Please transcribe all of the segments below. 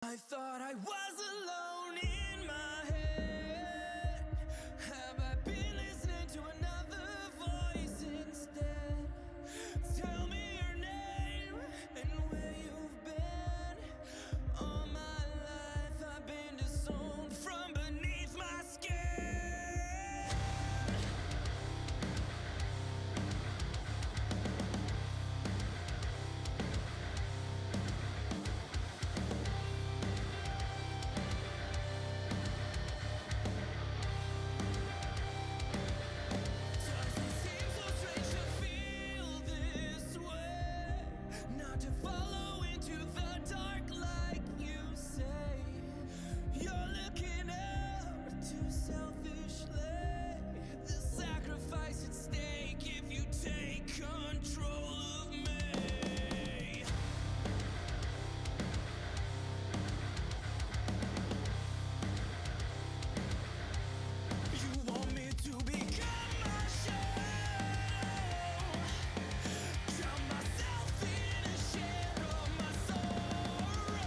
I thought I was alone in my head. Have I been listening to another voice instead? Tell me your name and where you've been. All my life I've been disowned from beneath my skin. Does it seem so strange to feel this way? Not to follow into the dark like you say. You're looking up too selfishly. The sacrifice at stake if you take control of me. You want me to become my shadow. Drown myself in a share of my sorrow.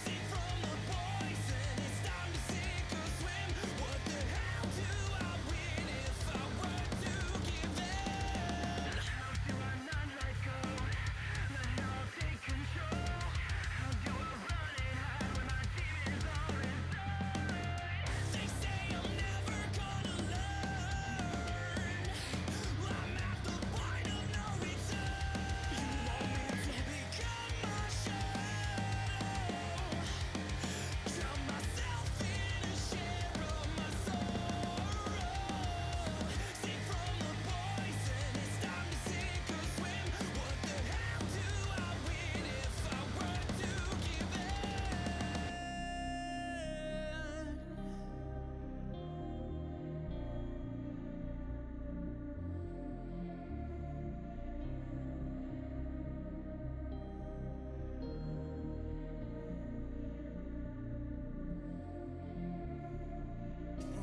Sing from the poison, it's time to sink or swim. What the hell do I win if I were to give in? How do I not let go? Let it all take control. How do I run and hide when my demons are inside? They say I'm never gonna learn. I'm at the point of no return. You want me to become my shadow. Drown myself in a share of my sorrow. Sing from the poison, it's time to sink or swim. What the hell do I win if I were to give in?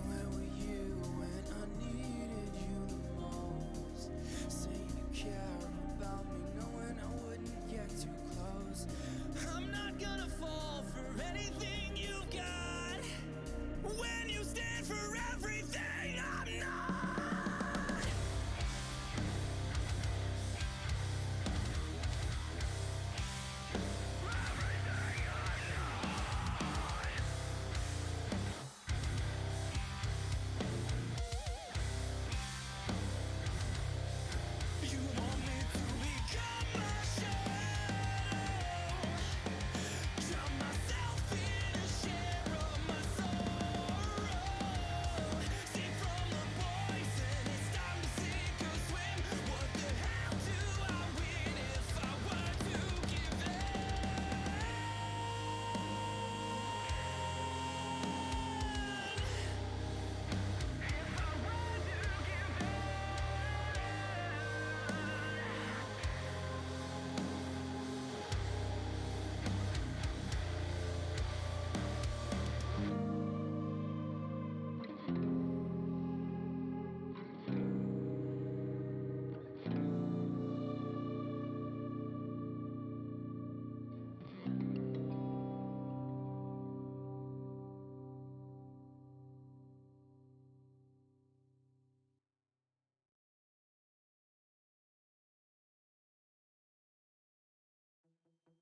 Where were you when I needed you the most? Saying you cared about me, knowing I wouldn't get too close. I'm not gonna fall for anything you've got. When you stand for everything I'm not. You want me to become my shadow. Drown myself in a share of my sorrow. Sing from the poison, it's time to sink or swim. What the hell do I win if I were to give in?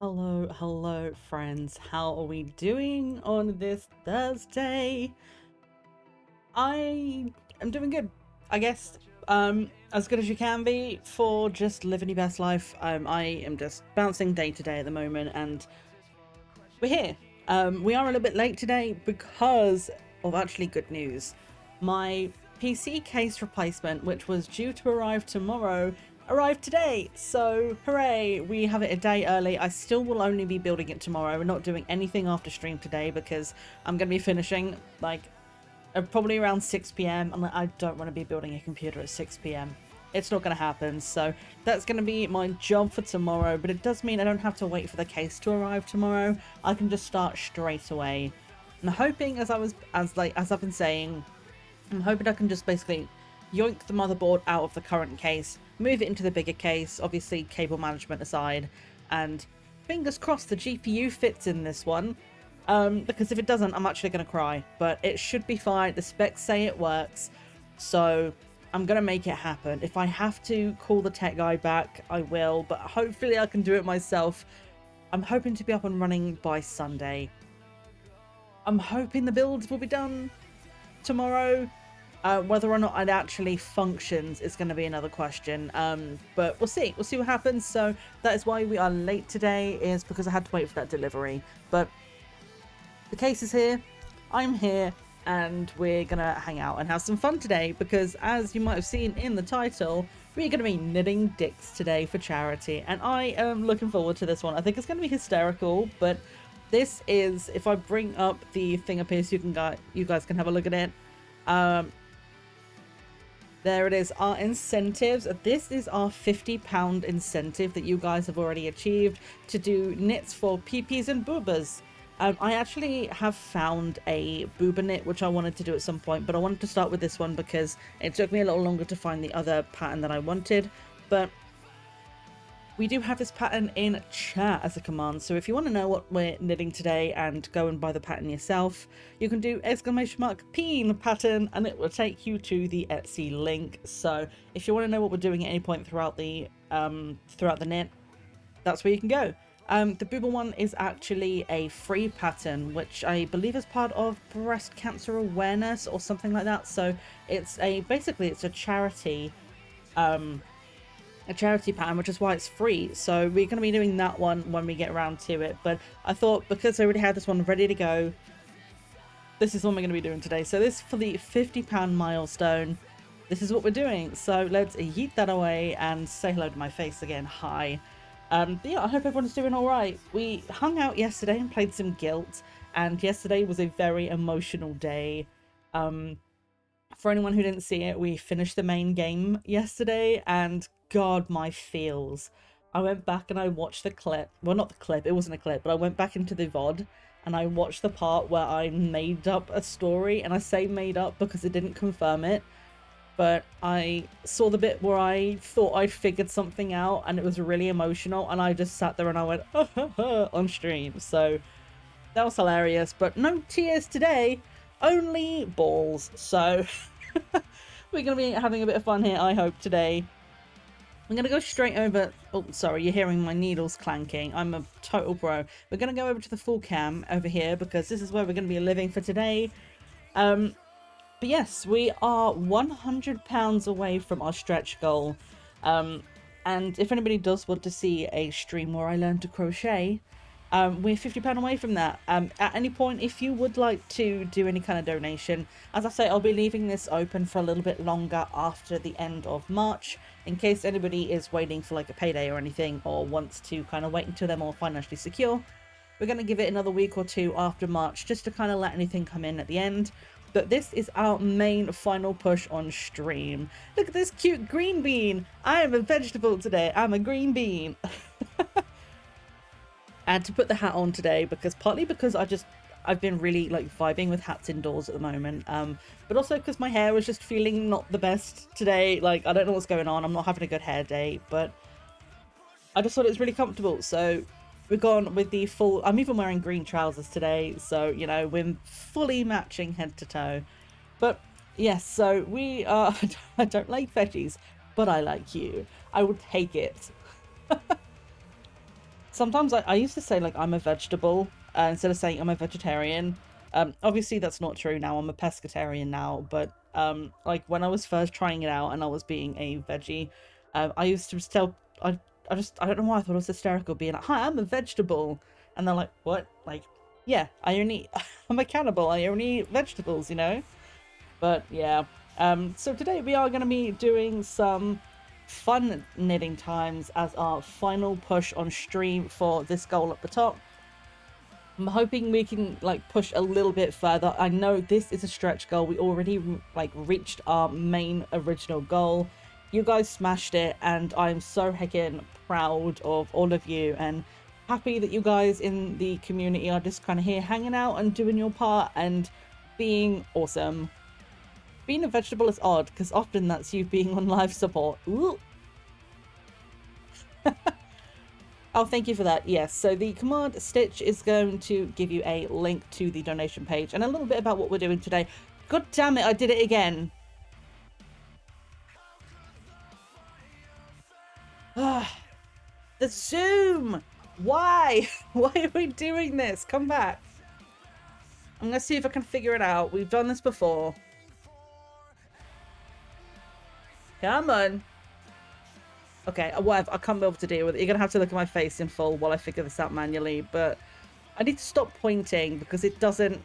Hello, friends. How are we doing on this Thursday? I am doing good, I guess. As good as you can be for just living your best life. I am just bouncing day to day at the moment, and we're here. We are a little bit late today because of actually good news. My PC case replacement, which was due to arrive tomorrow, arrived today. So hooray, we have it a day early. I still will only be building it tomorrow. We're not doing anything after stream today because I'm going to be finishing like probably around 6 p.m. and I don't want to be building a computer at 6 p.m. It's not going to happen, so that's going to be my job for tomorrow, but it does mean I don't have to wait for the case to arrive tomorrow. I can just start straight away. I'm hoping, as I've been saying, I'm hoping I can just basically yoink the motherboard out of the current case, move it into the bigger case, obviously cable management aside, and fingers crossed the GPU fits in this one. Because if it doesn't, I'm actually going to cry. But it should be fine. The specs say it works. So I'm going to make it happen. If I have to call the tech guy back, I will. But hopefully I can do it myself. I'm hoping to be up and running by Sunday. I'm hoping the builds will be done tomorrow. Whether or not it actually functions is going to be another question. But we'll see. We'll see what happens. So that is why we are late today, is because I had to wait for that delivery. But the case is here. I'm here. And we're going to hang out and have some fun today. Because as you might have seen in the title, we're going to be knitting dicks today for charity. And I am looking forward to this one. I think it's going to be hysterical. But this is, if I bring up the thing up here so you guys can have a look at it. There it is, our incentives. This is our £50 incentive that you guys have already achieved to do knits for peepees and boobas. I actually have found a booba knit which I wanted to do at some point, but I wanted to start with this one because it took me a little longer to find the other pattern that I wanted. But we do have this pattern in chat as a command, so if you want to know what we're knitting today and go and buy the pattern yourself, you can do !peen pattern and it will take you to the Etsy link. So if you want to know what we're doing at any point throughout the knit, that's where you can go. The booba one is actually a free pattern, which I believe is part of breast cancer awareness or something like that. So it's basically it's a charity pattern, which is why it's free. So we're going to be doing that one when we get around to it. But I thought, because I already had this one ready to go, this is what we're going to be doing today. So this, for the £50 milestone, this is what we're doing. So let's yeet that away and say hello to my face again. Hi. But yeah, I hope everyone's doing all right. We hung out yesterday and played some Guilt, and yesterday was a very emotional day. For anyone who didn't see it, we finished the main game yesterday, and God, my feels. I went back and I watched the clip. Well, not the clip, it wasn't a clip, but I went back into the VOD and I watched the part where I made up a story, and I say made up because it didn't confirm it. But I saw the bit where I thought I'd figured something out, and it was really emotional, and I just sat there and I went, on stream. So that was hilarious, but no tears today, only balls. So we're going to be having a bit of fun here, I hope, today. I'm going to go straight over. Oh, sorry, you're hearing my needles clanking. I'm a total pro. We're going to go over to the full cam over here because this is where we're going to be living for today. But yes, we are £100 away from our stretch goal. And if anybody does want to see a stream where I learn to crochet, we're £50 away from that. At any point, if you would like to do any kind of donation, as I say, I'll be leaving this open for a little bit longer after the end of March, in case anybody is waiting for like a payday or anything, or wants to kind of wait until they're more financially secure. We're going to give it another week or two after March, just to kind of let anything come in at the end. But this is our main final push on stream. Look at this cute green bean. I am a vegetable today. I'm a green bean. And to put the hat on today, partly because I've been really like vibing with hats indoors at the moment. But also because my hair was just feeling not the best today. Like, I don't know what's going on. I'm not having a good hair day, but I just thought it was really comfortable. So we've gone with the full, I'm even wearing green trousers today, so, you know, we're fully matching head to toe. But yes, so we are, I don't like veggies, but I like you. I would take it. Sometimes I used to say, like, I'm a vegetable, instead of saying I'm a vegetarian. Obviously that's not true now, I'm a pescatarian now, but, like, when I was first trying it out and I was being a veggie, I used to tell, I don't know why I thought it was hysterical being like, hi, I'm a vegetable. And they're like, what? Like, yeah, I'm a cannibal. I only eat vegetables, you know? But yeah. So today we are going to be doing some fun knitting times as our final push on stream for this goal at the top. I'm hoping we can like push a little bit further. I know this is a stretch goal. We already like reached our main original goal. You guys smashed it, and I'm so heckin' proud of all of you, and happy that you guys in the community are just kind of here hanging out and doing your part and being awesome. Being a vegetable is odd, because often that's you being on live support. Ooh. Oh, thank you for that. Yes, so the command stitch is going to give you a link to the donation page and a little bit about what we're doing today. God damn it, I did it again. Ah, the Zoom! Why? Why are we doing this? Come back. I'm gonna see if I can figure it out. We've done this before. Come on. Okay, whatever. I can't be able to deal with it. You're gonna have to look at my face in full while I figure this out manually, but I need to stop pointing because it doesn't...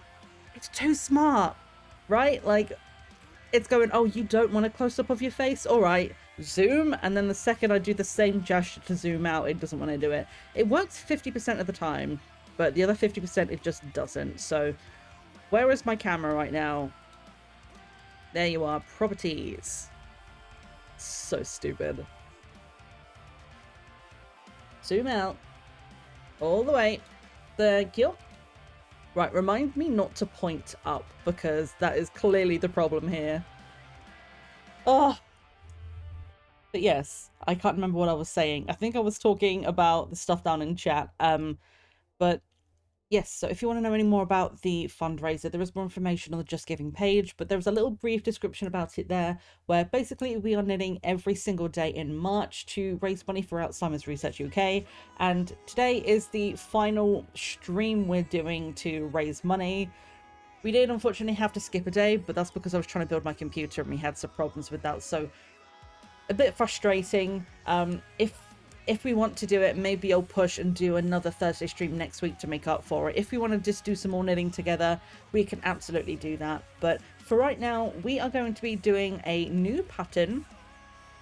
It's too smart, right? Like, it's going, oh, you don't want a close-up of your face? All right, zoom. And then the second I do the same gesture to zoom out, it doesn't want to do it. It works 50% of the time, but the other 50% it just doesn't. So where is my camera right now? There you are, properties. So stupid. Zoom out. All the way. Thank you. Right, remind me not to point up because that is clearly the problem here. Oh, but yes, I can't remember what I was saying. I think I was talking about the stuff down in chat. But yes, so if you want to know any more about the fundraiser, there is more information on the Just Giving page, but there's a little brief description about it there, where basically we are knitting every single day in March to raise money for Alzheimer's Research UK, and today is the final stream we're doing to raise money. We did unfortunately have to skip a day, but that's because I was trying to build my computer and we had some problems with that, so a bit frustrating. If we want to do it, maybe I'll push and do another Thursday stream next week to make up for it. If we want to just do some more knitting together, we can absolutely do that. But for right now, we are going to be doing a new pattern,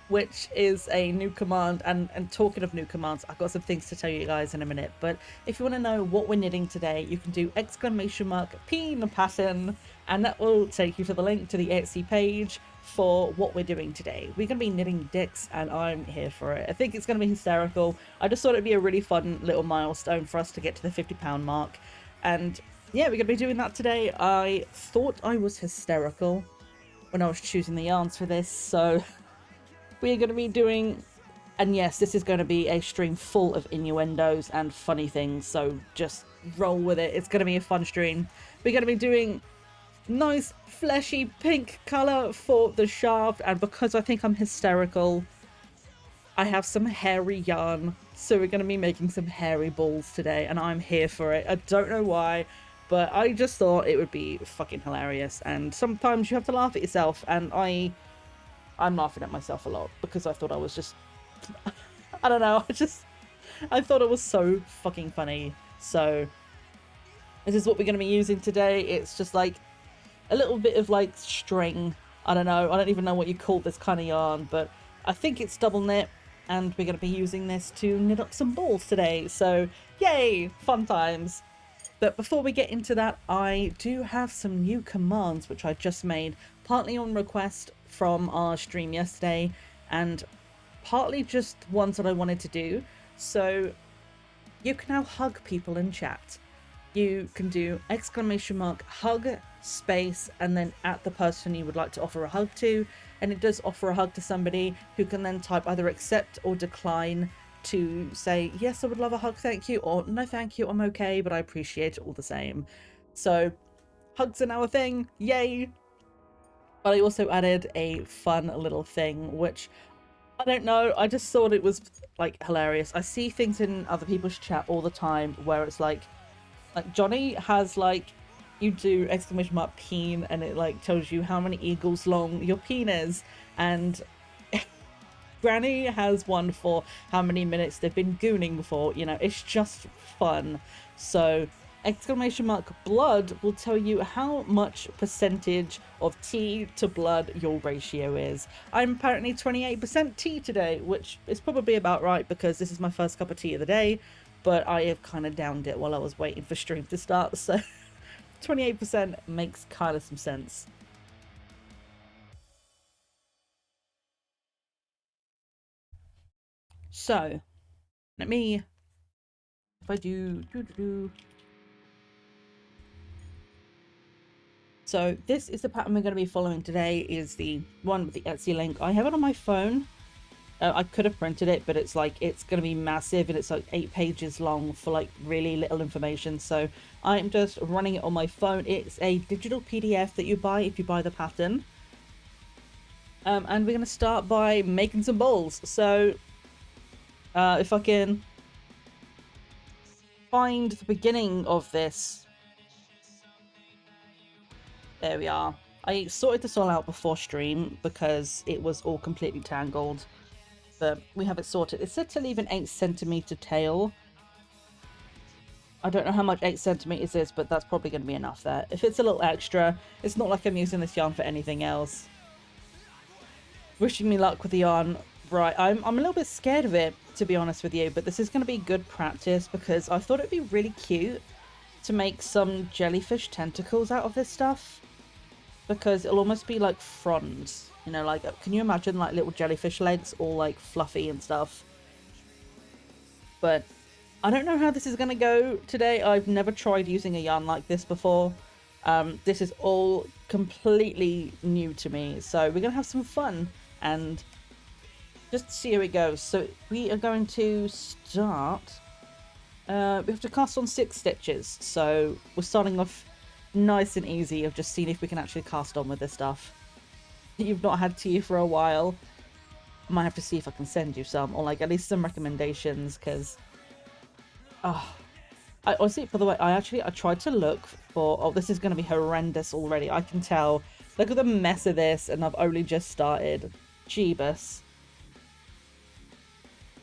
which is a new command. And talking of new commands, I've got some things to tell you guys in a minute. But if you want to know what we're knitting today, you can do !pin pattern, and that will take you to the link to the Etsy page for what we're doing today. We're going to be knitting dicks, and I'm here for it. I think it's going to be hysterical. I just thought it'd be a really fun little milestone for us to get to the £50 mark. And yeah, we're going to be doing that today. I thought I was hysterical when I was choosing the yarns for this, so we're going to be doing... And yes, this is going to be a stream full of innuendos and funny things, so just roll with it. It's going to be a fun stream. We're going to be doing nice fleshy pink color for the shaft, and because I think I'm hysterical, I have some hairy yarn, so we're going to be making some hairy balls today, and I'm here for it. I don't know why, but I just thought it would be fucking hilarious, and sometimes you have to laugh at yourself, and I'm laughing at myself a lot because I thought I was just I don't know, I thought it was so fucking funny. So this is what we're going to be using today. It's just like a little bit of like string. I don't know. I don't even know what you call this kind of yarn, but I think it's double knit, and we're going to be using this to knit up some balls today. So yay, fun times. But before we get into that, I do have some new commands which I just made, partly on request from our stream yesterday, and partly just ones that I wanted to do. So you can now hug people in chat. You can do !hug space and then at the person you would like to offer a hug to, and it does offer a hug to somebody who can then type either accept or decline to say yes, I would love a hug, thank you, or no thank you, I'm okay, but I appreciate it all the same. So hugs are now a thing, yay. But I also added a fun little thing, which I don't know, I just thought it was like hilarious. I see things in other people's chat all the time where it's like Johnny has like, you do !peen and it like tells you how many eagles long your peen is, and Granny has one for how many minutes they've been gooning before. You know, it's just fun. So !blood will tell you how much percentage of tea to blood your ratio is. I'm apparently 28% tea today, which is probably about right because this is my first cup of tea of the day, but I have kind of downed it while I was waiting for stream to start, so 28% makes kind of some sense. So let me, if I do. So this is the pattern we're going to be following today, is the one with the Etsy link. I have it on my phone, I could have printed it, but it's like, it's going to be massive and it's like 8 pages long for like really little information. So I'm just running it on my phone. It's a digital PDF that you buy if you buy the pattern. And we're going to start by making some bowls. So if I can find the beginning of this. There we are. I sorted this all out before stream because it was all completely tangled. But we have it sorted. It's said to leave an 8 centimeter tail. I don't know how much 8 centimeters is, but that's probably going to be enough there. If it's a little extra, it's not like I'm using this yarn for anything else. Wishing me luck with the yarn. Right, I'm a little bit scared of it, to be honest with you, but this is going to be good practice because I thought it'd be really cute to make some jellyfish tentacles out of this stuff. Because it'll almost be like fronds, you know, like, can you imagine like little jellyfish legs all like fluffy and stuff? But I don't know how this is going to go today. I've never tried using a yarn like this before. This is all completely new to me, so we're going to have some fun and just see how it goes. So we are going to start, we have to cast on 6 stitches, so we're starting off nice and easy of just seeing if we can actually cast on with this stuff. You've not had tea for a while. I might have to see if I can send you some, or like at least some recommendations, because I honestly, by the way, I tried to look for, oh, this is going to be horrendous already, I can tell. Look at the mess of this, and I've only just started. Jeebus.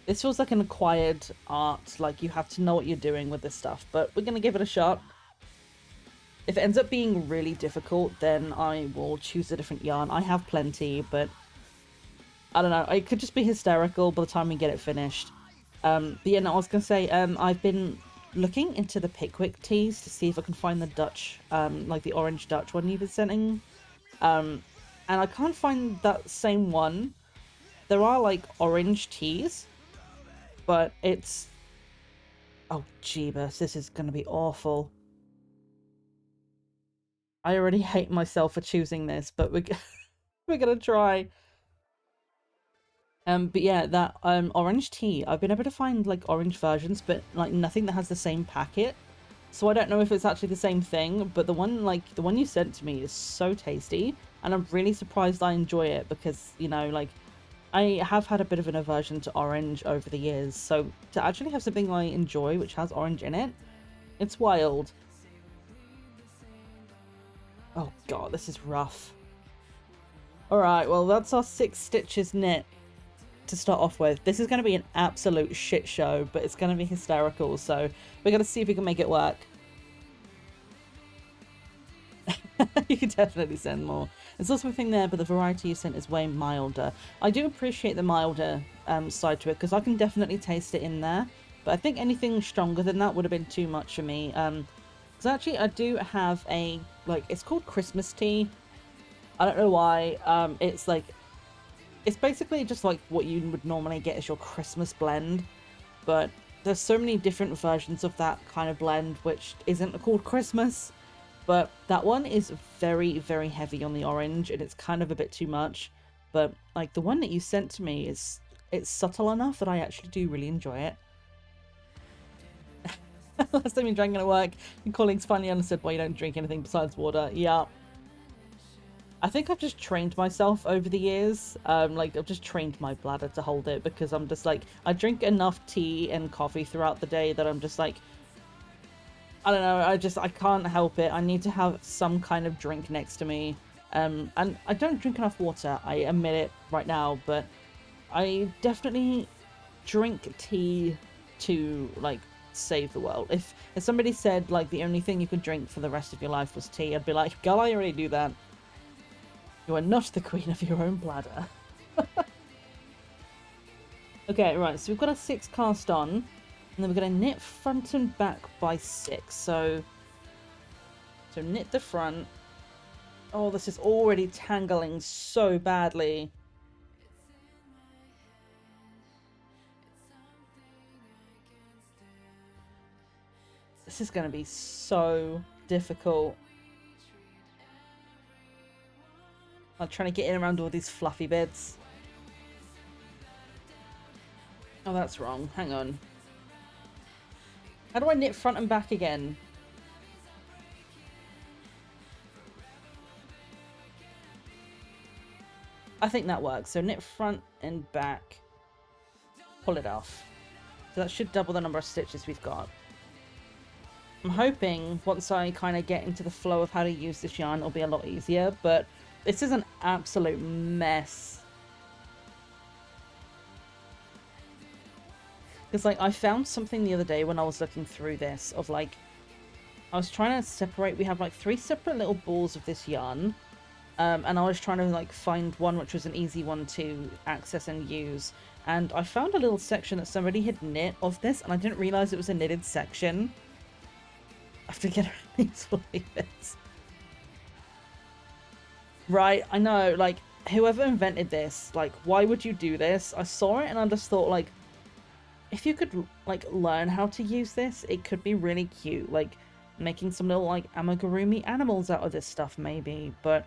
This feels like an acquired art, like you have to know what you're doing with this stuff, but we're going to give it a shot. If it ends up being really difficult, then I will choose a different yarn. I have plenty, but I don't know. It could just be hysterical by the time we get it finished. But yeah, no, I was going to say, I've been looking into the Pickwick teas to see if I can find the Dutch, like the orange Dutch one you've been sending. And I can't find that same one. There are like orange teas, but it's... Oh, jeebus, this is going to be awful. I already hate myself for choosing this, but we're gonna try. But yeah, that orange tea. I've been able to find like orange versions, but like nothing that has the same packet. So I don't know if it's actually the same thing. But the one you sent to me is so tasty, and I'm really surprised I enjoy it because, you know, like I have had a bit of an aversion to orange over the years. So to actually have something I enjoy which has orange in it, it's wild. Oh god, this is rough. Alright, well that's our 6 stitches knit to start off with. This is going to be an absolute shit show, but it's going to be hysterical, so we're going to see if we can make it work. You can definitely send more. There's also a thing there, but the variety you sent is way milder. I do appreciate the milder side to it, because I can definitely taste it in there, but I think anything stronger than that would have been too much for me. Because actually I do have a, like, it's called Christmas tea. I don't know why. It's like, it's basically just like what you would normally get as your Christmas blend, but there's so many different versions of that kind of blend which isn't called Christmas. But that one is very, very heavy on the orange, and it's kind of a bit too much. But like the one that you sent to me it's subtle enough that I actually do really enjoy it. Last time you drank at work, your colleagues finally understood why you don't drink anything besides water. Yeah. I think I've just trained myself over the years. Like, I've just trained my bladder to hold it, because I'm just like, I drink enough tea and coffee throughout the day that I'm just like, I don't know, I can't help it. I need to have some kind of drink next to me. And I don't drink enough water, I admit it right now, but I definitely drink tea to, like, save the world. If somebody said, like, the only thing you could drink for the rest of your life was tea, I'd be like, girl, I already do that. You are not the queen of your own bladder. Okay, right, so we've got a 6 cast on, and then we're going to knit front and back by 6. So knit the front. Oh, this is already tangling so badly. This is going to be so difficult. I'm trying to get in around all these fluffy bits. Oh, that's wrong. Hang on. How do I knit front and back again? I think that works. So knit front and back. Pull it off. So that should double the number of stitches we've got. I'm hoping once I kind of get into the flow of how to use this yarn, it'll be a lot easier, but this is an absolute mess. Because, like, I found something the other day when I was looking through this of, like, I was trying to separate, we have, like, 3 separate little balls of this yarn, and I was trying to, like, find one which was an easy one to access and use, and I found a little section that somebody had knit of this, and I didn't realise it was a knitted section. I have to get ready to leave it. Right, I know, like, whoever invented this, like, why would you do this? I saw it and I just thought, like, if you could, like, learn how to use this, it could be really cute. Like, making some little, like, amigurumi animals out of this stuff, maybe. But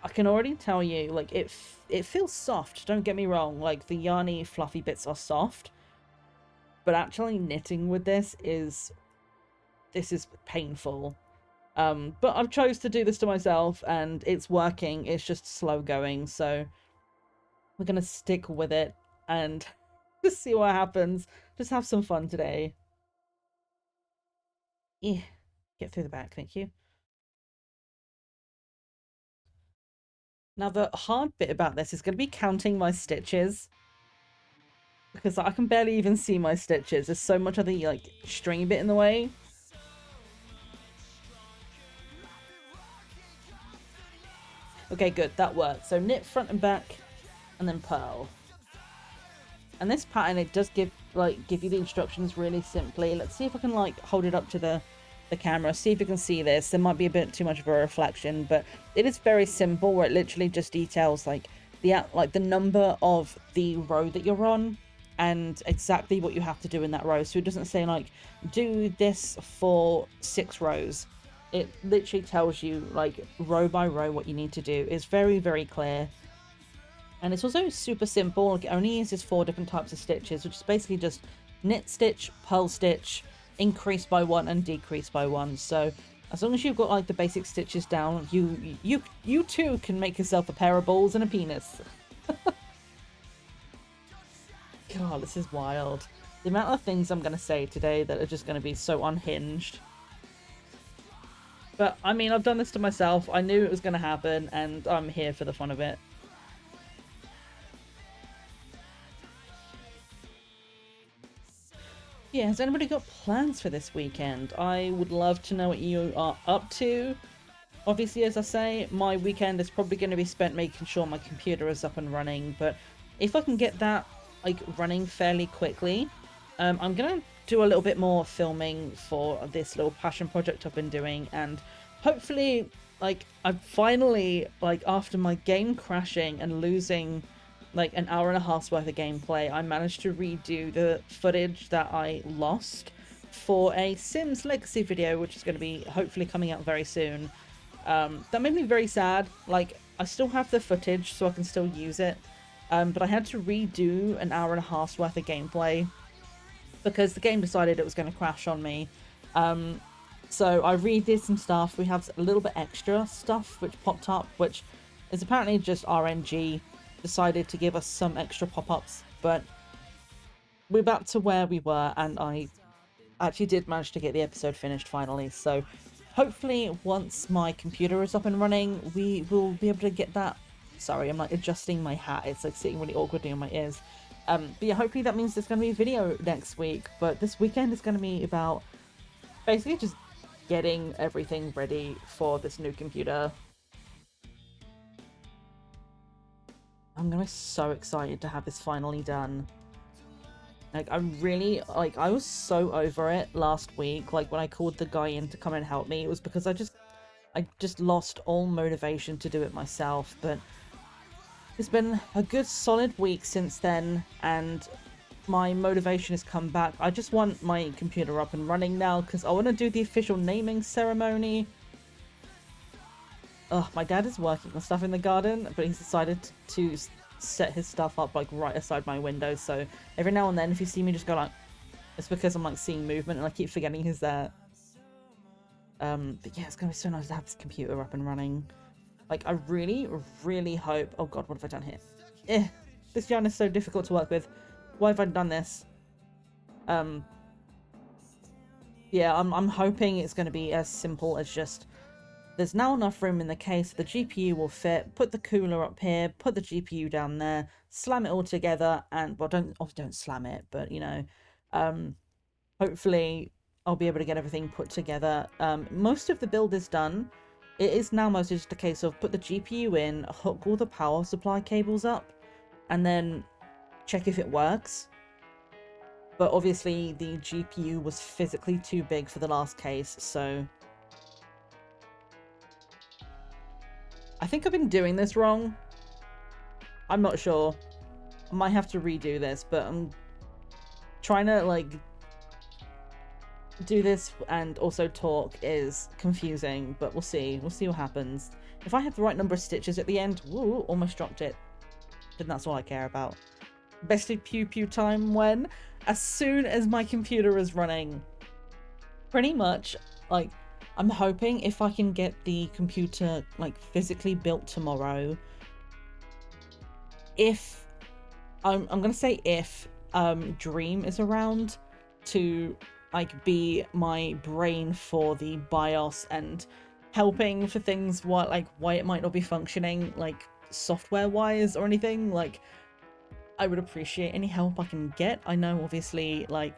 I can already tell you, like, it feels soft, don't get me wrong. Like, the yarny, fluffy bits are soft. But actually knitting with this is painful. But I've chose to do this to myself, and it's working. It's just slow going, so we're gonna stick with it and just see what happens. Just have some fun today. Yeah, get through the back, thank you. Now, the hard bit about this is going to be counting my stitches, because I can barely even see my stitches. There's so much of the, like, stringy bit in the way. Okay, good, that works. So knit front and back, and then purl. And this pattern, it does give you the instructions really simply. Let's see if I can, like, hold it up to the camera, see if you can see this. There might be a bit too much of a reflection, but it is very simple, where it literally just details, like, the number of the row that you're on and exactly what you have to do in that row. So it doesn't say, like, do this for 6 rows. It literally tells you, like, row by row what you need to do. It's very, very clear. And it's also super simple. Like, it only uses 4 different types of stitches, which is basically just knit stitch, purl stitch, increase by 1 and decrease by 1. So as long as you've got, like, the basic stitches down, you too can make yourself a pair of balls and a penis. God, this is wild. The amount of things I'm going to say today that are just going to be so unhinged. But, I mean, I've done this to myself. I knew it was going to happen, and I'm here for the fun of it. Yeah, has anybody got plans for this weekend? I would love to know what you are up to. Obviously, as I say, my weekend is probably going to be spent making sure my computer is up and running, but if I can get that, like, running fairly quickly, I'm going to do a little bit more filming for this little passion project I've been doing, and hopefully, like, I finally, like, after my game crashing and losing, like, an hour and a half's worth of gameplay, I managed to redo the footage that I lost for a Sims Legacy video, which is going to be hopefully coming out very soon. That made me very sad. Like, I still have the footage, so I can still use it, but I had to redo an hour and a half's worth of gameplay because the game decided it was going to crash on me. So I redid some stuff. We have a little bit extra stuff which popped up, which is apparently just RNG decided to give us some extra pop-ups, but we're back to where we were, and I actually did manage to get the episode finished finally. So hopefully once my computer is up and running, we will be able to get that. Sorry, I'm, like, adjusting my hat. It's, like, sitting really awkwardly on my ears. But yeah, hopefully that means there's going to be a video next week, but this weekend is going to be about basically just getting everything ready for this new computer. I'm gonna be so excited to have this finally done. Like, I'm really, like, I was so over it last week. Like, when I called the guy in to come and help me, it was because I just lost all motivation to do it myself. But it's been a good solid week since then, and my motivation has come back. I just want my computer up and running now, because I want to do the official naming ceremony. Ugh, my dad is working on stuff in the garden, but he's decided to set his stuff up like right aside my window, so every now and then if you see me just go like, it's because I'm like seeing movement and I keep forgetting he's there. But yeah, it's gonna be so nice to have this computer up and running. Like, I really, really hope... Oh god, what have I done here? This yarn is so difficult to work with. Why have I done this? Yeah, I'm hoping it's going to be as simple as just... There's now enough room in the case, the GPU will fit, put the cooler up here, put the GPU down there, slam it all together, and... Well, don't slam it, but, you know... hopefully I'll be able to get everything put together. Most of the build is done. It is now mostly just a case of put the GPU in, hook all the power supply cables up, and then check if it works. But obviously the GPU was physically too big for the last case, so... I think I've been doing this wrong. I'm not sure. I might have to redo this, but I'm trying to, like... do this and also talk is confusing, but we'll see. We'll see what happens. If I have the right number of stitches at the end, woo, almost dropped it. Then that's all I care about. Bested pew pew time when? As soon as my computer is running. Pretty much, like, I'm hoping if I can get the computer, like, physically built tomorrow. If, I'm gonna say if, Dream is around to... like be my brain for the BIOS and helping for things what like why it might not be functioning like software wise or anything. Like, I would appreciate any help I can get. I know obviously like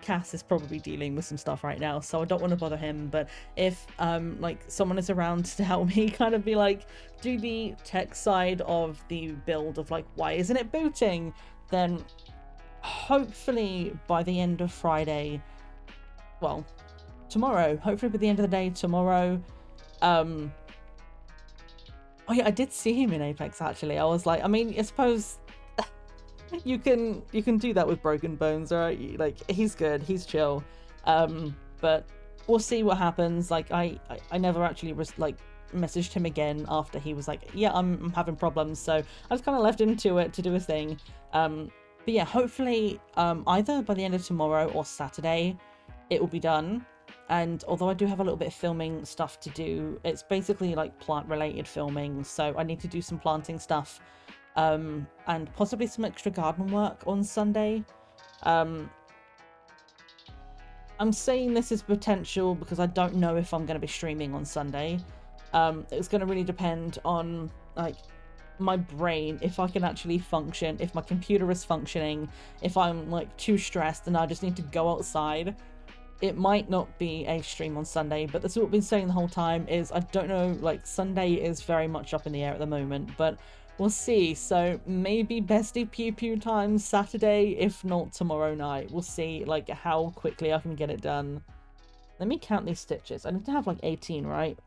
Cass is probably dealing with some stuff right now, so I don't want to bother him, but if like someone is around to help me kind of be like do the tech side of the build of like why isn't it booting, then hopefully by the end of Friday, well, tomorrow, hopefully by the end of the day tomorrow. Oh yeah, I did see him in Apex actually. I was like, I mean, I suppose you can do that with Broken Bones, right? Like, he's good, he's chill. But we'll see what happens. Like, I never actually like messaged him again after he was like, yeah, I'm having problems, so I just kind of left him to it to do his thing. But yeah, hopefully either by the end of tomorrow or Saturday it will be done. And although I do have a little bit of filming stuff to do, it's basically like plant related filming, so I need to do some planting stuff and possibly some extra garden work on Sunday. I'm saying this is potential because I don't know if I'm going to be streaming on Sunday. It's going to really depend on like my brain, if I can actually function, if my computer is functioning. If I'm like too stressed and I just need to go outside, it might not be a stream on Sunday. But that's what we've been saying the whole time, is I don't know, like Sunday is very much up in the air at the moment, but we'll see. So maybe bestie pew pew time Saturday, if not tomorrow night. We'll see like how quickly I can get it done. Let me count these stitches. I need to have like 18, right?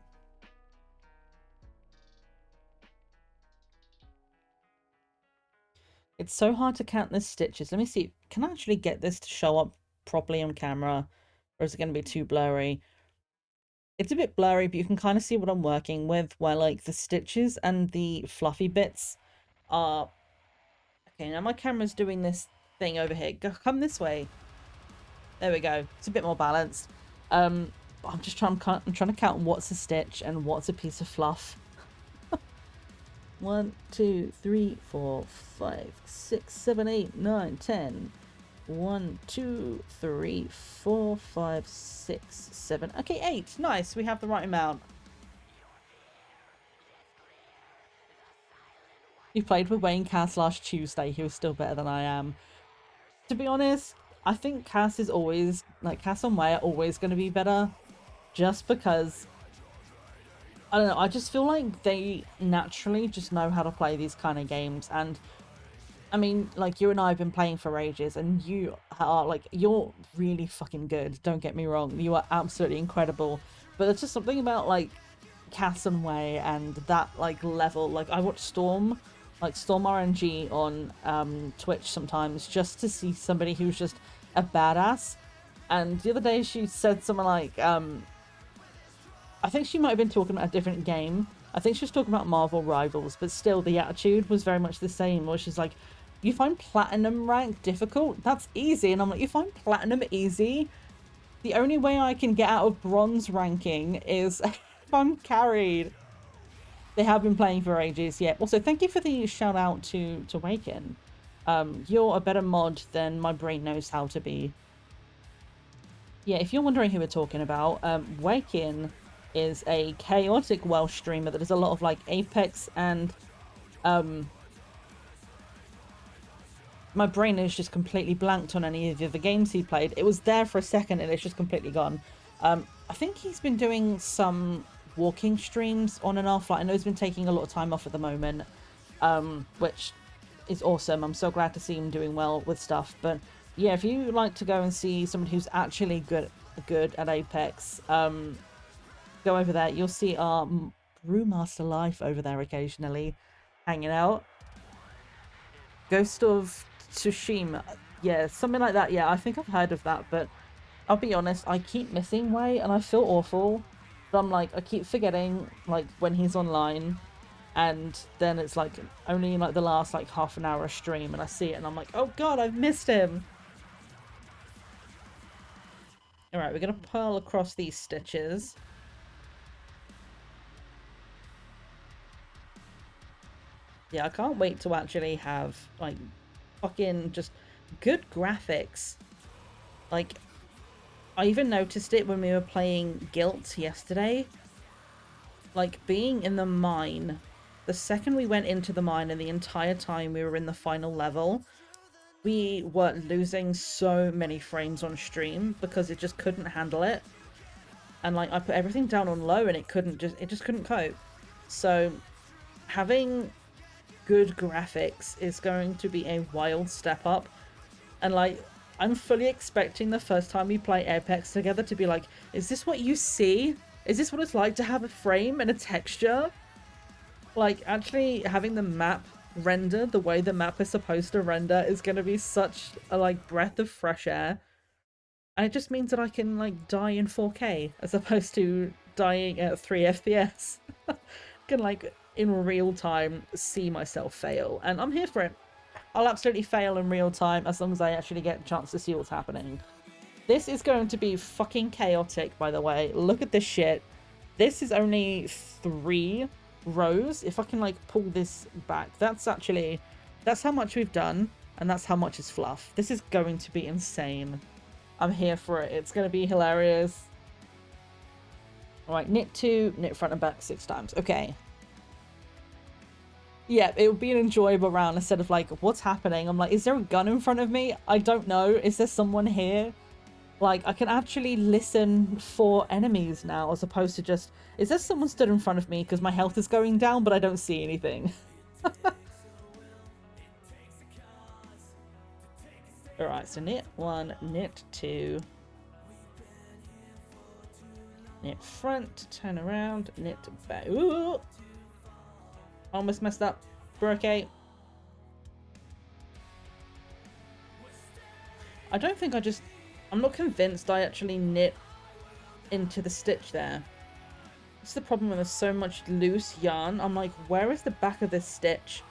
It's so hard to count the stitches. Let me see. Can I actually get this to show up properly on camera? Or is it going to be too blurry? It's a bit blurry, but you can kind of see what I'm working with, where like the stitches and the fluffy bits are... Okay, now my camera's doing this thing over here. Come this way. There we go. It's a bit more balanced. I'm just trying to count what's a stitch and what's a piece of fluff. 1, 2, 3, 4, 5, 6, 7, 8, 9, 10. 1, 2, 3, 4, 5, 6, 7. Okay, 8. Nice. We have the right amount. You played with Wayne Cass last Tuesday. He was still better than I am. To be honest, I think Cass is always, like, Cass and Way are always going to be better. Just because, I don't know, I just feel like they naturally just know how to play these kind of games. And I mean, like, you and I have been playing for ages, and you are, like, you're really fucking good, don't get me wrong. You are absolutely incredible. But there's just something about, like, Cass and Way and that, like, level. Like, I watch Storm RNG on Twitch sometimes, just to see somebody who's just a badass. And the other day she said something like, I think she might have been talking about a different game, I think she was talking about Marvel Rivals, but still the attitude was very much the same, where she's like, you find platinum rank difficult? That's easy. And I'm like, you find platinum easy? The only way I can get out of bronze ranking is if I'm carried. They have been playing for ages, yeah. Also, thank you for the shout out to Waken. You're a better mod than my brain knows how to be. Yeah, if you're wondering who we're talking about, Waken is a chaotic Welsh streamer that does a lot of like Apex and my brain is just completely blanked on any of the other games he played. It was there for a second and it's just completely gone. I think he's been doing some walking streams on and off. Like, I know he's been taking a lot of time off at the moment, which is awesome. I'm so glad to see him doing well with stuff. But yeah, if you like to go and see someone who's actually good at Apex, go over there. You'll see our Brewmaster Life over there occasionally hanging out. Ghost of Tsushima, yeah, something like that. Yeah, I think I've heard of that, but I'll be honest, I keep missing Way and I feel awful. But I'm like, I keep forgetting like when he's online, and then it's like only in like the last like half an hour of stream and I see it and I'm like, oh god, I've missed him. Alright, we're gonna pearl across these stitches. Yeah, I can't wait to actually have like fucking just good graphics. Like, I even noticed it when we were playing Guilt yesterday. Like, being in the mine, the second we went into the mine and the entire time we were in the final level, we were losing so many frames on stream because it just couldn't handle it. And like, I put everything down on low and it just couldn't cope. So having good graphics is going to be a wild step up. And like, I'm fully expecting the first time we play Apex together to be like, is this what you see? Is this what it's like to have a frame and a texture? Like, actually having the map render the way the map is supposed to render is going to be such a like breath of fresh air. And it just means that I can like die in 4K as opposed to dying at 3 FPS. Can like in real time see myself fail, and I'm here for it. I'll absolutely fail in real time as long as I actually get a chance to see what's happening. This is going to be fucking chaotic, by the way. Look at this shit. This is only 3 rows. If I can like pull this back, that's how much we've done, and that's how much is fluff. This is going to be insane. I'm here for it. It's going to be hilarious. Alright, knit 2, knit front and back 6 times. Okay. Yeah, it would be an enjoyable round instead of like, what's happening? I'm like, is there a gun in front of me? I don't know. Is there someone here? Like, I can actually listen for enemies now as opposed to just, is there someone stood in front of me because my health is going down but I don't see anything? Alright, so knit 1, knit 2. Knit front, turn around, knit back. Ooh! Almost messed up. We're okay. I don't think I'm not convinced I actually knit into the stitch there. It's the problem when there's so much loose yarn. I'm like, where is the back of this stitch?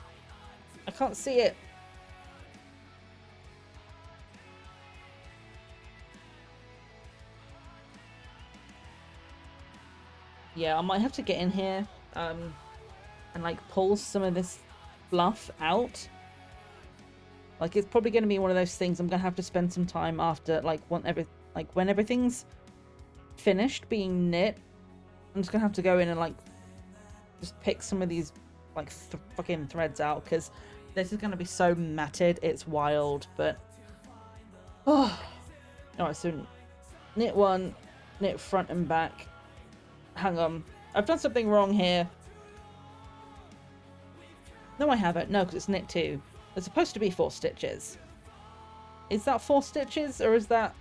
I can't see it. Yeah, I might have to get in here. And like pull some of this fluff out. Like, it's probably going to be one of those things I'm going to have to spend some time after, like, when everything's finished being knit. I'm just going to have to go in and like just pick some of these like fucking threads out, because this is going to be so matted. It's wild. But oh, alright, so knit 1, knit front and back. Hang on, I've done something wrong here. No, I haven't. No, because it's knit 2. There's supposed to be 4 stitches. Is that 4 stitches, or is that...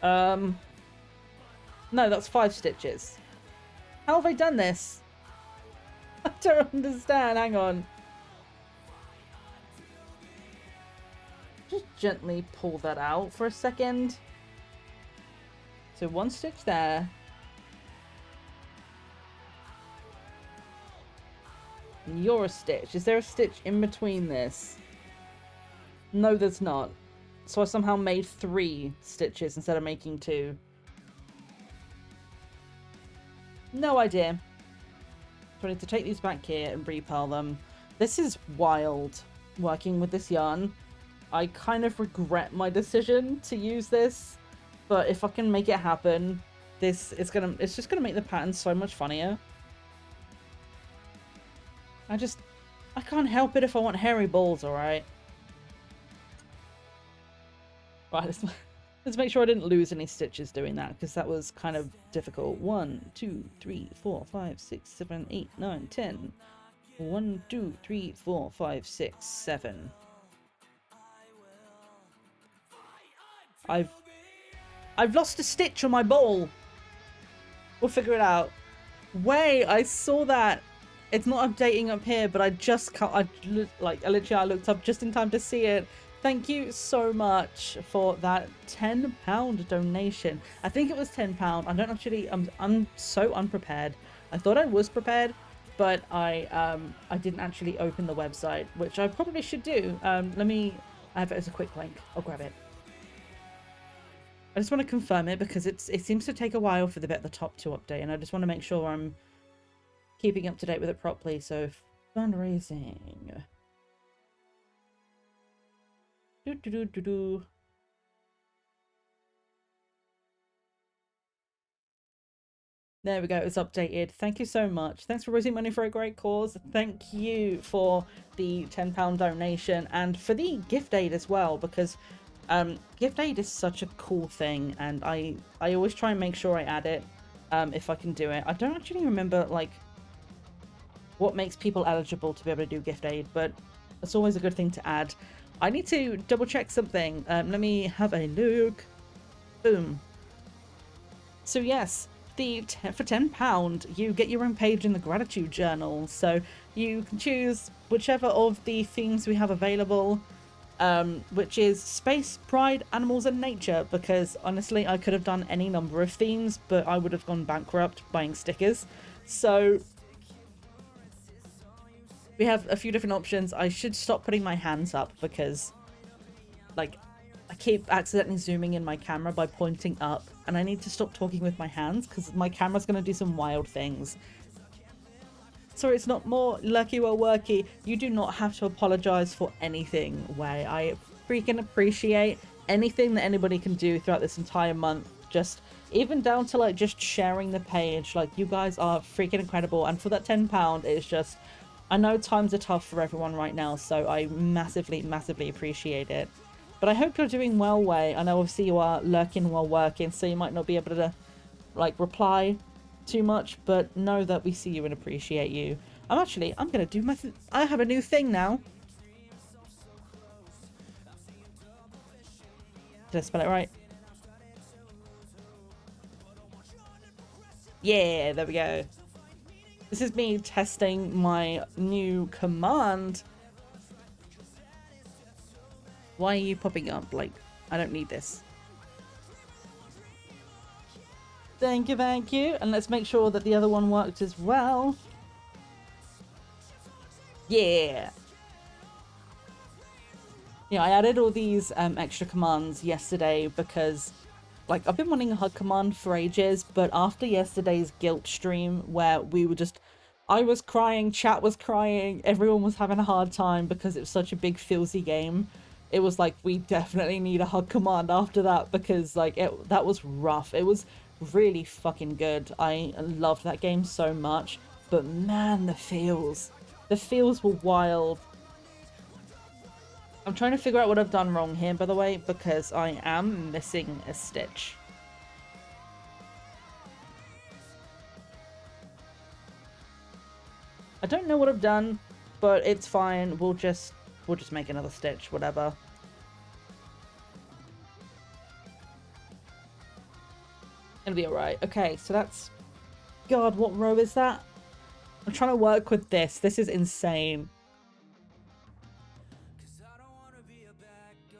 No, that's 5 stitches. How have I done this? I don't understand. Hang on. Just gently pull that out for a second. So 1 stitch there. you're a stitch. Is there a stitch in between this? No, there's not. So I somehow made 3 stitches instead of making 2. No idea. So I need to take these back here and repile them. This is wild, working with this yarn. I kind of regret my decision to use this, but if I can make it happen, it's just gonna make the pattern so much funnier. I can't help it if I want hairy balls, alright? Right, let's make sure I didn't lose any stitches doing that, because that was kind of difficult. 1, 2, 3, 4, 5, 6, 7, 8, 9, 10. 1, 2, 3, 4, 5, 6, 7. I've lost a stitch on my ball. We'll figure it out. Wait, I saw that. It's not updating up here, but I looked up just in time to see it. Thank you so much for that £10 donation. I think it was £10. I don't actually. I'm so unprepared. I thought I was prepared, but I didn't actually open the website, which I probably should do. I have it as a quick link. I'll grab it. I just want to confirm it because it seems to take a while for the bit at the top to update, and I just want to make sure I'm keeping up to date with it properly. So fundraising. There we go, it's updated. Thank you so much. Thanks for raising money for a great cause. Thank you for the £10 donation and for the gift aid as well, because gift aid is such a cool thing, and I always try and make sure I add it if I can do it. I don't actually remember like what makes people eligible to be able to do gift aid, but it's always a good thing to add. I need to double check something. Let me have a look. Boom. So yes, for £10 you get your own page in the gratitude journal, so you can choose whichever of the themes we have available, which is space, pride, animals and nature, because honestly I could have done any number of themes, but I would have gone bankrupt buying stickers. So we have a few different options. I should stop putting my hands up because like I keep accidentally zooming in my camera by pointing up, and I need to stop talking with my hands because my camera's going to do some wild things. Sorry, it's not more lucky or worky. You do not have to apologize for anything, Way. I freaking appreciate anything that anybody can do throughout this entire month. Just even down to like just sharing the page. Like, you guys are freaking incredible, and for that £10, it's just, I know times are tough for everyone right now, so I massively appreciate it. But I hope you're doing well, Way. I know obviously you are lurking while working, so you might not be able to like reply too much, but know that we see you and appreciate you. I'm gonna do my I have a new thing now. Did I spell it right? Yeah, there we go. This is me testing my new command. Why are you popping up? Like, I don't need this. Thank you, thank you. And let's make sure that the other one worked as well. Yeah. Yeah, I added all these extra commands yesterday because, like, I've been wanting a hug command for ages, but after yesterday's guilt stream where we were just, I was crying, chat was crying, everyone was having a hard time because it was such a big feelsy game. It was like, we definitely need a hug command after that, because like that was rough. It was really fucking good. I loved that game so much, but man, the feels were wild. I'm trying to figure out what I've done wrong here, by the way, because I am missing a stitch. I don't know what I've done, but it's fine. We'll just make another stitch, whatever. It'll be alright. Okay, so that's... God, what row is that? I'm trying to work with this. This is insane.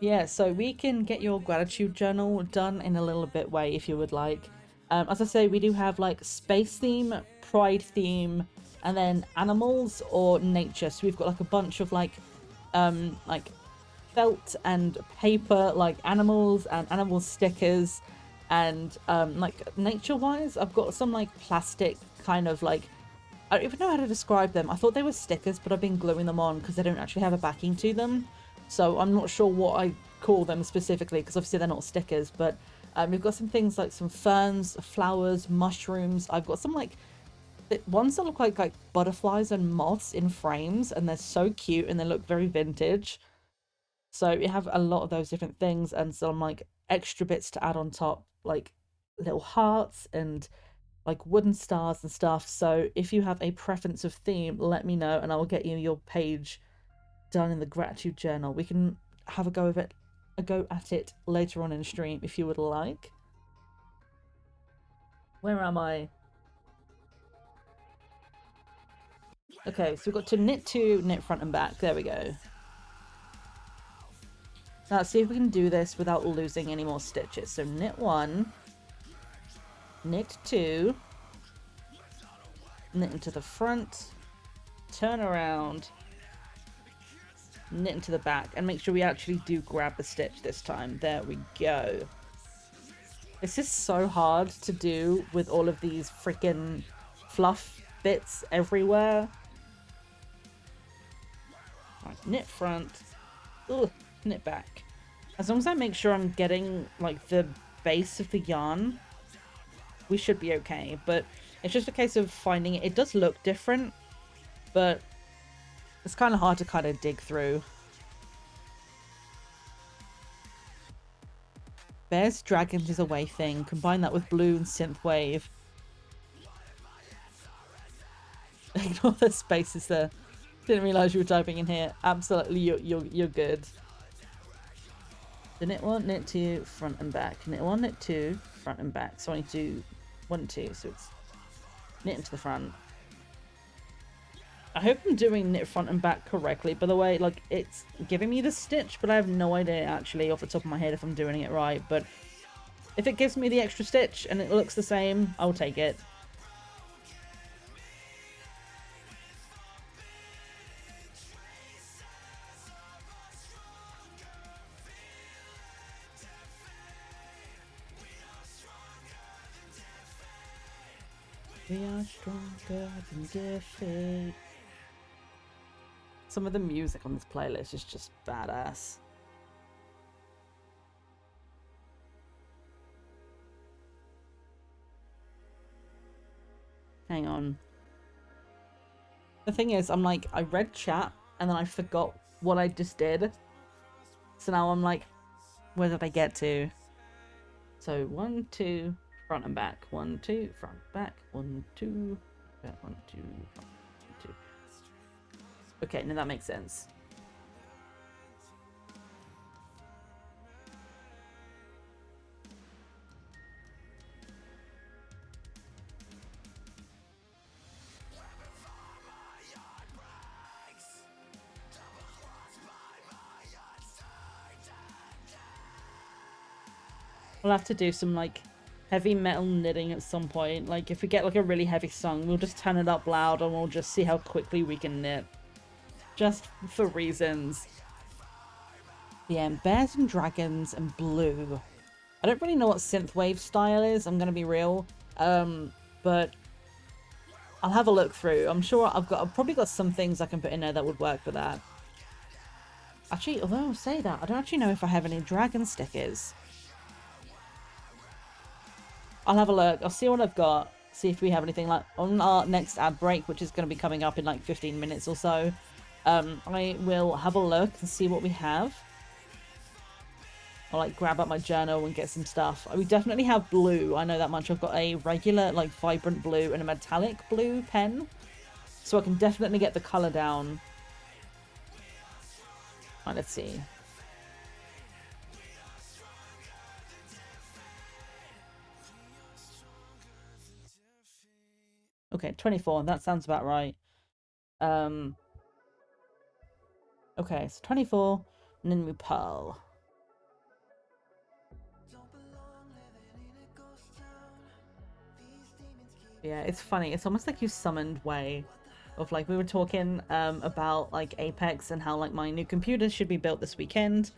Yeah, so we can get your gratitude journal done in a little bit way if you would like. As I say, we do have like space theme, pride theme, and then animals or nature. So we've got like a bunch of like felt and paper, like animals and animal stickers, and like nature wise I've got some like plastic kind of like, I don't even know how to describe them. I thought they were stickers, but I've been gluing them on because they don't actually have a backing to them, so I'm not sure what I call them specifically because obviously they're not stickers. But we've got some things like some ferns, flowers, mushrooms. I've got some like ones that look like butterflies and moths in frames, and they're so cute and they look very vintage. So you have a lot of those different things, and some like extra bits to add on top, like little hearts and like wooden stars and stuff. So if you have a preference of theme, let me know and I will get you your page done in the gratitude journal. We can have a go at it later on in stream if you would like. Where am I? Okay, so we've got to knit two, knit front and back. There we go. Now let's see if we can do this without losing any more stitches. So knit one, knit two, knit into the front, turn around, knit into the back, and make sure we actually do grab the stitch this time. There we go. This is so hard to do with all of these freaking fluff bits everywhere. Right, knit front, ugh, knit back. As long as I make sure I'm getting like the base of the yarn, we should be okay. But it's just a case of finding it. It does look different, but it's kind of hard to kind of dig through. Bears, Dragons is a way thing. Combine that with Blue and Synthwave. Ignore the spaces there. Didn't realize you were typing in here. Absolutely, you're good. So knit one, knit two, front and back. Knit one, knit two, front and back. So I need to do 1, 2. So it's knit into the front. I hope I'm doing knit front and back correctly. By the way, like, it's giving me the stitch, but I have no idea actually off the top of my head if I'm doing it right. But if it gives me the extra stitch and it looks the same, I'll take it. We are stronger than defeat. Some of the music on this playlist is just badass. Hang on. The thing is, I'm like, I read chat and then I forgot what I just did. So now I'm like, where did I get to? So 1, 2, front and back. 1, 2, front, back. 1, 2, back. 1, 2, front, 1, 2. Okay, now that makes sense. We'll have to do some like heavy metal knitting at some point. Like if we get like a really heavy song, we'll just turn it up loud and we'll just see how quickly we can knit. Just for reasons. Yeah, bears and dragons and blue. I don't really know what synthwave style is, I'm gonna be real. But I'll have a look through. I'm sure I've probably got some things I can put in there that would work for that. Actually, although I'll say that, I don't actually know if I have any dragon stickers. I'll have a look. I'll see what I've got. See if we have anything like on our next ad break, which is going to be coming up in like 15 minutes or so. I will have a look and see what we have. I'll like grab up my journal and get some stuff. We definitely have blue. I know that much. I've got a regular like vibrant blue and a metallic blue pen. So I can definitely get the colour down. Right, let's see. Okay, 24. That sounds about right. Okay, so 24, and then we pearl. Yeah, it's funny. It's almost like you summoned Way. of like we were talking about like Apex and how like my new computer should be built this weekend,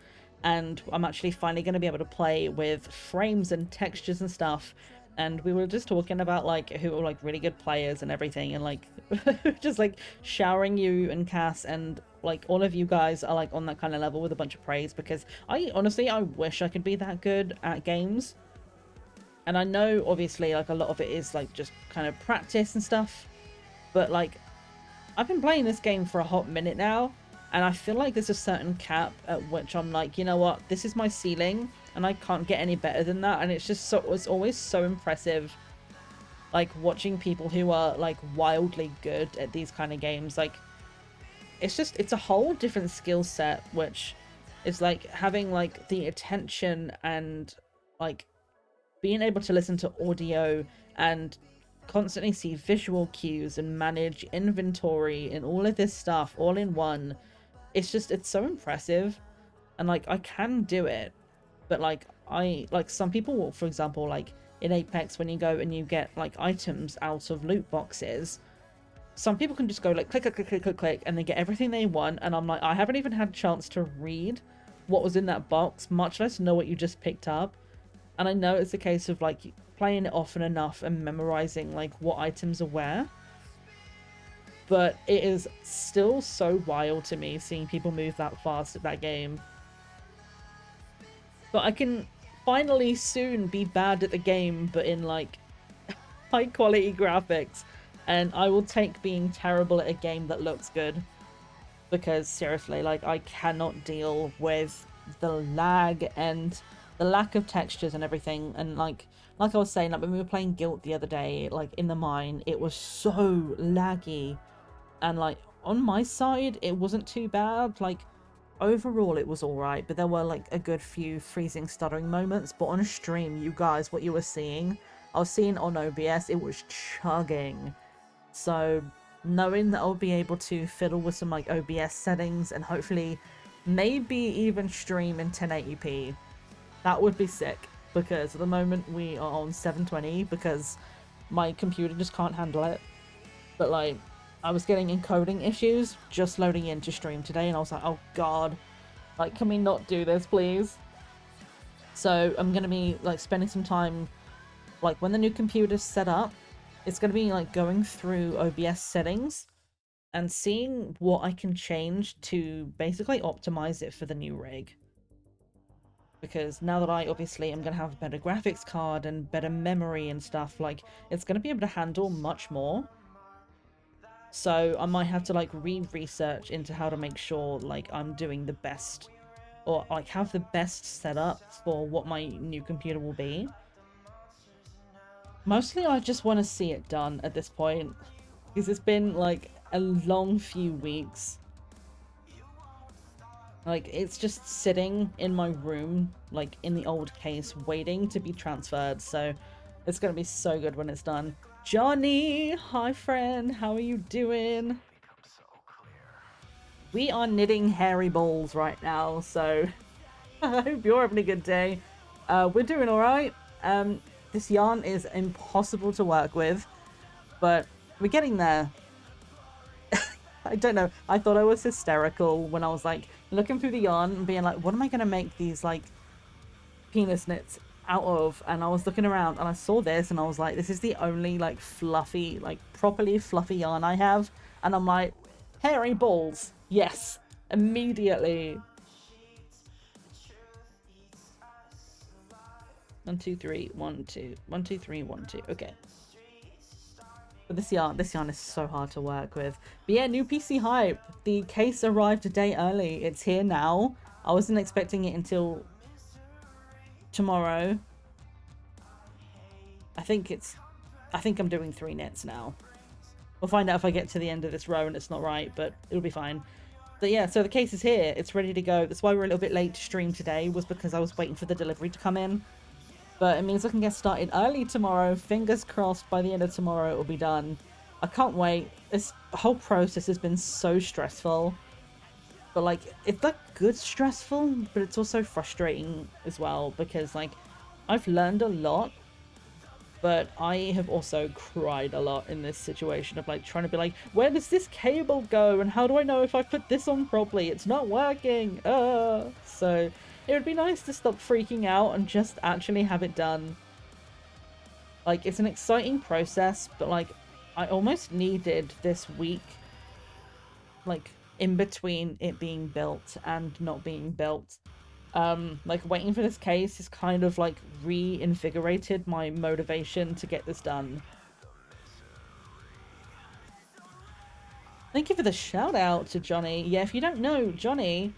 and I'm actually finally going to be able to play with frames and textures and stuff. And we were just talking about like who were like really good players and everything, and like just like showering you and Cass and like all of you guys are like on that kind of level with a bunch of praise, because I honestly I wish I could be that good at games. And I know obviously like a lot of it is like just kind of practice and stuff, but like I've been playing this game for a hot minute now, and I feel like there's a certain cap at which I'm like, you know what, this is my ceiling, and I can't get any better than that. And it's just so, it's always so impressive, like watching people who are like wildly good at these kind of games. Like it's just, it's a whole different skill set, which is like having like the attention and like being able to listen to audio and constantly see visual cues and manage inventory and all of this stuff all in one. It's just, it's so impressive. And like I can do it, but like I like some people will, for example, like in Apex when you go and you get like items out of loot boxes, some people can just go like click click click click click click and they get everything they want, and I'm like, I haven't even had a chance to read what was in that box, much less know what you just picked up. And I know it's a case of like playing it often enough and memorizing like what items are where, but it is still so wild to me seeing people move that fast at that game. But I can finally soon be bad at the game, but in like high quality graphics, and I will take being terrible at a game that looks good, because seriously, like I cannot deal with the lag and the lack of textures and everything. And like I was saying, like when we were playing Guilt the other day, like in the mine, it was so laggy, and like on my side it wasn't too bad. Like overall it was all right, but there were like a good few freezing stuttering moments. But on stream, you guys, what you were seeing, I was seeing on OBS, it was chugging. So knowing that I'll be able to fiddle with some like OBS settings and hopefully maybe even stream in 1080p, that would be sick, because at the moment we are on 720 because my computer just can't handle it. But like I was getting encoding issues just loading into stream today, and I was like, oh god, like can we not do this please? So I'm gonna be like spending some time, like when the new computer's set up, it's gonna be like going through OBS settings and seeing what I can change to basically optimize it for the new rig. Because now that I obviously am gonna have a better graphics card and better memory and stuff, like it's gonna be able to handle much more. So I might have to like research into how to make sure like I'm doing the best, or like have the best setup for what my new computer will be. Mostly I just want to see it done at this point, because it's been like a long few weeks. Like it's just sitting in my room, like in the old case, waiting to be transferred. So it's gonna be so good when it's done. Johnny, hi friend, how are you doing? We are knitting hairy balls right now, so I hope you're having a good day. We're doing all right. This yarn is impossible to work with, but we're getting there. I don't know. I thought I was hysterical when I was like looking through the yarn and being like, what am I going to make these like penis knits out of? And I was looking around and I saw this and I was like, this is the only like fluffy, like properly fluffy yarn I have. And I'm like, hairy balls. Yes, immediately. 1 2 3 1 2 1 2 3 1 2. Okay. But this yarn is so hard to work with. But yeah, new PC hype. The case arrived a day early. It's here now. I wasn't expecting it until tomorrow. I think I'm doing 3 knits now. We'll find out if I get to the end of this row and it's not right, but it'll be fine. But yeah, so the case is here. It's ready to go. That's why we're a little bit late to stream today, was because I was waiting for the delivery to come in. But it means I can get started early tomorrow. Fingers crossed by the end of tomorrow it will be done. I can't wait. This whole process has been so stressful. But like, it's like good stressful, but it's also frustrating as well, because like I've learned a lot, but I have also cried a lot in this situation of like trying to be like, where does this cable go and how do I know if I put this on properly? It's not working. So it would be nice to stop freaking out and just actually have it done. Like, it's an exciting process, but like I almost needed this week, like in between it being built and not being built. Like waiting for this case is kind of like reinvigorated my motivation to get this done. Thank you for the shout out to Johnny. Yeah, if you don't know Johnny,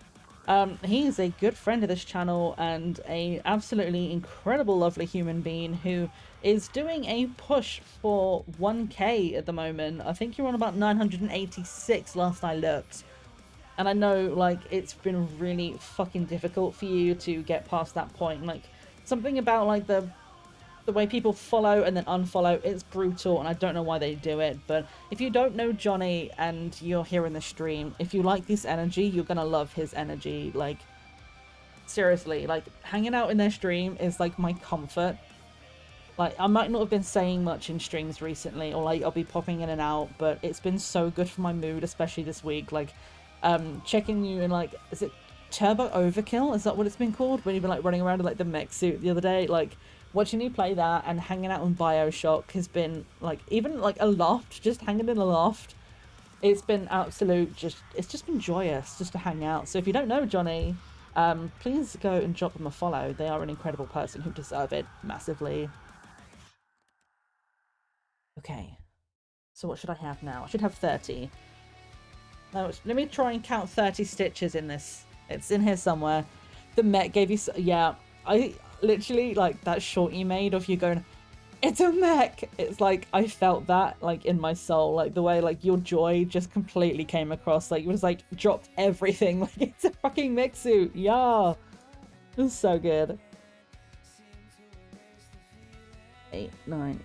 he is a good friend of this channel and a absolutely incredible, lovely human being who is doing a push for 1K at the moment. I think you're on about 986 last I looked. And I know, like, it's been really fucking difficult for you to get past that point. Like, something about, like, the way people follow and then unfollow, it's brutal, and I don't know why they do it. But if you don't know Johnny and you're here in the stream, if you like this energy, you're gonna love his energy. Like, seriously, like, hanging out in their stream is, like, my comfort. Like, I might not have been saying much in streams recently, or, like, I'll be popping in and out, but it's been so good for my mood, especially this week. Like, checking you in, like, is it Turbo Overkill? Is that what it's been called? When you've been like running around in like the mech suit the other day, like watching you play that and hanging out in Bioshock has been like, even like a loft, just hanging in a loft. It's been absolute, it's just been joyous just to hang out. So if you don't know Johnny, please go and drop them a follow. They are an incredible person who deserve it massively. Okay, so what should I have now? I should have 30. No, let me try and count 30 stitches in this. It's in here somewhere. The mech gave you... Yeah, I literally, like, that short you made of you going, it's a mech! It's like, I felt that, like, in my soul. Like, the way, like, your joy just completely came across. Like, it was, like, dropped everything. Like, it's a fucking mech suit. Yeah. It was so good. 8, 9,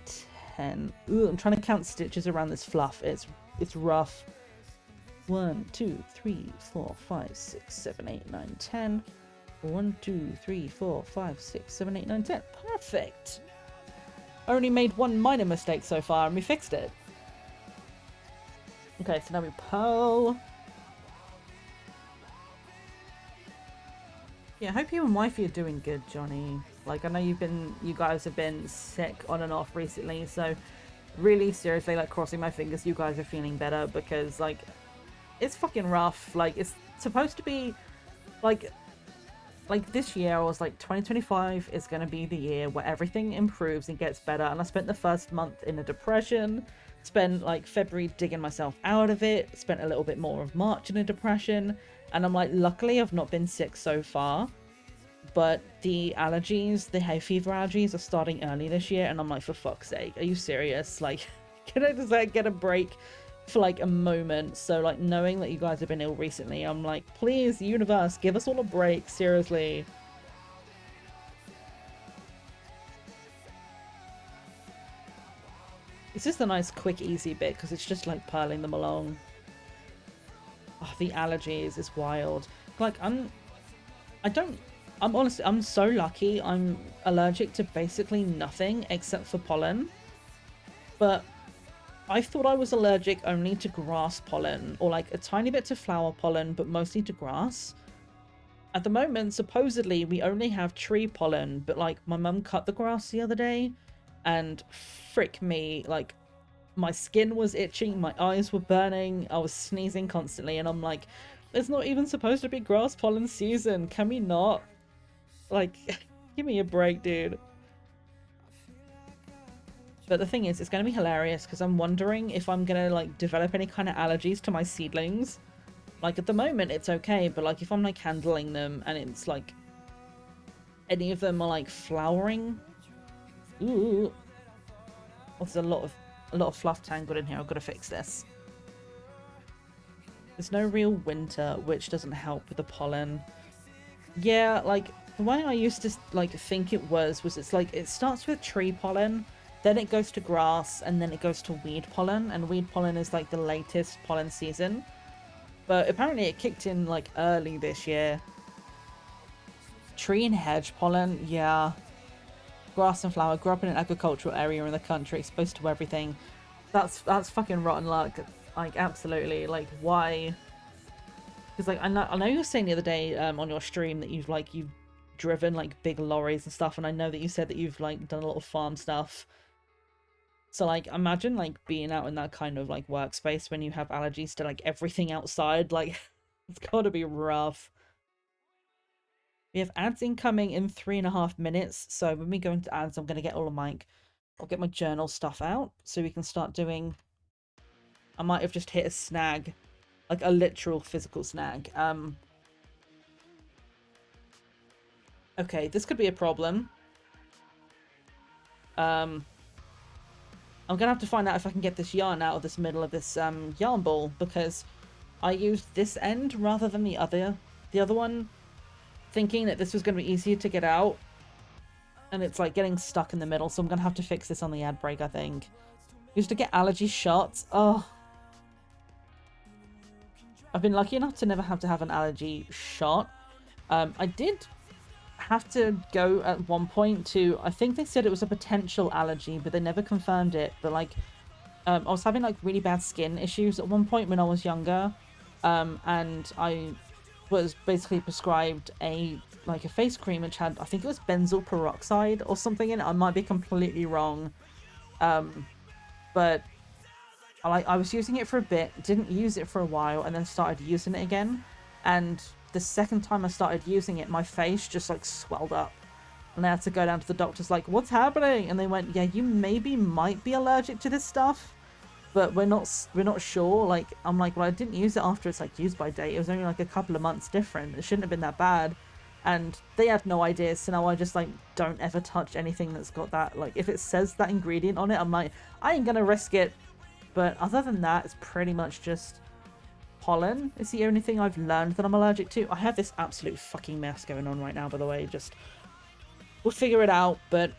10. Ooh, I'm trying to count stitches around this fluff. It's rough. 1, 2, 3, 4, 5, 6, 7, 8, 9, 10. 1, 2, 3, 4, 5, 6, 7, 8, 9, 10. Perfect. I only made one minor mistake so far and we fixed it. Okay, so now we pearl. Yeah, I hope you and wifey are doing good, Johnny. Like, I know you guys have been sick on and off recently, so really seriously, like, crossing my fingers you guys are feeling better, because, like, it's fucking rough. Like, it's supposed to be like this year I was like 2025 is going to be the year where everything improves and gets better, and I spent the first month in a depression, spent like February digging myself out of it, spent a little bit more of March in a depression, and I'm like, luckily I've not been sick so far, but the allergies, the hay fever allergies are starting early this year, and I'm like, for fuck's sake, are you serious? Like, can I just like get a break for like a moment? So like, knowing that you guys have been ill recently, I'm like, please, universe, give us all a break, seriously. It's just a nice quick easy bit because it's just like purling them along. Oh, the allergies is wild. Like, I'm honestly, I'm so lucky. I'm allergic to basically nothing except for pollen, but I thought I was allergic only to grass pollen, or like a tiny bit to flower pollen, but mostly to grass. At the moment, supposedly, we only have tree pollen, but like my mum cut the grass the other day, and frick me, like my skin was itching, my eyes were burning, I was sneezing constantly, and I'm like, it's not even supposed to be grass pollen season, can we not? Like, give me a break, dude. But the thing is, it's going to be hilarious because I'm wondering if I'm going to like develop any kind of allergies to my seedlings. Like, at the moment it's okay, but like if I'm like handling them and it's like any of them are like flowering. Ooh. Oh, there's a lot of fluff tangled in here. I've got to fix this. There's no real winter, which doesn't help with the pollen. Yeah, like the way I used to like think it was it's like it starts with tree pollen, then it goes to grass, and then it goes to weed pollen, and weed pollen is like the latest pollen season. But apparently it kicked in like early this year. Tree and hedge pollen, yeah. grass and flower. Grew up in an agricultural area in the country, exposed to everything. That's fucking rotten luck. Like, absolutely. Like, why? Because, like, I know you were saying the other day on your stream that you've driven, like, big lorries and stuff, and I know that you said that you've, like, done a lot of farm stuff. So, like, imagine, like, being out in that kind of, like, workspace when you have allergies to, like, everything outside. Like, it's gotta be rough. We have ads incoming in 3.5 minutes, so when we go into ads, I'm gonna get all of my... I'll get my journal stuff out, so we can start doing... I might have just hit a snag. Like, a literal physical snag. Okay, this could be a problem. I'm gonna have to find out if I can get this yarn out of this middle of this yarn ball, because I used this end rather than the other one, thinking that this was gonna be easier to get out, and it's like getting stuck in the middle, so I'm gonna have to fix this on the ad break, I think. Used to get allergy shots. Oh, I've been lucky enough to never have to have an allergy shot. I did have to go at one point to, I think they said it was a potential allergy, but they never confirmed it. But like, I was having like really bad skin issues at one point when I was younger, and I was basically prescribed a face cream which had, I think it was benzoyl peroxide or something in it. I might be completely wrong, but I was using it for a bit, didn't use it for a while, and then started using it again. And the second time I started using it, my face just like swelled up. And I had to go down to the doctors like, what's happening? And they went, yeah, you might be allergic to this stuff, but we're not sure. Like, I'm like, well, I didn't use it after its like use by date. It was only like a couple of months different. It shouldn't have been that bad. And they had no idea, so now I just like don't ever touch anything that's got that, like, if it says that ingredient on it, I'm like, I ain't gonna risk it. But other than that, it's pretty much just pollen. It's the only thing I've learned that I'm allergic to. I have this absolute fucking mess going on right now, by the way. Just, we'll figure it out, but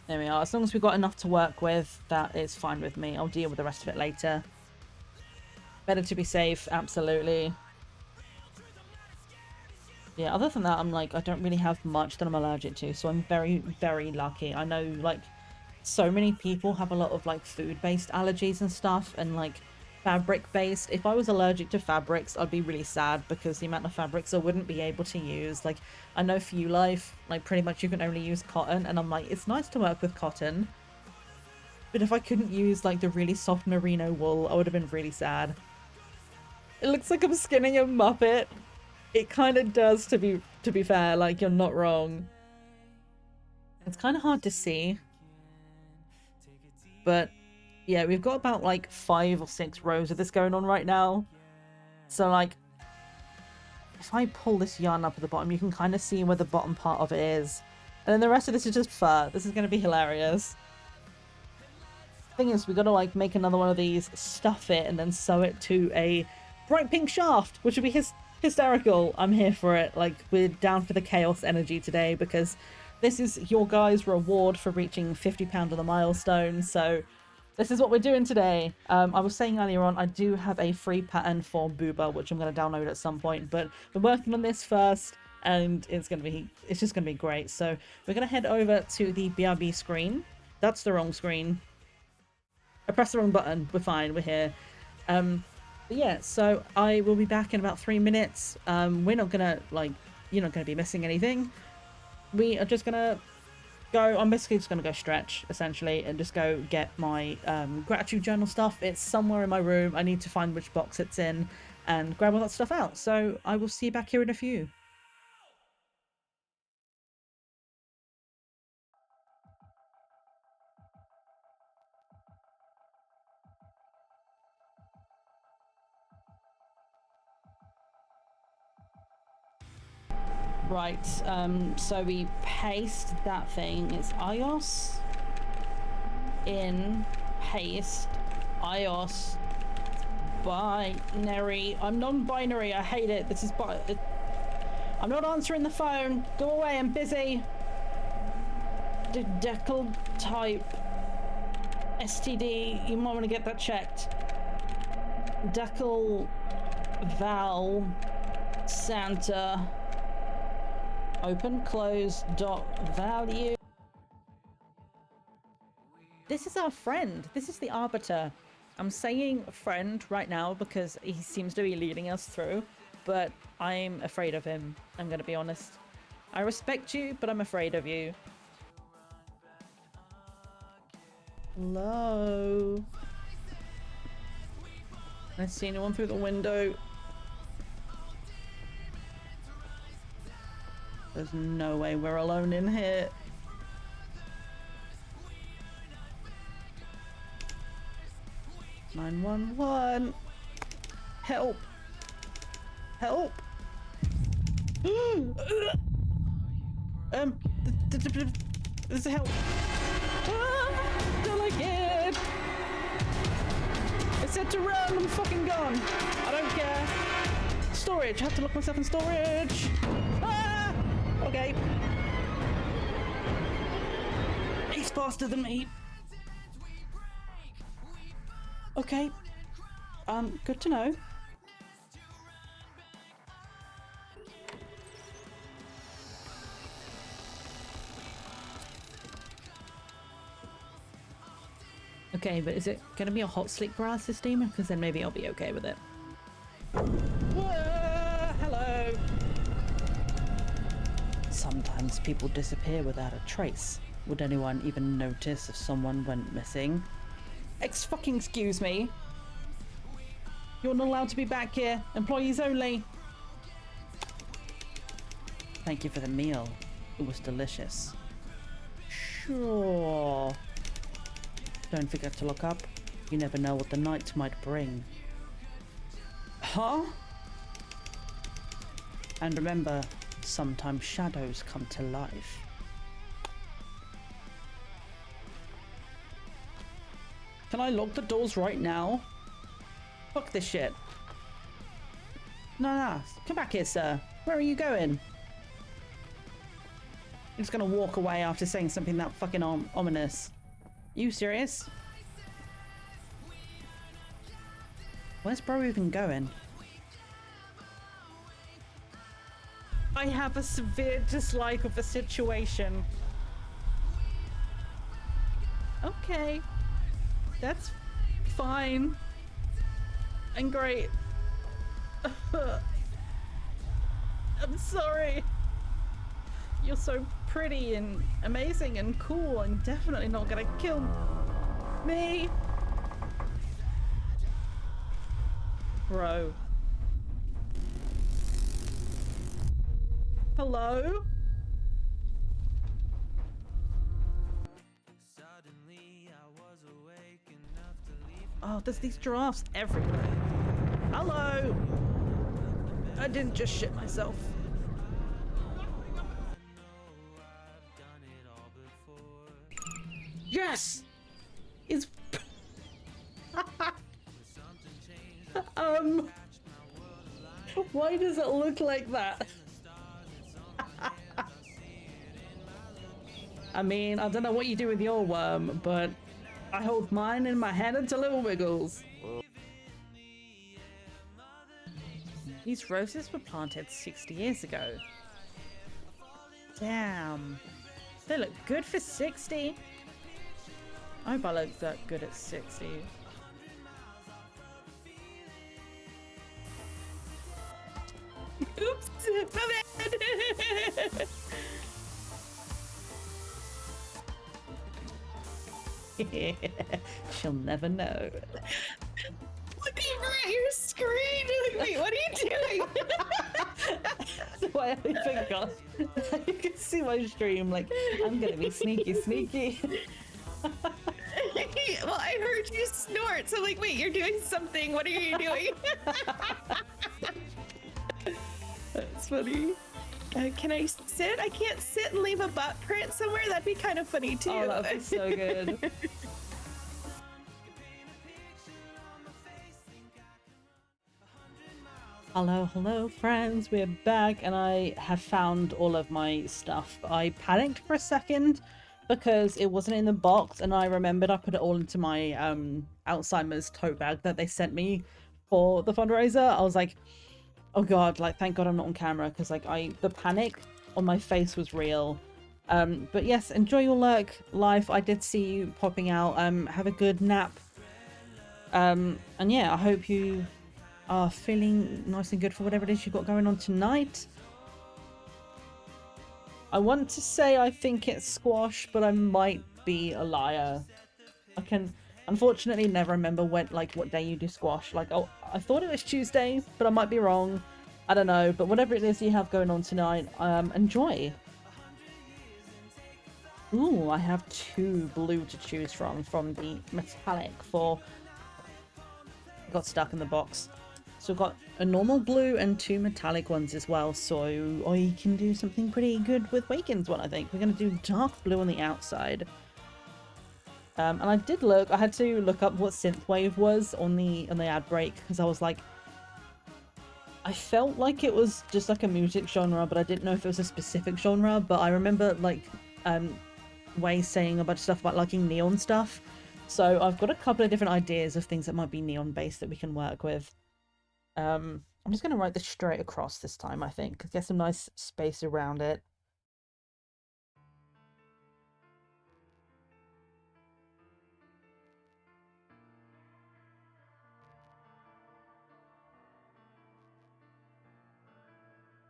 there we are. As long as we've got enough to work with, that is fine with me. I'll deal with the rest of it later. Better to be safe, absolutely. Yeah, other than that, I'm like, I don't really have much that I'm allergic to, so I'm very, very lucky. I know, like, so many people have a lot of like food-based allergies and stuff, and like fabric-based. If I was allergic to fabrics, I'd be really sad, because the amount of fabrics I wouldn't be able to use. Like, I know for you life, like pretty much you can only use cotton, and I'm like, it's nice to work with cotton, but if I couldn't use like the really soft merino wool, I would have been really sad. It looks like I'm skinning a Muppet. It kind of does, to be fair. Like, you're not wrong. It's kind of hard to see. But yeah, we've got about like 5 or 6 rows of this going on right now. So like, if I pull this yarn up at the bottom, you can kind of see where the bottom part of it is. And then the rest of this is just fur. This is going to be hilarious. Thing is, we got to like make another one of these, stuff it, and then sew it to a bright pink shaft, which would be hysterical. I'm here for it. Like, we're down for the chaos energy today, because this is your guys' reward for reaching £50 on the milestone, so this is what we're doing today. I was saying earlier on, I do have a free pattern for Booba, which I'm going to download at some point, but we're working on this first, and it's just going to be great. So we're going to head over to the BRB screen. That's the wrong screen. I pressed the wrong button. We're fine. We're here. But yeah, so I will be back in about 3 minutes. We're not going to, like, you're not going to be missing anything. We are just gonna go, I'm basically just gonna go stretch, essentially, and just go get my gratitude journal stuff. It's somewhere in my room. I need to find which box it's in and grab all that stuff out. So I will see you back here in a few. Right, so we paste that thing. It's ios in paste ios binary. I'm non-binary. I hate it. This is I'm not answering the phone. Go away. I'm busy. Decal type STD. You might want to get that checked. Decal Val Santa Open, close, dot value. This is our friend. This is the arbiter. I'm saying friend right now because he seems to be leading us through, but I'm afraid of him. I'm going to be honest. I respect you, but I'm afraid of you. Hello? I see anyone through the window. There's no way we're alone in here. "911. Help! Help! This is help. Don't like it. It said to run. I'm fucking gone. I don't care. Storage. I have to lock myself in storage. Ah! Okay. He's faster than me. Okay. Good to know. Okay, but is it gonna be a hot sleep paralysis demon? Because then maybe I'll be okay with it. Whoa, hello! Sometimes people disappear without a trace. Would anyone even notice if someone went missing? Excuse me! You're not allowed to be back here. Employees only. Thank you for the meal. It was delicious. Sure. Don't forget to look up. You never know what the night might bring. Huh? And remember, sometimes shadows come to life. Can I lock the doors right now? Fuck this shit. No, come back here, sir. Where are you going? You're just gonna walk away after saying something that fucking ominous. You serious? Where's bro even going? I have a severe dislike of the situation. Okay. That's fine. And great. I'm sorry. You're so pretty and amazing and cool and definitely not gonna kill me. Bro. Hello? Oh, there's these giraffes everywhere. Hello? I didn't just shit myself. Yes! It's... Why does it look like that? I mean, I don't know what you do with your worm, but I hold mine in my hand until it wiggles. These roses were planted 60 years ago. Damn. They look good for 60. I hope I look that good at 60. Oops! My bad! She'll never know. Looking at your screen! Wait, what are you doing? Why I forgot. You can see my stream, like, I'm gonna be sneaky. Well, I heard you snort, so like, wait, you're doing something. What are you doing? That's funny. Can I sit? I can't sit and leave a butt print somewhere. That'd be kind of funny too. Oh, that'd be so good. Hello, friends. We're back, and I have found all of my stuff. I panicked for a second because it wasn't in the box, and I remembered I put it all into my Alzheimer's tote bag that they sent me for the fundraiser. I was like, oh god, like, thank god I'm not on camera, because like the panic on my face was real. But yes, enjoy your lurk life. I did see you popping out. Have a good nap. And yeah, I hope you are feeling nice and good for whatever it is you've got going on tonight. I want to say I think it's squash, but I might be a liar. I can unfortunately never remember what day you do squash. Like, oh, I thought it was Tuesday, but I might be wrong. I don't know, but whatever it is you have going on tonight, enjoy. Ooh, I have 2 blue to choose from the metallic for... Got stuck in the box. So I've got a normal blue and 2 metallic ones as well, so I can do something pretty good with Waken's one, I think. We're going to do dark blue on the outside. And I did look, I had to look up what synthwave was on the ad break, because I was like, I felt like it was just like a music genre, but I didn't know if it was a specific genre. But I remember like Way saying a bunch of stuff about liking neon stuff. So I've got a couple of different ideas of things that might be neon based that we can work with. I'm just going to write this straight across this time, I think. Get some nice space around it.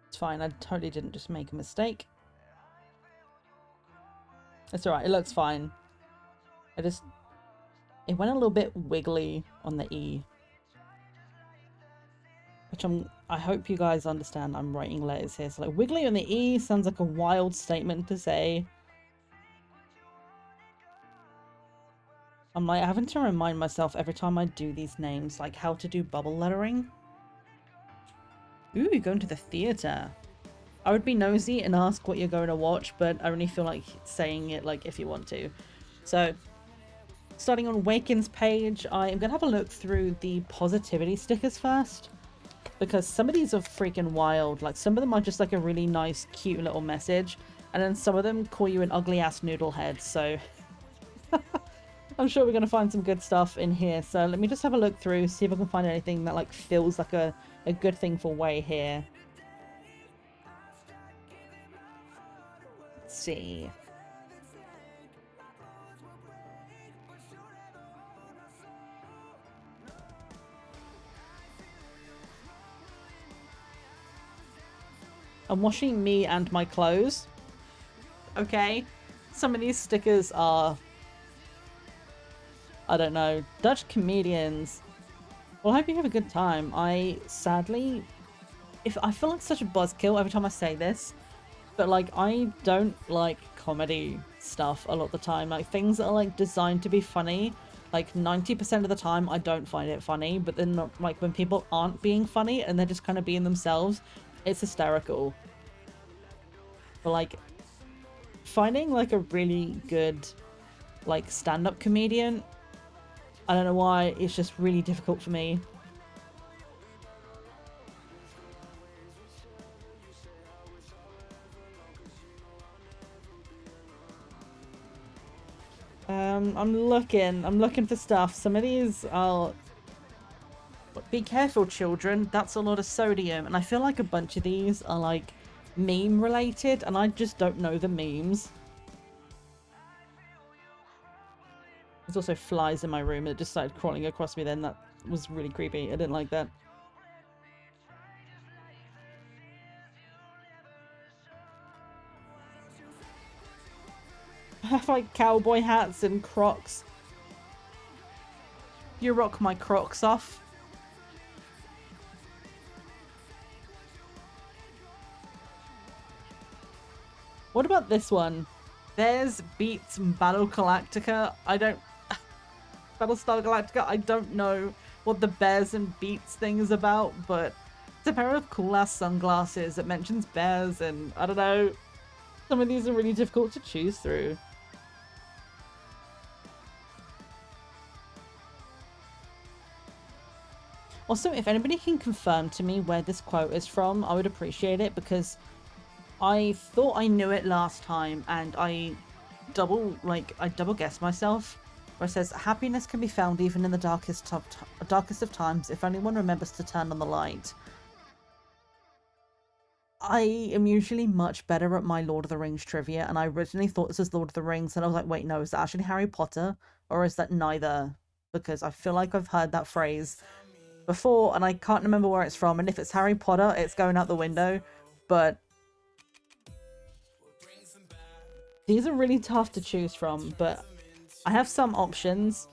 It's fine, I totally didn't just make a mistake. It's alright, it looks fine. It went a little bit wiggly on the E. Which I hope you guys understand I'm writing letters here. So like wiggly on the E sounds like a wild statement to say. I'm like having to remind myself every time I do these names, like how to do bubble lettering. Ooh, you're going to the theatre. I would be nosy and ask what you're going to watch, but I only feel like saying it like if you want to. So, starting on Waken's page, I am going to have a look through the positivity stickers first. Because some of these are freaking wild. Like, some of them are just like a really nice, cute little message. And then some of them call you an ugly-ass noodle head, so... I'm sure we're going to find some good stuff in here. So let me just have a look through, see if I can find anything that like feels like a good thing for Way here. Let's see. I'm washing me and my clothes. Okay. Some of these stickers are... I don't know. Dutch comedians. Well, I hope you have a good time. I sadly... I feel like such a buzzkill every time I say this. But like, I don't like comedy stuff a lot of the time. Like, things that are like designed to be funny. Like, 90% of the time, I don't find it funny. But then, like, when people aren't being funny and they're just kind of being themselves, it's hysterical. But like, finding like a really good like stand-up comedian, I don't know why, it's just really difficult for me. I'm looking for stuff. Some of these are... Be careful, children. That's a lot of sodium. And I feel like a bunch of these are like meme related, and I just don't know the memes. There's also flies in my room that just started crawling across me then. That was really creepy. I didn't like that. I have like cowboy hats and Crocs. You rock my Crocs off. What about this one? There's Beats Battle Galactica. Battlestar Galactica, I don't know what the bears and beats thing is about, but it's a pair of cool-ass sunglasses that mentions bears, and I don't know. Some of these are really difficult to choose through. Also, if anybody can confirm to me where this quote is from, I would appreciate it, because I thought I knew it last time, and I double guessed myself. Where it says, happiness can be found even in the darkest of times if anyone remembers to turn on the light. I am usually much better at my Lord of the Rings trivia, and I originally thought this was Lord of the Rings, and I was like, wait, no, is that actually Harry Potter? Or is that neither? Because I feel like I've heard that phrase before, and I can't remember where it's from, and if it's Harry Potter, it's going out the window, but these are really tough to choose from, but I have some options.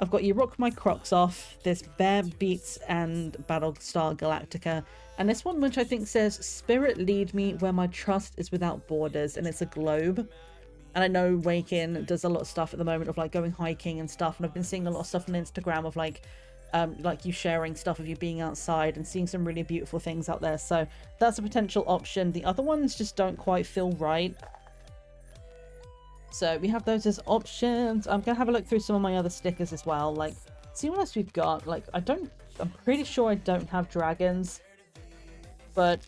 I've got You Rock My Crocs Off, this Bear Beats and Battlestar Galactica, and this one which I think says, Spirit lead me where my trust is without borders, and it's a globe. And I know Wakin does a lot of stuff at the moment of like going hiking and stuff, and I've been seeing a lot of stuff on Instagram of like you sharing stuff of you being outside and seeing some really beautiful things out there. So that's a potential option. The other ones just don't quite feel right. So we have those as options. I'm gonna have a look through some of my other stickers as well, like see what else we've got. Like I'm pretty sure I don't have dragons, but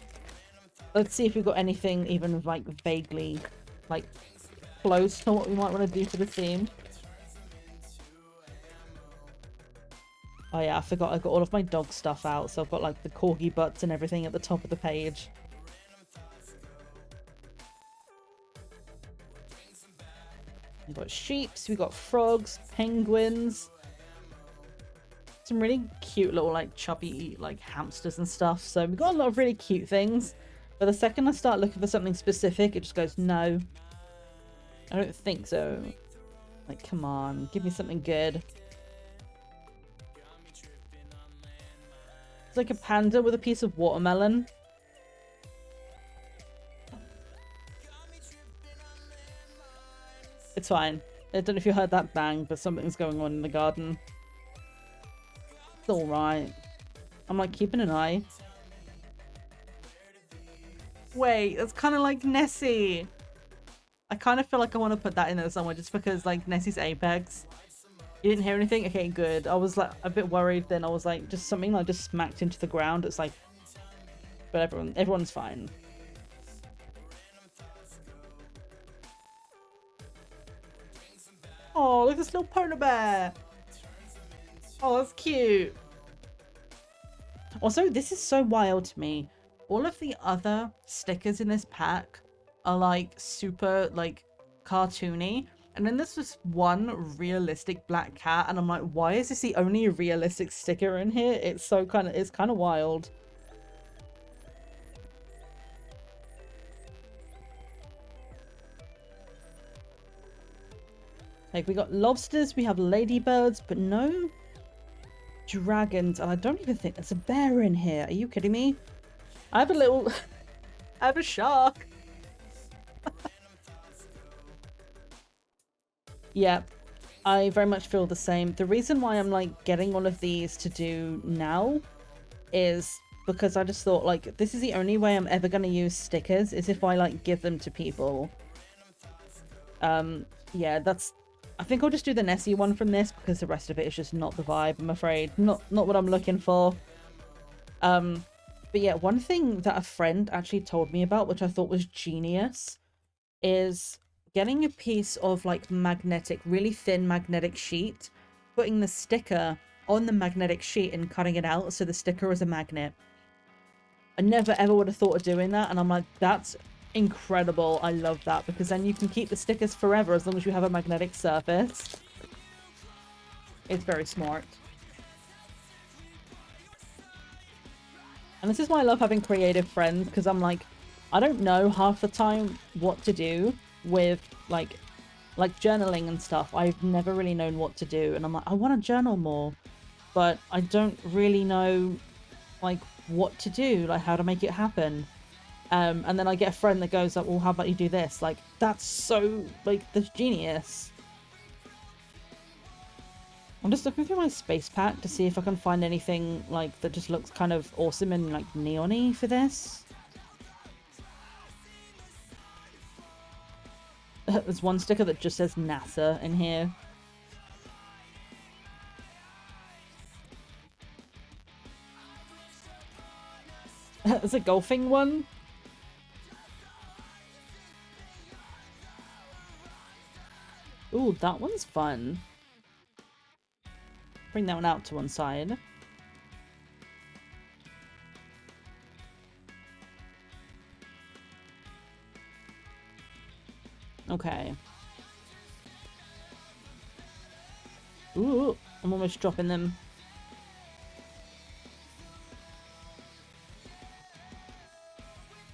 let's see if we've got anything even like vaguely like close to what we might want to do for the theme. Oh yeah, I forgot I got all of my dog stuff out, so I've got like the corgi butts and everything at the top of the page. We've got sheeps, we've got frogs, penguins. Some really cute little like chubby like hamsters and stuff. So we've got a lot of really cute things. But the second I start looking for something specific, it just goes, no. I don't think so. Like, come on, give me something good. It's like a panda with a piece of watermelon. It's fine. I don't know if you heard that bang, but something's going on in the garden. It's alright. I'm like keeping an eye. Wait, it's kind of like Nessie. I kind of feel like I want to put that in there somewhere just because like Nessie's apex. You didn't hear anything? Okay, good. I was like a bit worried then. I was like, just something like just smacked into the ground. It's like, but everyone's fine. Oh, look at this little polar bear. Oh, that's cute. Also, this is so wild to me. All of the other stickers in this pack are like super like cartoony. And then there's this one realistic black cat, and I'm like, why is this the only realistic sticker in here? It's so it's kind of wild. Like, we got lobsters, we have ladybirds, but no dragons, and I don't even think there's a bear in here. Are you kidding me? I have a little... I have a shark. Yeah, I very much feel the same. The reason why I'm like getting all of these to do now is because I just thought like this is the only way I'm ever going to use stickers is if I like give them to people. Yeah, I think I'll just do the Nessie one from this because the rest of it is just not the vibe, I'm afraid. Not what I'm looking for. But yeah, one thing that a friend actually told me about, which I thought was genius, is getting a piece of like really thin magnetic sheet, putting the sticker on the magnetic sheet and cutting it out so the sticker is a magnet. I never ever would have thought of doing that, and I'm like, that's incredible. I love that because then you can keep the stickers forever as long as you have a magnetic surface. It's very smart. And this is why I love having creative friends, because I'm like, I don't know half the time what to do with like journaling and stuff. I've never really known what to do, and I'm like, I want to journal more, but I don't really know like what to do, like how to make it happen. And then I get a friend that goes like, well, how about you do this? Like, that's so like that's genius. I'm just looking through my space pack to see if I can find anything like that just looks kind of awesome and like neon-y for this. There's one sticker that just says NASA in here. There's a golfing one. Ooh, that one's fun. Bring that one out to one side. Okay. Ooh, I'm almost dropping them.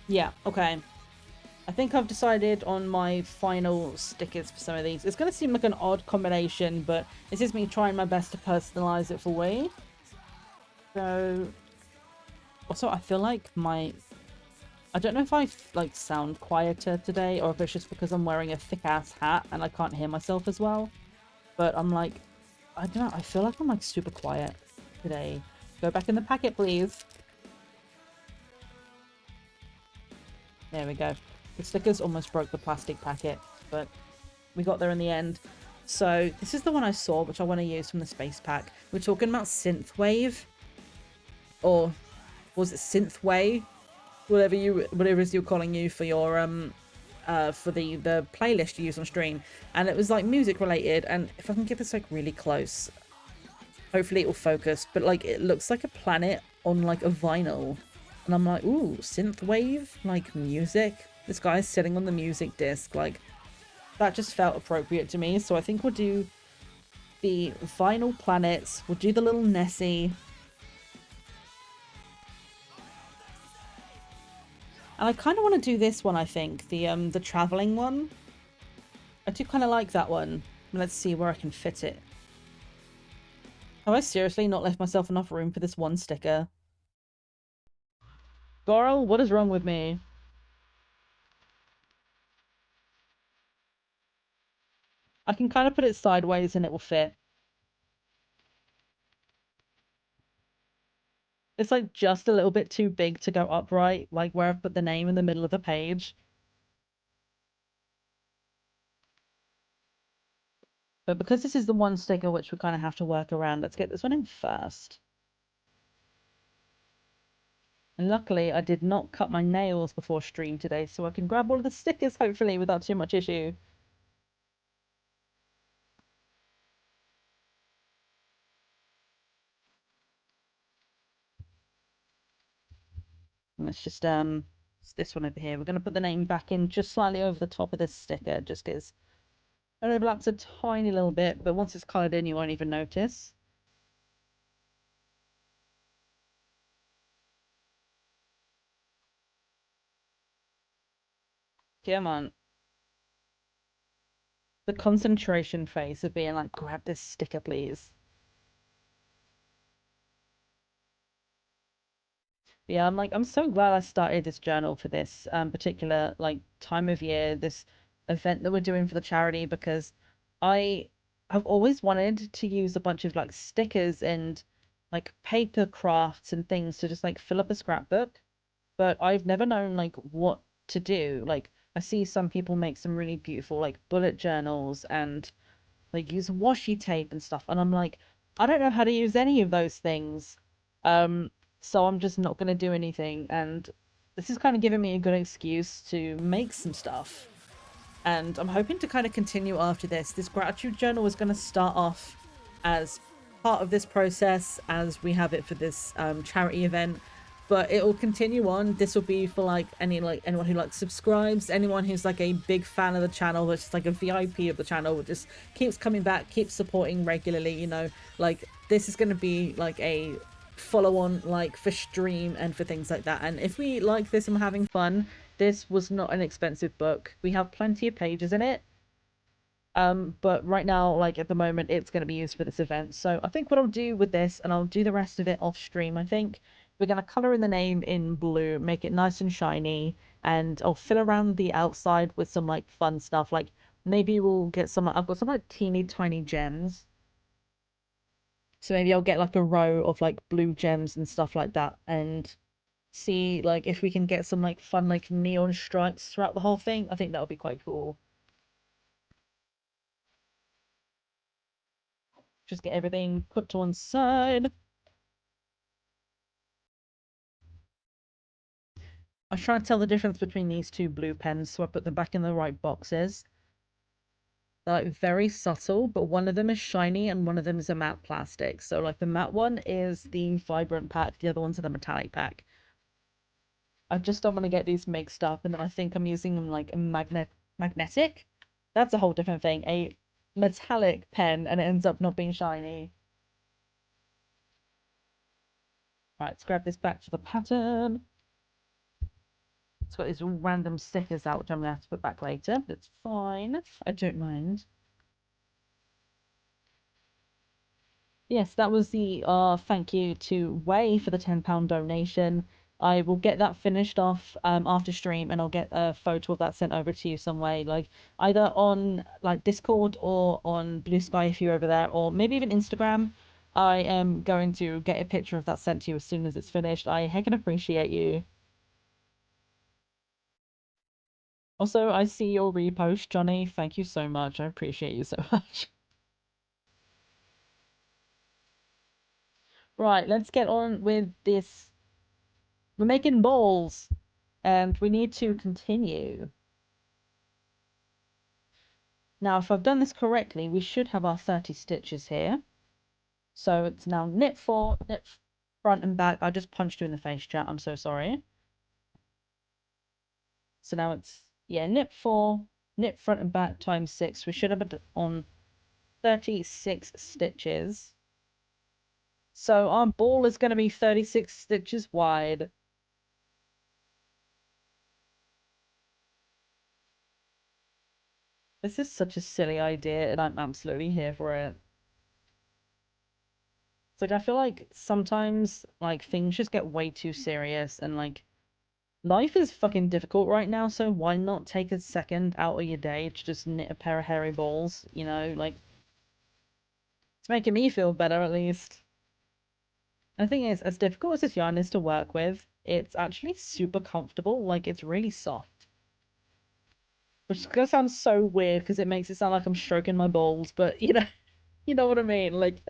Yeah, okay. I think I've decided on my final stickers for some of these. It's going to seem like an odd combination, but this is me trying my best to personalize it for Wii. So, also, I feel like I don't know if I like sound quieter today or if it's just because I'm wearing a thick ass hat and I can't hear myself as well. But I'm like, I don't know, I feel like I'm like super quiet today. Go back in the packet, please. There we go. The stickers almost broke the plastic packet, but we got there in the end. So this is the one I saw, which I want to use from the space pack. We're talking about synthwave, or was it synthwave? Whatever it is you're calling you for your for the playlist you use on stream, and it was like music related. And if I can get this like really close, hopefully it will focus. But like it looks like a planet on like a vinyl, and I'm like, ooh, synthwave, like music. This guy's sitting on the music disc, like that just felt appropriate to me. So I think we'll do the vinyl planets. We'll do the little Nessie. And I kind of want to do this one, I think. The traveling one. I do kind of like that one. Let's see where I can fit it. Have I seriously not left myself enough room for this one sticker? Goral, what is wrong with me? I can kind of put it sideways and it will fit. It's like just a little bit too big to go upright, like where I've put the name in the middle of the page. But because this is the one sticker which we kind of have to work around, let's get this one in first. And luckily, I did not cut my nails before stream today, so I can grab all of the stickers, hopefully, without too much issue. And let's just, it's this one over here. We're going to put the name back in just slightly over the top of this sticker, just because it overlaps a tiny little bit, but once it's coloured in, you won't even notice. Come on. The concentration face of being like, grab this sticker, please. But yeah, I'm so glad I started this journal for this particular like time of year, this event that we're doing for the charity, because I have always wanted to use a bunch of like stickers and like paper crafts and things to just like fill up a scrapbook, but I've never known like what to do. Like I see some people make some really beautiful like bullet journals and like use washi tape and stuff, and I'm like, I don't know how to use any of those things. Um, so I'm just not gonna do anything, and this is kind of giving me a good excuse to make some stuff. And I'm hoping to kind of continue after this. This gratitude journal is going to start off as part of this process as we have it for this charity event, but it will continue on. This will be for like anyone who like subscribes, anyone who's like a big fan of the channel, that's just like a VIP of the channel, just keeps coming back, keeps supporting regularly, you know. Like this is going to be like a follow on like for stream and for things like that. And if we like this and we're having fun, this was not an expensive book. We have plenty of pages in it. But right now, like at the moment, it's going to be used for this event. So I think what I'll do with this, and I'll do the rest of it off stream, I think we're going to color in the name in blue, make it nice and shiny, and I'll fill around the outside with some like fun stuff. Like maybe we'll get some, I've got some like teeny tiny gems. So maybe I'll get like a row of like blue gems and stuff like that, and see like if we can get some like fun like neon stripes throughout the whole thing. I think that would be quite cool. Just get everything put to one side. I was trying to tell the difference between these two blue pens, so I put them back in the right boxes. They're like very subtle, but one of them is shiny and one of them is a matte plastic. So like the matte one is the vibrant pack, the other one's the metallic pack. I just don't want to get these mixed up, and then I think I'm using them like a magnetic. That's a whole different thing. A metallic pen and it ends up not being shiny. Right, let's grab this back to the pattern. It's got these random stickers out, which I'm going to have to put back later, but it's fine. I don't mind. Yes, that was the thank you to Way for the £10 donation. I will get that finished off after stream, and I'll get a photo of that sent over to you some way, like either on like Discord or on Blue Sky if you're over there, or maybe even Instagram. I am going to get a picture of that sent to you as soon as it's finished. I heckin' appreciate you. Also, I see your repost, Johnny. Thank you so much. I appreciate you so much. Right, let's get on with this. We're making balls, and we need to continue. Now, if I've done this correctly, we should have our 30 stitches here. So it's now knit 4, knit front and back. I just punched you in the face, chat. I'm so sorry. So now it's, yeah, knit 4, knit front and back times 6. We should have it on 36 stitches. So our ball is going to be 36 stitches wide. This is such a silly idea, and I'm absolutely here for it. It's like, I feel like sometimes, like, things just get way too serious, and, like, life is fucking difficult right now, so why not take a second out of your day to just knit a pair of hairy balls, you know? Like, it's making me feel better, at least. And the thing is, as difficult as this yarn is to work with, it's actually super comfortable. Like, it's really soft. Which is gonna sound so weird, because it makes it sound like I'm stroking my balls, but, you know, you know what I mean? Like,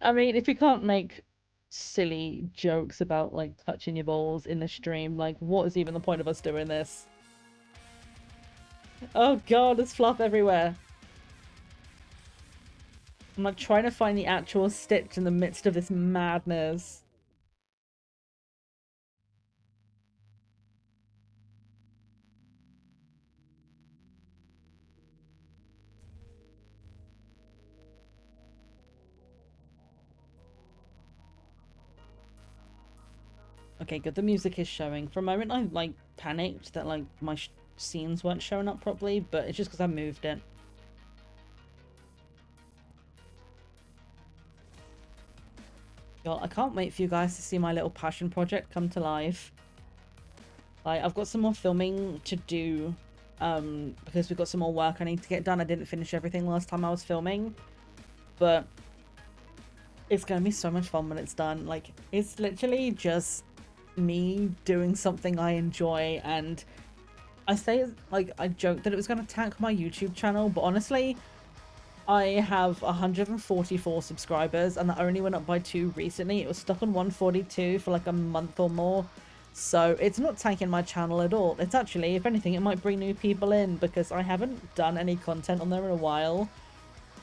I mean, if you can't make silly jokes about, like, touching your balls in the stream, like, what is even the point of us doing this? Oh god, there's fluff everywhere. I'm, like, trying to find the actual stitch in the midst of this madness. Okay, good. The music is showing. For a moment, I, like, panicked that, like, my scenes weren't showing up properly, but it's just because I moved it. God, I can't wait for you guys to see my little passion project come to life. Like, I've got some more filming to do, because we've got some more work I need to get done. I didn't finish everything last time I was filming, but it's gonna be so much fun when it's done. Like, it's literally just me doing something I enjoy, and I say, like, I joked that it was gonna tank my YouTube channel, but honestly, I have 144 subscribers, and that only went up by 2 recently. It was stuck on 142 for like a month or more, so it's not tanking my channel at all. It's actually, if anything, it might bring new people in, because I haven't done any content on there in a while.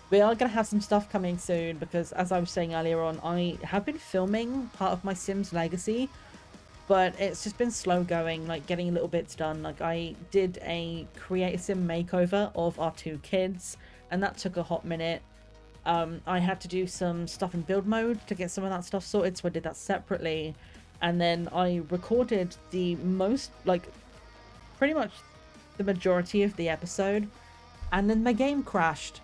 We are going to have some stuff coming soon, because as I was saying earlier on, I have been filming part of my Sims Legacy, but it's just been slow going, like getting little bits done. Like, I did a create a sim makeover of our 2 kids, and that took a hot minute. I had to do some stuff in build mode to get some of that stuff sorted, so I did that separately. And then I recorded the most, like, pretty much the majority of the episode, and then my game crashed,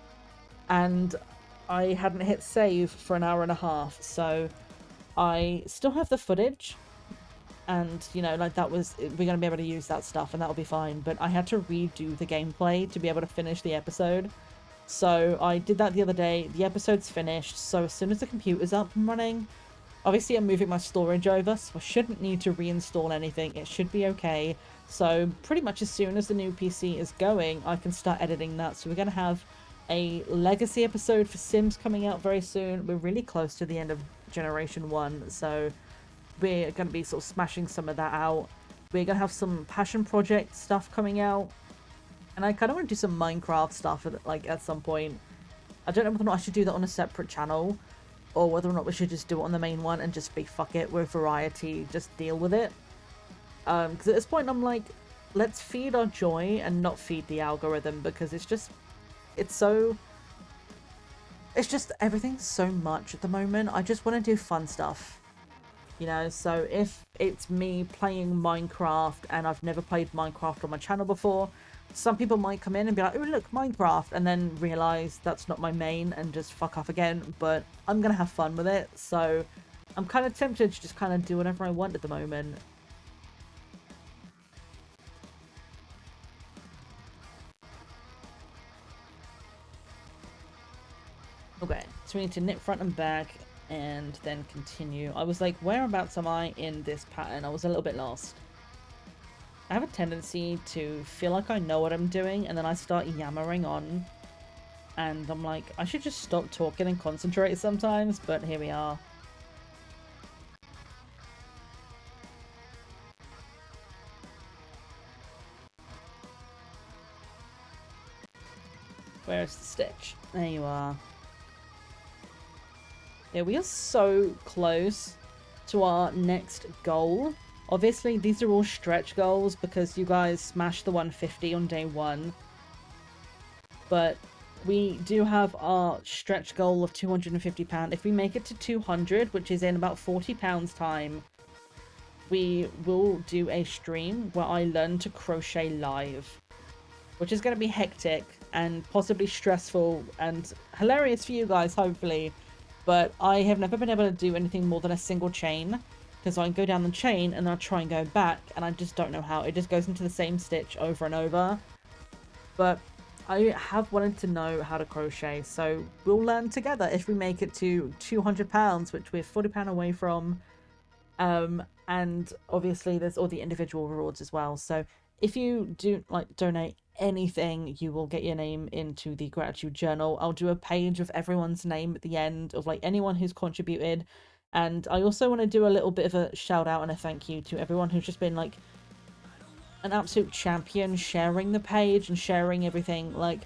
and I hadn't hit save for an hour and a half, so I still have the footage. And, you know, like, that was, we're going to be able to use that stuff, and that'll be fine. But I had to redo the gameplay to be able to finish the episode. So I did that the other day. The episode's finished, so as soon as the computer's up and running, obviously I'm moving my storage over, so I shouldn't need to reinstall anything. It should be okay. So pretty much as soon as the new PC is going, I can start editing that. So we're going to have a legacy episode for Sims coming out very soon. We're really close to the end of Generation 1, so we're going to be sort of smashing some of that out. We're going to have some passion project stuff coming out. And I kind of want to do some Minecraft stuff at some point. I don't know whether or not I should do that on a separate channel, or whether or not we should just do it on the main one and just be fuck it with variety, just deal with it. Because at this point I'm like, let's feed our joy and not feed the algorithm, because it's just it's just everything's so much at the moment. I just want to do fun stuff, you know. So if it's me playing Minecraft and I've never played Minecraft on my channel before, some people might come in and be like, oh look, Minecraft, and then realize that's not my main and just fuck off again. But I'm gonna have fun with it, so I'm kind of tempted to just kind of do whatever I want at the moment. Okay, so we need to knit front and back and then continue. I was like, whereabouts am I in this pattern? I was a little bit lost. I have a tendency to feel like I know what I'm doing and then I start yammering on. And I'm like, I should just stop talking and concentrate sometimes, but here we are. Where's the stitch? There you are. Yeah, we are so close to our next goal. Obviously, these are all stretch goals because you guys smashed the 150 on day 1. But we do have our stretch goal of £250. If we make it to 200, which is in about £40 time, we will do a stream where I learn to crochet live, which is going to be hectic and possibly stressful and hilarious for you guys, hopefully. But I have never been able to do anything more than a single chain, because I go down the chain and I'll try and go back and I just don't know how. It just goes into the same stitch over and over. But I have wanted to know how to crochet, so we'll learn together if we make it to £200, which we're £40 away from. And obviously there's all the individual rewards as well. So if you do like donate anything, you will get your name into the gratitude journal. I'll do a page of everyone's name at the end of like anyone who's contributed. And I also want to do a little bit of a shout out and a thank you to everyone who's just been like an absolute champion sharing the page and sharing everything. Like,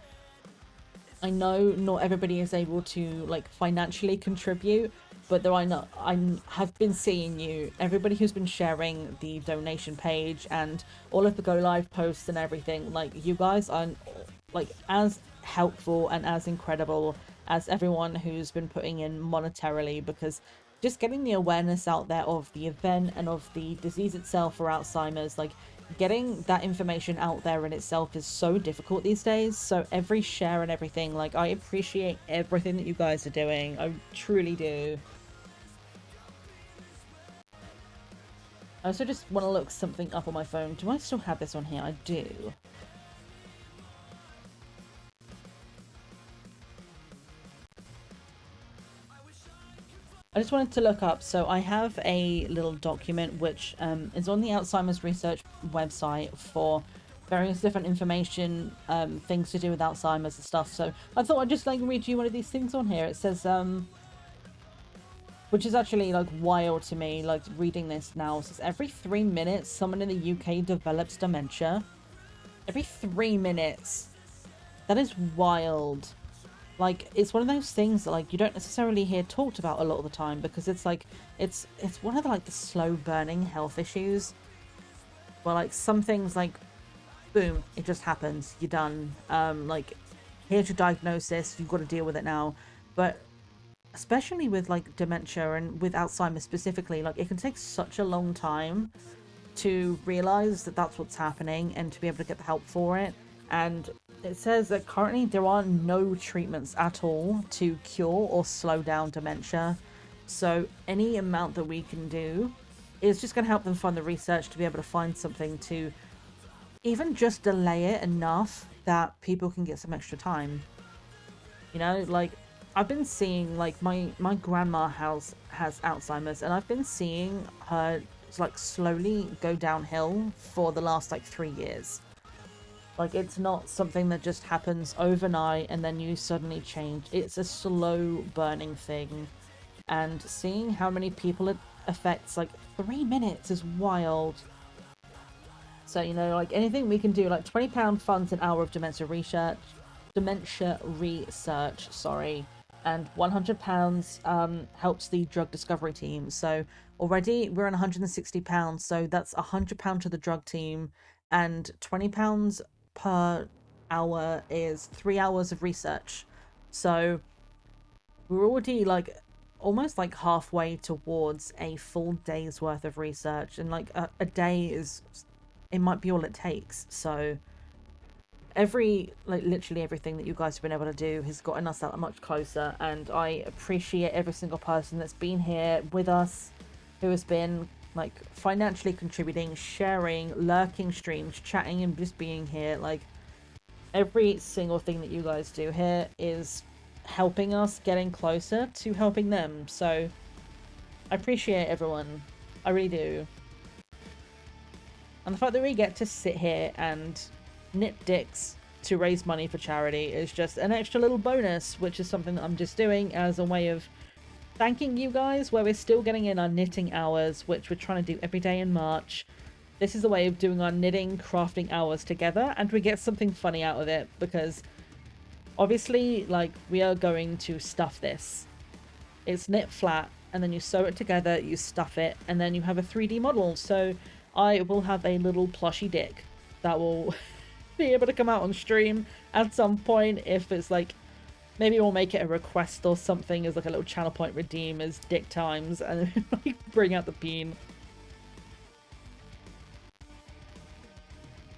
I know not everybody is able to like financially contribute, but though I have been seeing you, everybody who's been sharing the donation page and all of the go live posts and everything, like you guys are like as helpful and as incredible as everyone who's been putting in monetarily, because just getting the awareness out there of the event and of the disease itself for Alzheimer's, like getting that information out there in itself is so difficult these days. So every share and everything, like I appreciate everything that you guys are doing. I truly do. I also just want to look something up on my phone. Do I still have this on here? I do. I just wanted to look up, so I have a little document which is on the Alzheimer's research website for various different information, things to do with Alzheimer's and stuff. So I thought I'd just like read you one of these things on here. It says, which is actually like wild to me, like reading this now. It says every 3 minutes someone in the UK develops dementia. Every 3 minutes. That is wild. Like, it's one of those things that, like, you don't necessarily hear talked about a lot of the time, because it's like it's one of the like the slow burning health issues where like some things, like, boom, it just happens, you're done. Like, here's your diagnosis, you've got to deal with it now. But especially with like dementia and with Alzheimer's specifically, like it can take such a long time to realize that that's what's happening and to be able to get the help for it. And it says that currently there are no treatments at all to cure or slow down dementia. So any amount that we can do is just going to help them fund the research to be able to find something to even just delay it enough that people can get some extra time. You know, like I've been seeing like my grandma has Alzheimer's, and I've been seeing her like slowly go downhill for the last like 3 years. Like, it's not something that just happens overnight and then you suddenly change. It's a slow burning thing. And seeing how many people it affects, like, 3 minutes is wild. So, you know, like, anything we can do, like, £20 funds an hour of dementia research, sorry. And £100 helps the drug discovery team. So already we're on £160. So that's £100 to the drug team and £20 per hour is 3 hours of research. So we're already like almost like halfway towards a full day's worth of research, and like a day is, it might be all it takes. So literally everything that you guys have been able to do has gotten us that much closer, and I appreciate every single person that's been here with us, who has been like financially contributing, sharing, lurking streams, chatting, and just being here. Like every single thing that you guys do here is helping us getting closer to helping them. So I appreciate everyone, I really do. And the fact that we get to sit here and knit dicks to raise money for charity is just an extra little bonus, which is something that I'm just doing as a way of thanking you guys, where we're still getting in our knitting hours, which we're trying to do every day in March. This is a way of doing our knitting, crafting hours together, and we get something funny out of it, because obviously, like, we are going to stuff this. It's knit flat, and then you sew it together, you stuff it, and then you have a 3D model. So I will have a little plushy dick that will be able to come out on stream at some point, if it's like, maybe we'll make it a request or something as like a little channel point redeem as dick times, and then like bring out the bean.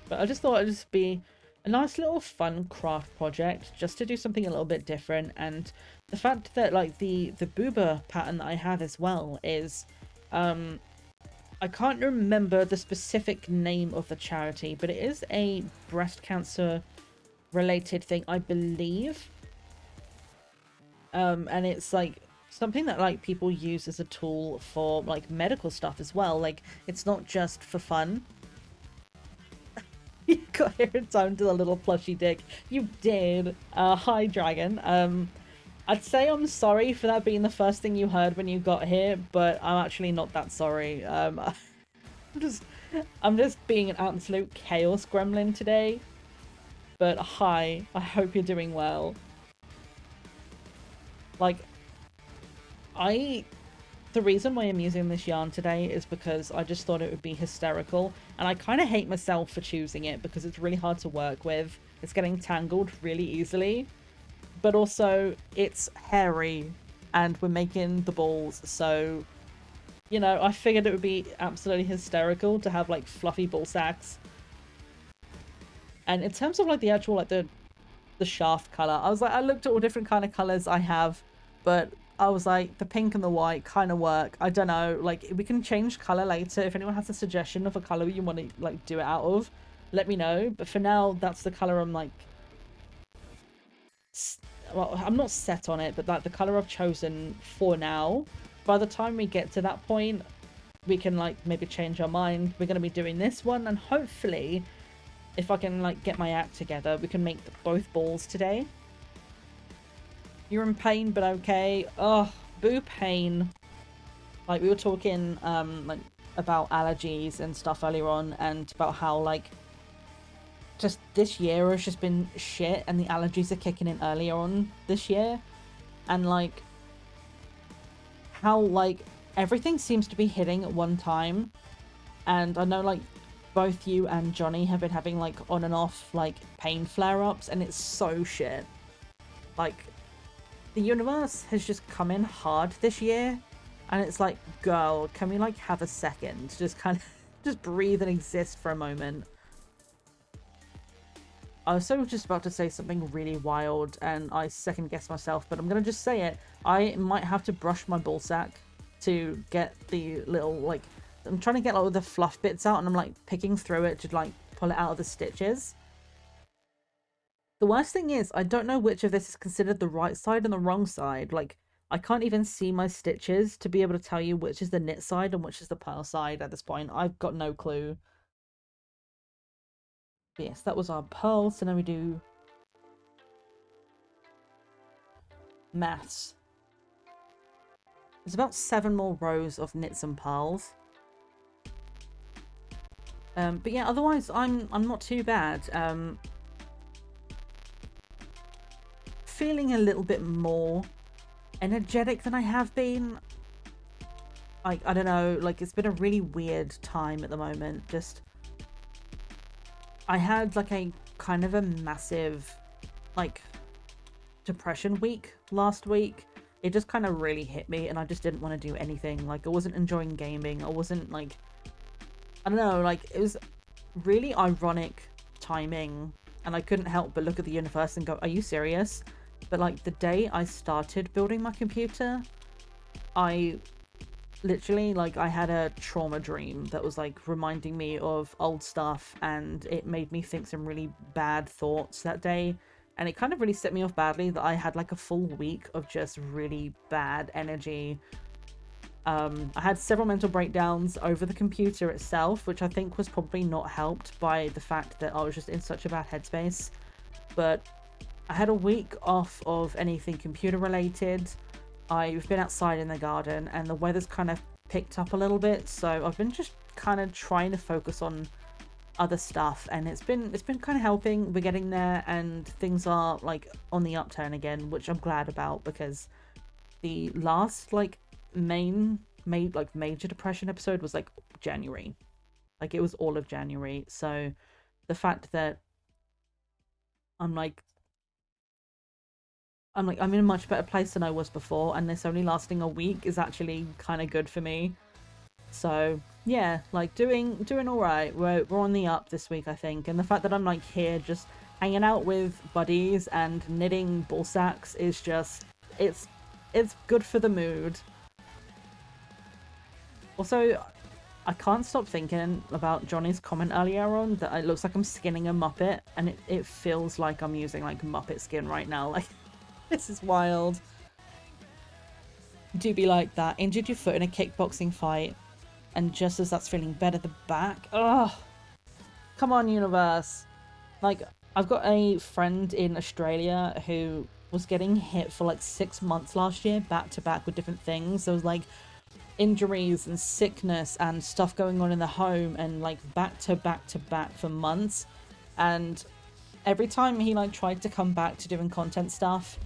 But I just thought it'd just be a nice little fun craft project, just to do something a little bit different. And the fact that like the booba pattern that I have as well is, I can't remember the specific name of the charity, but it is a breast cancer related thing, I believe. And it's like something that like people use as a tool for like medical stuff as well. Like it's not just for fun. You got here in time to the little plushy dick. You did. Hi Dragon. I'd say I'm sorry for that being the first thing you heard when you got here, but I'm actually not that sorry. I'm just being an absolute chaos gremlin today. But hi, I hope you're doing well. Like, the reason why I'm using this yarn today is because I just thought it would be hysterical, and I kind of hate myself for choosing it because it's really hard to work with. It's getting tangled really easily, but also it's hairy, and we're making the balls, so, you know, I figured it would be absolutely hysterical to have like fluffy ball sacks. And in terms of like the actual like the shaft color, I was like, I looked at all different kind of colors I have, but I was like, the pink and the white kind of work. I don't know, like we can change color later. If anyone has a suggestion of a color you want to like do it out of, let me know. But for now, that's the color I'm like, well, I'm not set on it, but like the color I've chosen for now. By the time we get to that point, we can like maybe change our mind. We're going to be doing this one, and hopefully if I can like get my act together, we can make both balls today. You're in pain, but okay. Oh, boo pain. Like we were talking like about allergies and stuff earlier on, and about how like just this year has just been shit, and the allergies are kicking in earlier on this year, and like how like everything seems to be hitting at one time. And I know like both you and Johnny have been having like on and off like pain flare-ups, and it's so shit. Like the universe has just come in hard this year, and it's like, girl, can we like have a second? Just kind of just breathe and exist for a moment. I was so just about to say something really wild, and I second guessed myself, but I'm gonna just say it. I might have to brush my ballsack to get the little like, I'm trying to get all the fluff bits out, and I'm like picking through it to like pull it out of the stitches. The worst thing is, I don't know which of this is considered the right side and the wrong side. Like, I can't even see my stitches to be able to tell you which is the knit side and which is the purl side at this point. I've got no clue. But yes, that was our purl, so now we do maths. There's about 7 more rows of knits and purls. But yeah, otherwise I'm not too bad. Feeling a little bit more energetic than I have been. Like, I don't know, like it's been a really weird time at the moment. Just I had like a kind of a massive, like, depression week last week. It just kind of really hit me, and I just didn't want to do anything. Like, I wasn't enjoying gaming. I wasn't, like, I don't know, like, it was really ironic timing, and I couldn't help but look at the universe and go, are you serious? But, like, the day I started building my computer, I literally, like, I had a trauma dream that was, like, reminding me of old stuff, and it made me think some really bad thoughts that day. And it kind of really set me off badly that I had, like, a full week of just really bad energy. I had several mental breakdowns over the computer itself, which I think was probably not helped by the fact that I was just in such a bad headspace. But I had a week off of anything computer related. I've been outside in the garden, and the weather's kind of picked up a little bit, so I've been just kind of trying to focus on other stuff, and it's been kind of helping. We're getting there, and things are, like, on the upturn again, which I'm glad about, because the last, like, major depression episode was, like, January. Like, it was all of January. So the fact that I'm in a much better place than I was before, and this only lasting a week is actually kind of good for me. So yeah, like, doing all right. We're on the up this week, I think, and the fact that I'm, like, here just hanging out with buddies and knitting ball sacks is just, it's good for the mood. Also, I can't stop thinking about Johnny's comment earlier on that it looks like I'm skinning a Muppet, and it feels like I'm using, like, Muppet skin right now. Like, this is wild. Do be like that. Injured your foot in a kickboxing fight, and just as that's feeling better, the back. Ugh. Come on, universe. Like, I've got a friend in Australia who was getting hit for, like, 6 months last year, back to back with different things. There was, like, injuries and sickness and stuff going on in the home, and, like, back to back for months. And every time he, like, tried to come back to doing content stuff,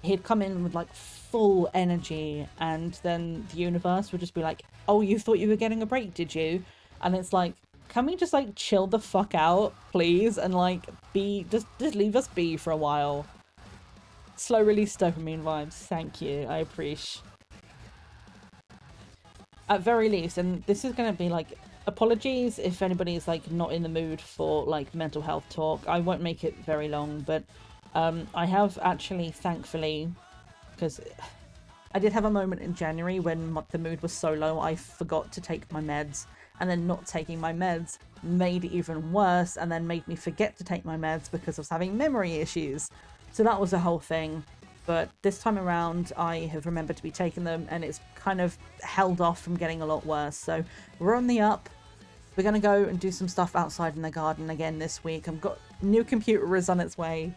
he'd come in with, like, full energy, and then the universe would just be like, oh, you thought you were getting a break, did you? And it's like, can we just, like, chill the fuck out, please, and, like, just leave us be for a while. Slow release dopamine vibes, thank you, I appreciate. At very least, and this is going to be, like, apologies if anybody's, like, not in the mood for, like, mental health talk. I won't make it very long, but I have actually, thankfully, because I did have a moment in January when the mood was so low I forgot to take my meds, and then not taking my meds made it even worse, and then made me forget to take my meds because I was having memory issues. So that was a whole thing. But this time around, I have remembered to be taking them, and it's kind of held off from getting a lot worse. So we're on the up. We're going to go and do some stuff outside in the garden again this week. I've got new computer is on its way,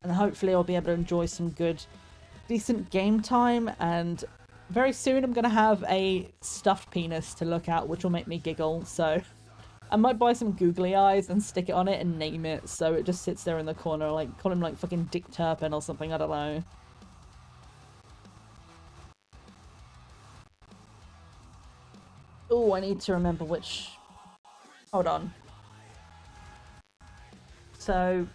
and hopefully I'll be able to enjoy some good, decent game time. And very soon I'm going to have a stuffed penis to look at, which will make me giggle. So I might buy some googly eyes and stick it on it and name it, so it just sits there in the corner, like, call him, like, fucking Dick Turpin or something, I don't know. Oh, I need to remember which... Hold on. So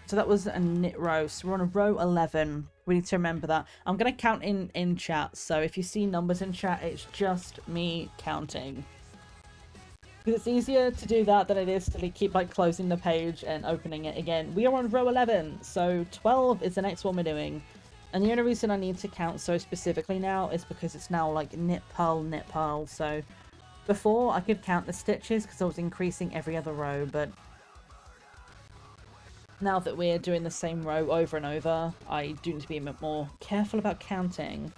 that was a knit row, so we're on a row 11. We need to remember that. I'm going to count in chat, so if you see numbers in chat, it's just me counting. Because it's easier to do that than it is to keep, like, closing the page and opening it again. We are on row 11, so 12 is the next one we're doing. And the only reason I need to count so specifically now is because it's now, like, knit purl, so before I could count the stitches because I was increasing every other row, but now that we're doing the same row over and over, I do need to be a bit more careful about counting.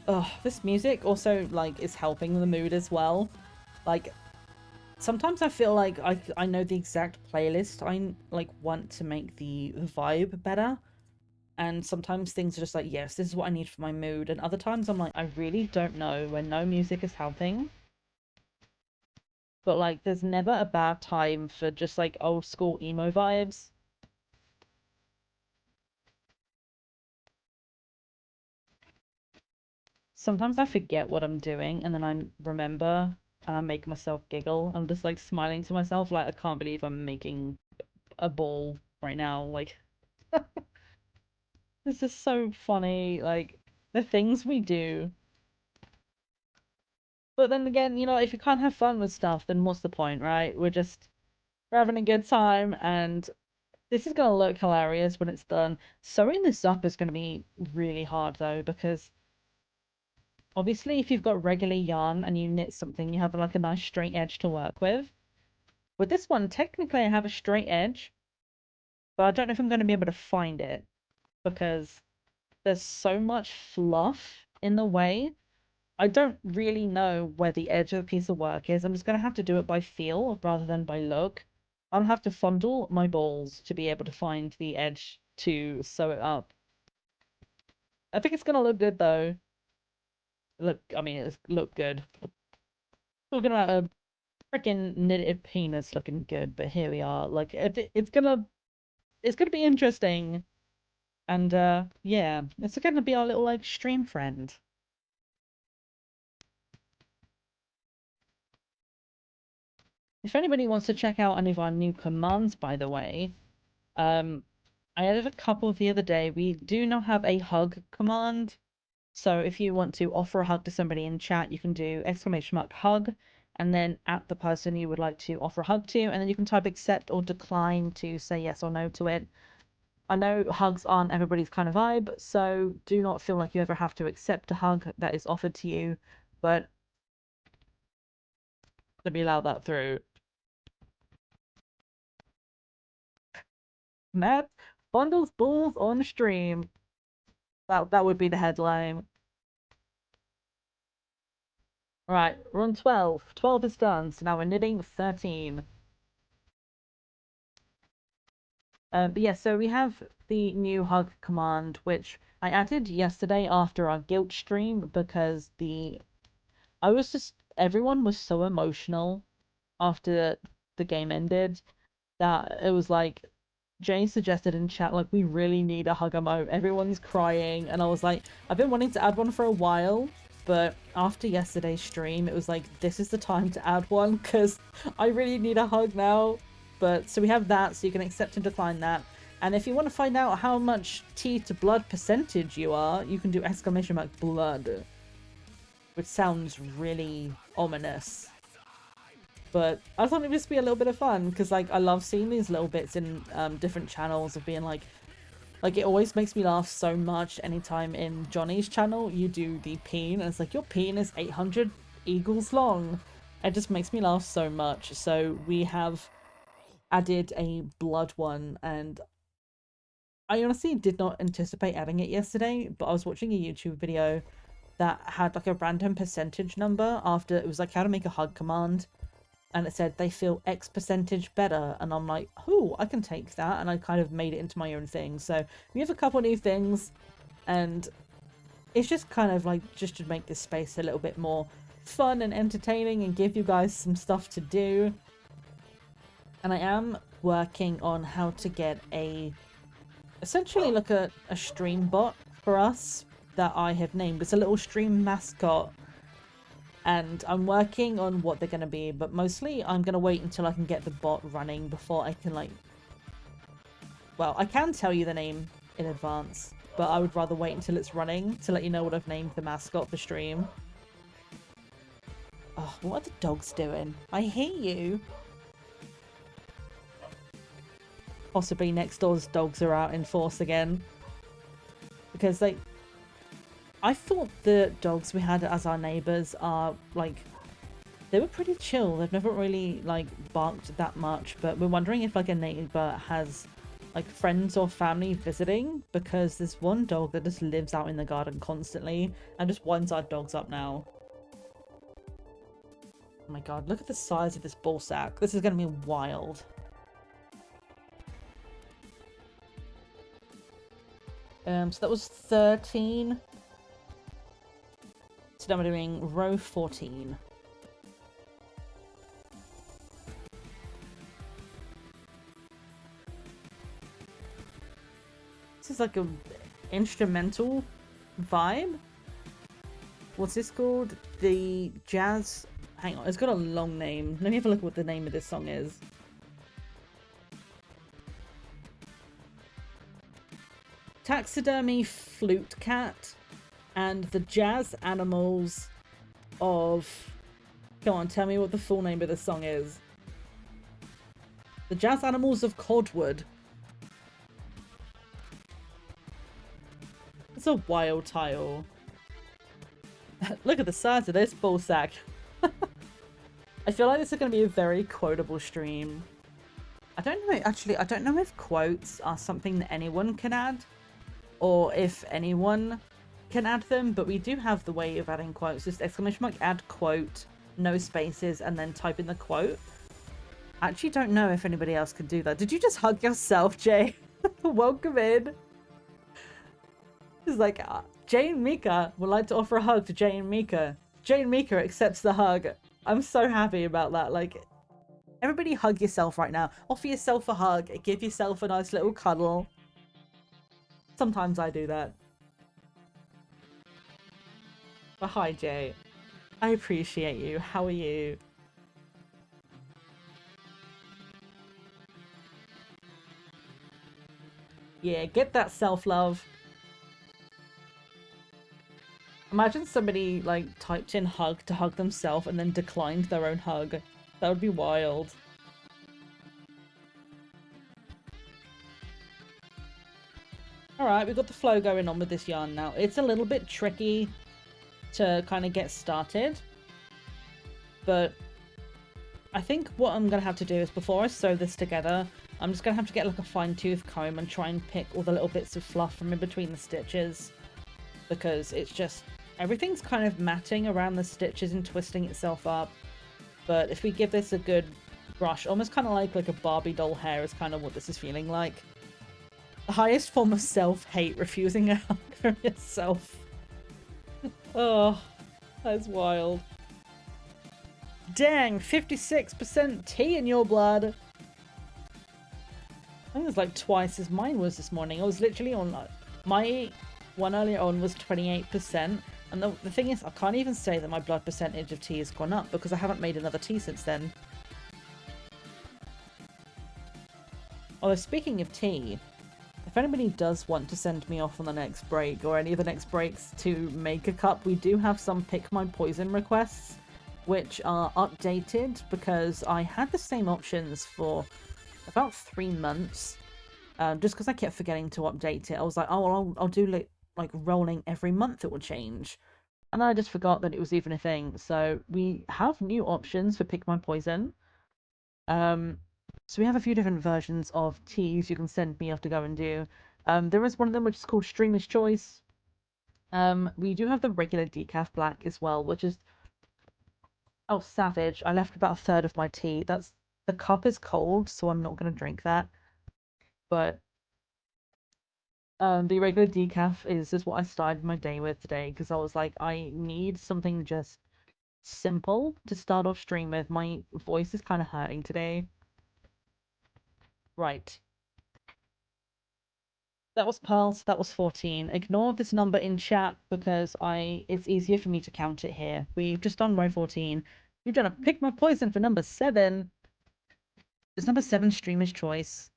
Oh, this music also, like, is helping the mood as well. Like, sometimes I feel like I know the exact playlist I, like, want to make the vibe better. And sometimes things are just like, yes, this is what I need for my mood. And other times I'm like, I really don't know, when no music is helping. But, like, there's never a bad time for just, like, old school emo vibes. sometimes I forget what I'm doing and then I remember and I make myself giggle. I'm just like smiling to myself like I can't believe I'm making a ball right now. Like this is so funny, like the things we do. But then again, you know, if you can't have fun with stuff, then what's the point, right? We're having a good time and this is gonna look hilarious when it's done. Sewing this up is gonna be really hard though, because obviously if you've got regular yarn and you knit something, you have like a nice straight edge to work with. With this one, technically I have a straight edge, but I don't know if I'm gonna be able to find it because there's so much fluff in the way. I don't really know where the edge of the piece of work is. I'm just gonna have to do it by feel rather than by look. I'll have to fondle my balls to be able to find the edge to sew it up. I think it's gonna look good though. Look, I mean, it's look good. Talking about a freaking knitted penis looking good, but here we are. Like it's gonna be interesting, and yeah, it's gonna be our little like stream friend. If anybody wants to check out any of our new commands, by the way, um, I added a couple the other day. We do now have a hug command. So if you want to offer a hug to somebody in chat, you can do !hug and then at the person you would like to offer a hug to, and then you can type accept or decline to say yes or no to it. I know hugs aren't everybody's kind of vibe, so do not feel like you ever have to accept a hug that is offered to you, but let me allow that through. Matt bundles balls on stream. That would be the headline. Right, we're on 12. 12 is done, so now we're knitting 13. But yeah, so we have the new hug command, which I added yesterday after our guilt stream because everyone was so emotional after the game ended that it was like Jay suggested in chat, like, we really need a hug emote. Everyone's crying, and I was like, I've been wanting to add one for a while, but after yesterday's stream, it was like, this is the time to add one, because I really need a hug now. But, so we have that, so you can accept and decline that. And if you want to find out how much T to blood percentage you are, you can do !blood, which sounds really ominous. But I thought it'd just be a little bit of fun because, like, I love seeing these little bits in different channels of being like it always makes me laugh so much anytime in Johnny's channel you do the peen and it's like your peen is 800 eagles long. It just makes me laugh so much. So we have added a blood one, and I honestly did not anticipate adding it yesterday, but I was watching a YouTube video that had like a random percentage number after it was like how to make a hug command, and it said they feel X percentage better, and I'm like, oh, I can take that, and I kind of made it into my own thing. So we have a couple new things, and it's just kind of like just to make this space a little bit more fun and entertaining and give you guys some stuff to do. And I am working on how to get essentially like a stream bot for us that I have named. It's a little stream mascot, and I'm working on what they're going to be, but mostly I'm going to wait until I can get the bot running before I can, like, well, I can tell you the name in advance, but I would rather wait until it's running to let you know what I've named the mascot for stream. Oh, what are the dogs doing? I hate you. Possibly next door's dogs are out in force again. Because, like, I thought the dogs we had as our neighbours are, like, they were pretty chill. They've never really, like, barked that much, but we're wondering if, like, a neighbour has, like, friends or family visiting, because there's one dog that just lives out in the garden constantly and just winds our dogs up now. Oh my god, look at the size of this ball sack. This is going to be wild. So that was 13. So now we're doing row 14. This is like a instrumental vibe. what's this called? The jazz. Hang on, it's got a long name. Let me have a look at what the name of this song is. Taxidermy Flute Cat and the Jazz Animals of... Come on, tell me what the full name of this song is. The Jazz Animals of Codwood. It's a wild title. Look at the size of this ball sack. I feel like this is going to be a very quotable stream. I don't know, actually, I don't know if quotes are something that anyone can add, or if anyone can add them, but we do have the way of adding quotes. Just exclamation mark, add quote, no spaces, and then type in the quote. I actually don't know if anybody else can do that. Did you just hug yourself, Jay? Welcome in. It's like, Jay and Mika would like to offer a hug to Jay and Mika. Jay and Mika accepts the hug. I'm so happy about that. Like, everybody hug yourself right now. Offer yourself a hug. Give yourself a nice little cuddle. Sometimes I do that. But hi, Jay. I appreciate you. How are you? Yeah, get that self-love. Imagine somebody, like, typed in hug to hug themselves and then declined their own hug. That would be wild. Alright, we've got the flow going on with this yarn now. It's a little bit tricky to kind of get started. But I think what I'm going to have to do is, before I sew this together, I'm just going to have to get, like, a fine-tooth comb and try and pick all the little bits of fluff from in between the stitches. Because it's just... everything's kind of matting around the stitches and twisting itself up. But if we give this a good brush, almost kind of like a Barbie doll hair is kind of what this is feeling like. The highest form of self-hate, refusing a hug from yourself. Oh, that's wild. Dang, 56% tea in your blood. I think it's like twice as mine was this morning. I was literally on... my one earlier on was 28%. And the thing is, I can't even say that my blood percentage of tea has gone up because I haven't made another tea since then. Although, speaking of tea, if anybody does want to send me off on the next break or any of the next breaks to make a cup, we do have some Pick My Poison requests, which are updated because I had the same options for about 3 months. Just because I kept forgetting to update it. I was like, oh, well, I'll do like rolling every month, it will change. And I just forgot that it was even a thing. So we have new options for Pick My Poison. So we have a few different versions of teas you can send me off to go and do. There is one of them which is called Streamer's Choice. We do have the regular decaf black as well, which is... oh, savage. I left about a third of my tea. That's... the cup is cold, so I'm not going to drink that. But the regular decaf is what I started my day with today, because I was like, I need something just simple to start off stream with. My voice is kind of hurting today. Right. That was Pearl, so that was 14. Ignore this number in chat because it's easier for me to count it here. We've just done row 14. You've done a Pick My Poison for number 7. It's number 7 Streamer's Choice.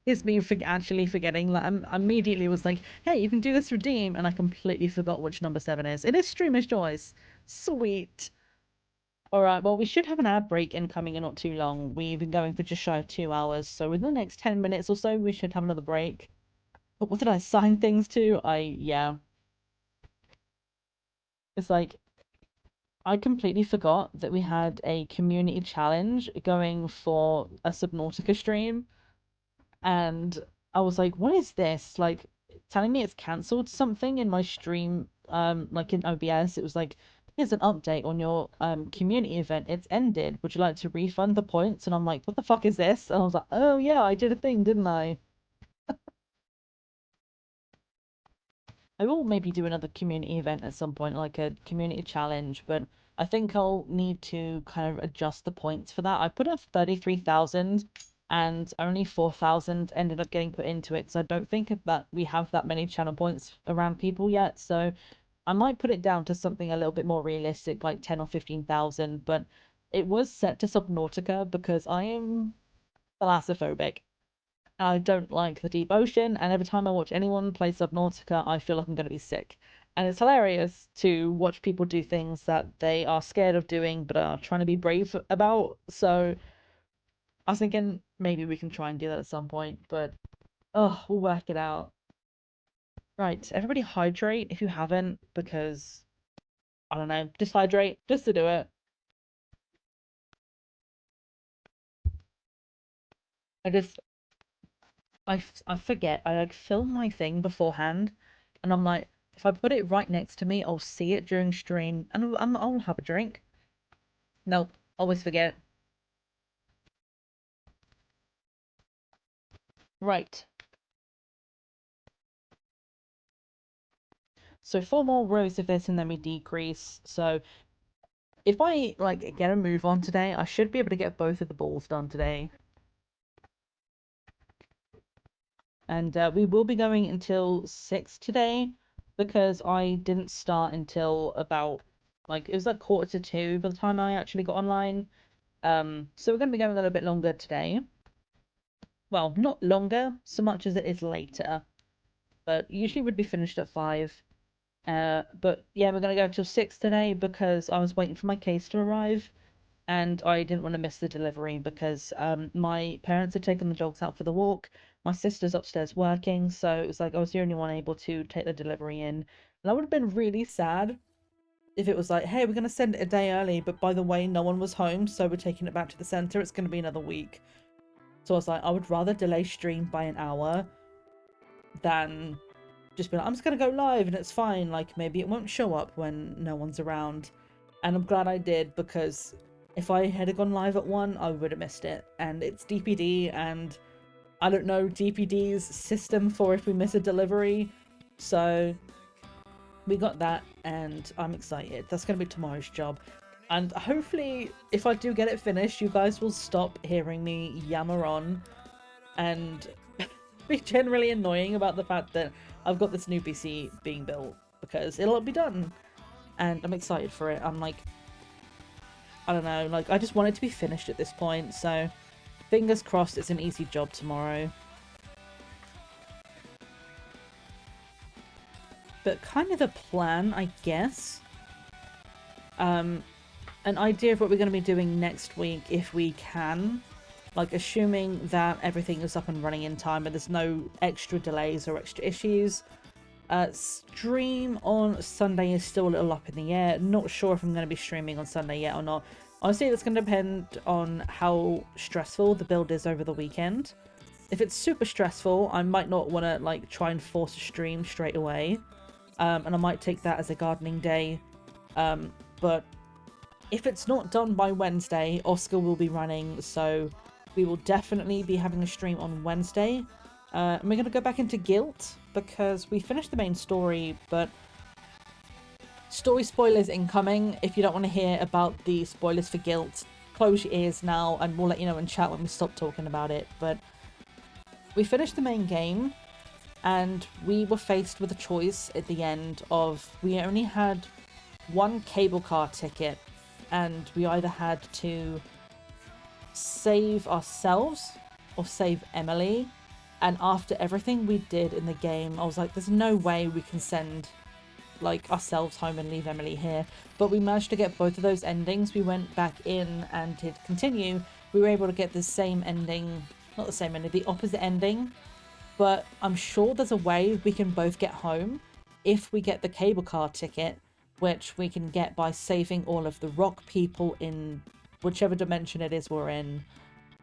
It's me actually forgetting. Like, I immediately was like, hey, you can do this redeem, and I completely forgot which number 7 is. It is Streamer's Choice. Sweet. Alright, well, we should have an ad break incoming in not too long. We've been going for just shy of 2 hours, so within the next 10 minutes or so, we should have another break. But what did I assign things to? Yeah. It's like, I completely forgot that we had a community challenge going for a Subnautica stream. And I was like, what is this? Like, telling me it's cancelled something in my stream, like in OBS. It was like, here's an update on your community event. It's ended. Would you like to refund the points? And I'm like, what the fuck is this? And I was like, oh yeah, I did a thing, didn't I? I will maybe do another community event at some point, like a community challenge, but I think I'll need to kind of adjust the points for that. I put up 33,000 and only 4,000 ended up getting put into it, so I don't think that we have that many channel points around people yet, so I might put it down to something a little bit more realistic, like 10 or 15,000, but it was set to Subnautica because I am thalassophobic. I don't like the deep ocean, and every time I watch anyone play Subnautica, I feel like I'm going to be sick. And it's hilarious to watch people do things that they are scared of doing but are trying to be brave about. So I was thinking maybe we can try and do that at some point, but oh, we'll work it out. Right, everybody hydrate if you haven't, because I don't know, just hydrate just to do it. I just I forget. I like film my thing beforehand, and I'm like, if I put it right next to me, I'll see it during stream, and I'll have a drink. Nope, always forget. Right. So 4 more rows of this, and then we decrease. So if I like get a move on today, I should be able to get both of the balls done today. And we will be going until 6 today because I didn't start until about like it was like 1:45 by the time I actually got online. So we're going to be going a little bit longer today. Well, not longer so much as it is later, but usually would be finished at 5. But yeah, we're going to go until 6 today because I was waiting for my case to arrive and I didn't want to miss the delivery because my parents had taken the dogs out for the walk. My sister's upstairs working, so it was like I was the only one able to take the delivery in. And I would have been really sad if it was like, hey, we're going to send it a day early, but by the way, no one was home, so we're taking it back to the center. It's going to be another week. So I was like, I would rather delay stream by an hour than just be like, I'm just going to go live and it's fine. Like, maybe it won't show up when no one's around. And I'm glad I did because if I had gone live at 1, I would have missed it. And it's DPD, and I don't know DPD's system for if we miss a delivery. So we got that, and I'm excited. That's going to be tomorrow's job. And hopefully, if I do get it finished, you guys will stop hearing me yammer on and be generally annoying about the fact that I've got this new PC being built, because it'll be done. And I'm excited for it. I'm like, I don't know, like I just want it to be finished at this point, so fingers crossed it's an easy job tomorrow. But kind of the plan, I guess. An idea of what we're going to be doing next week if we can. Like, assuming that everything is up and running in time and there's no extra delays or extra issues. Stream on Sunday is still a little up in the air. Not sure if I'm going to be streaming on Sunday yet or not. Honestly, that's going to depend on how stressful the build is over the weekend. If it's super stressful, I might not want to like try and force a stream straight away. And I might take that as a gardening day. But if it's not done by Wednesday, Oscar will be running, so we will definitely be having a stream on Wednesday. And we're going to go back into Guilt, because we finished the main story, but story spoilers incoming. If you don't want to hear about the spoilers for Guilt, close your ears now, and we'll let you know in chat when we stop talking about it. But we finished the main game, and we were faced with a choice at the end of, we only had one cable car ticket, and we either had to save ourselves or save Emily. And after everything we did in the game, I was like, there's no way we can send like ourselves home and leave Emily here. But we managed to get both of those endings. We went back in and did continue. We were able to get the same ending, not the same ending, the opposite ending. But I'm sure there's a way we can both get home if we get the cable car ticket, which we can get by saving all of the rock people in whichever dimension it is we're in.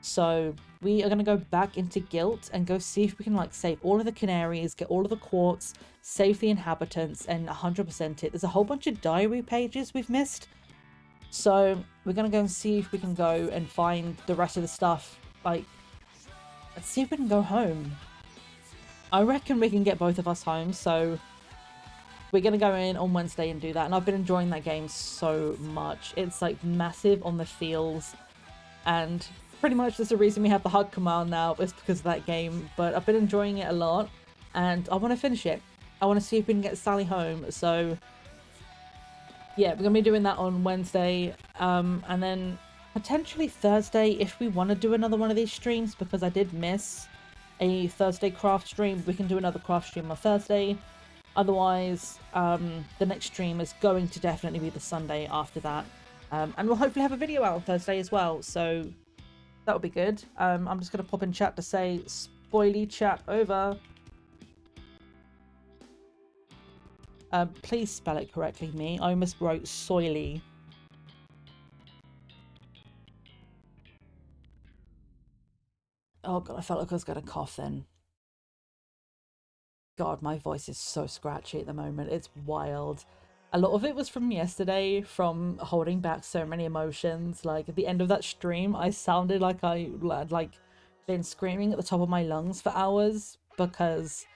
So we are going to go back into Guilt and go see if we can like save all of the canaries, get all of the quartz, save the inhabitants, and 100% it. There's a whole bunch of diary pages we've missed. So we're going to go and see if we can go and find the rest of the stuff. Like, let's see if we can go home. I reckon we can get both of us home, so we're going to go in on Wednesday and do that. And I've been enjoying that game so much. It's like massive on the feels, and pretty much there's a reason we have the hug command now, is because of that game. But I've been enjoying it a lot, and I want to finish it. I want to see if we can get Sally home. So yeah, we're gonna be doing that on Wednesday, and then potentially Thursday if we want to do another one of these streams, because I did miss a Thursday craft stream. We can do another craft stream on Thursday. Otherwise, the next stream is going to definitely be the Sunday after that, and we'll hopefully have a video out on Thursday as well, so that'll be good. I'm just gonna pop in chat to say spoily chat over. Please spell it correctly, me. I almost wrote soily. Oh god, I felt like I was gonna cough then. God, my voice is so scratchy at the moment. It's wild. A lot of it was from yesterday, from holding back so many emotions. Like, at the end of that stream, I sounded like I had, like, been screaming at the top of my lungs for hours, because,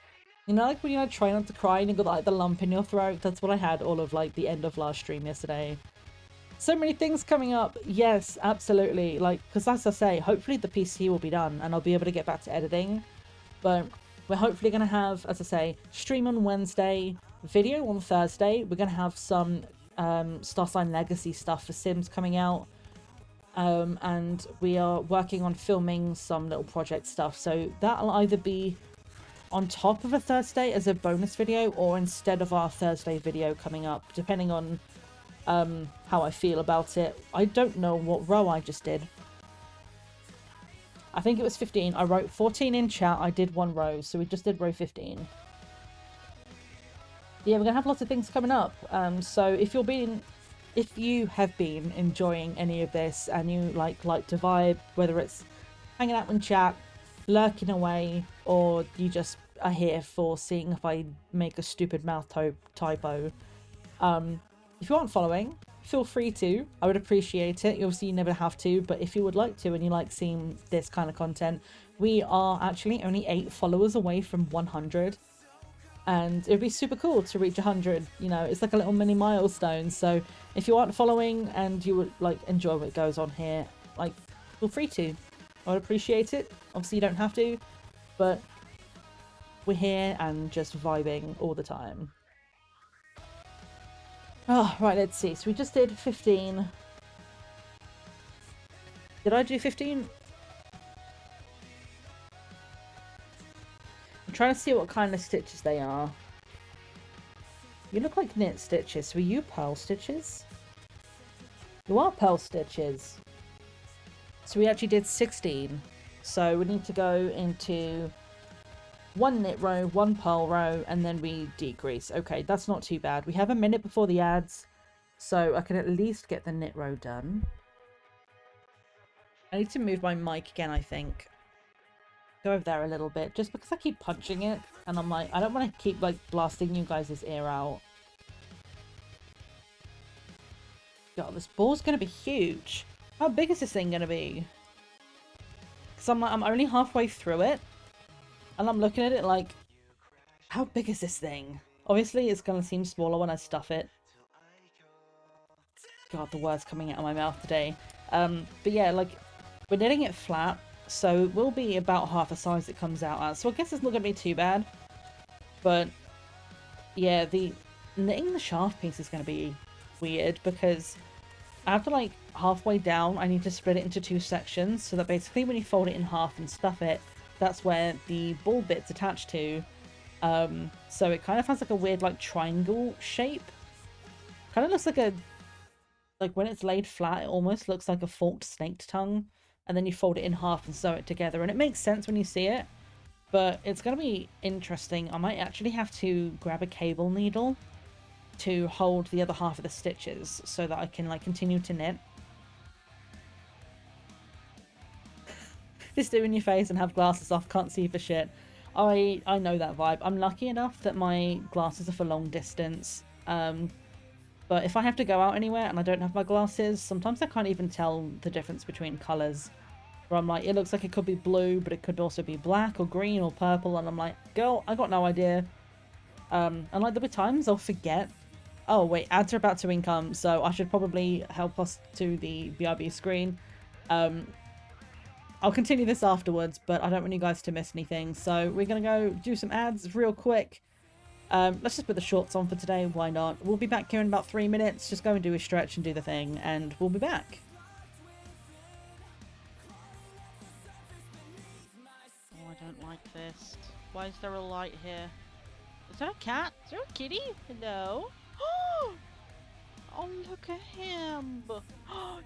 you know, like when you try not to cry and you got, like, the lump in your throat? That's what I had all of, like, the end of last stream yesterday. So many things coming up. Yes, absolutely. Like, because as I say, hopefully the PC will be done and I'll be able to get back to editing. But we're hopefully going to have, as I say, stream on Wednesday, video on Thursday. We're going to have some Starsign Legacy stuff for Sims coming out. And we are working on filming some little project stuff. So that'll either be on top of a Thursday as a bonus video or instead of our Thursday video coming up, depending on how I feel about it. I don't know what row I just did. I think it was 15. I wrote 14 in chat. I did one row, so we just did row 15. Yeah, we're gonna have lots of things coming up. So if you have been enjoying any of this and you like to vibe, whether it's hanging out in chat, lurking away, or you just are here for seeing if I make a stupid mouth typo, if you aren't following, feel free to. I would appreciate it. Obviously, you never have to, but if you would like to and you like seeing this kind of content, we are actually only 8 followers away from 100. And it would be super cool to reach 100. You know, it's like a little mini milestone. So if you aren't following and you would like enjoy what goes on here, like, feel free to. I would appreciate it. Obviously, you don't have to, but we're here and just vibing all the time. Oh, right, let's see. So we just did 15. Did I do 15? I'm trying to see what kind of stitches they are. You look like knit stitches. So are you pearl stitches? You are pearl stitches. So we actually did 16. So we need to go into 1 knit row, 1 pearl row, and then we decrease. Okay, that's not too bad. We have a minute before the ads, so I can at least get the knit row done. I need to move my mic again, I think. Go over there a little bit, just because I keep punching it, and I'm like, I don't want to keep, like, blasting you guys' ear out. God, this ball's going to be huge. How big is this thing going to be? Because I'm like, I'm only halfway through it. And I'm looking at it like, how big is this thing? Obviously, it's going to seem smaller when I stuff it. God, the words coming out of my mouth today. But yeah, like, we're knitting it flat, so it will be about half the size it comes out as. So I guess it's not going to be too bad. But yeah, the knitting the shaft piece is going to be weird, because after, like, halfway down, I need to split it into 2 sections, so that basically when you fold it in half and stuff it, that's where the ball bit's attached to. So it kind of has like a weird, like, triangle shape. Kind of looks like a, like, when it's laid flat, it almost looks like a forked snake tongue. And then you fold it in half and sew it together. And it makes sense when you see it. But it's going to be interesting. I might actually have to grab a cable needle to hold the other half of the stitches so that I can, like, continue to knit. Just do in your face and have glasses off, can't see for shit. I know that vibe. I'm lucky enough that my glasses are for long distance. But if I have to go out anywhere and I don't have my glasses, sometimes I can't even tell the difference between colours. Where I'm like, it looks like it could be blue, but it could also be black or green or purple, and I'm like, girl, I got no idea. And like, there'll be times I'll forget. Oh wait, ads are about to income, so I should probably help us to the BRB screen. I'll continue this afterwards, but I don't want you guys to miss anything. So we're going to go do some ads real quick. Let's just put the shorts on for today. Why not? We'll be back here in about 3 minutes. Just go and do a stretch and do the thing, and we'll be back. Oh, I don't like this. Why is there a light here? Is there a cat? Is there a kitty? Hello? Oh, look at him.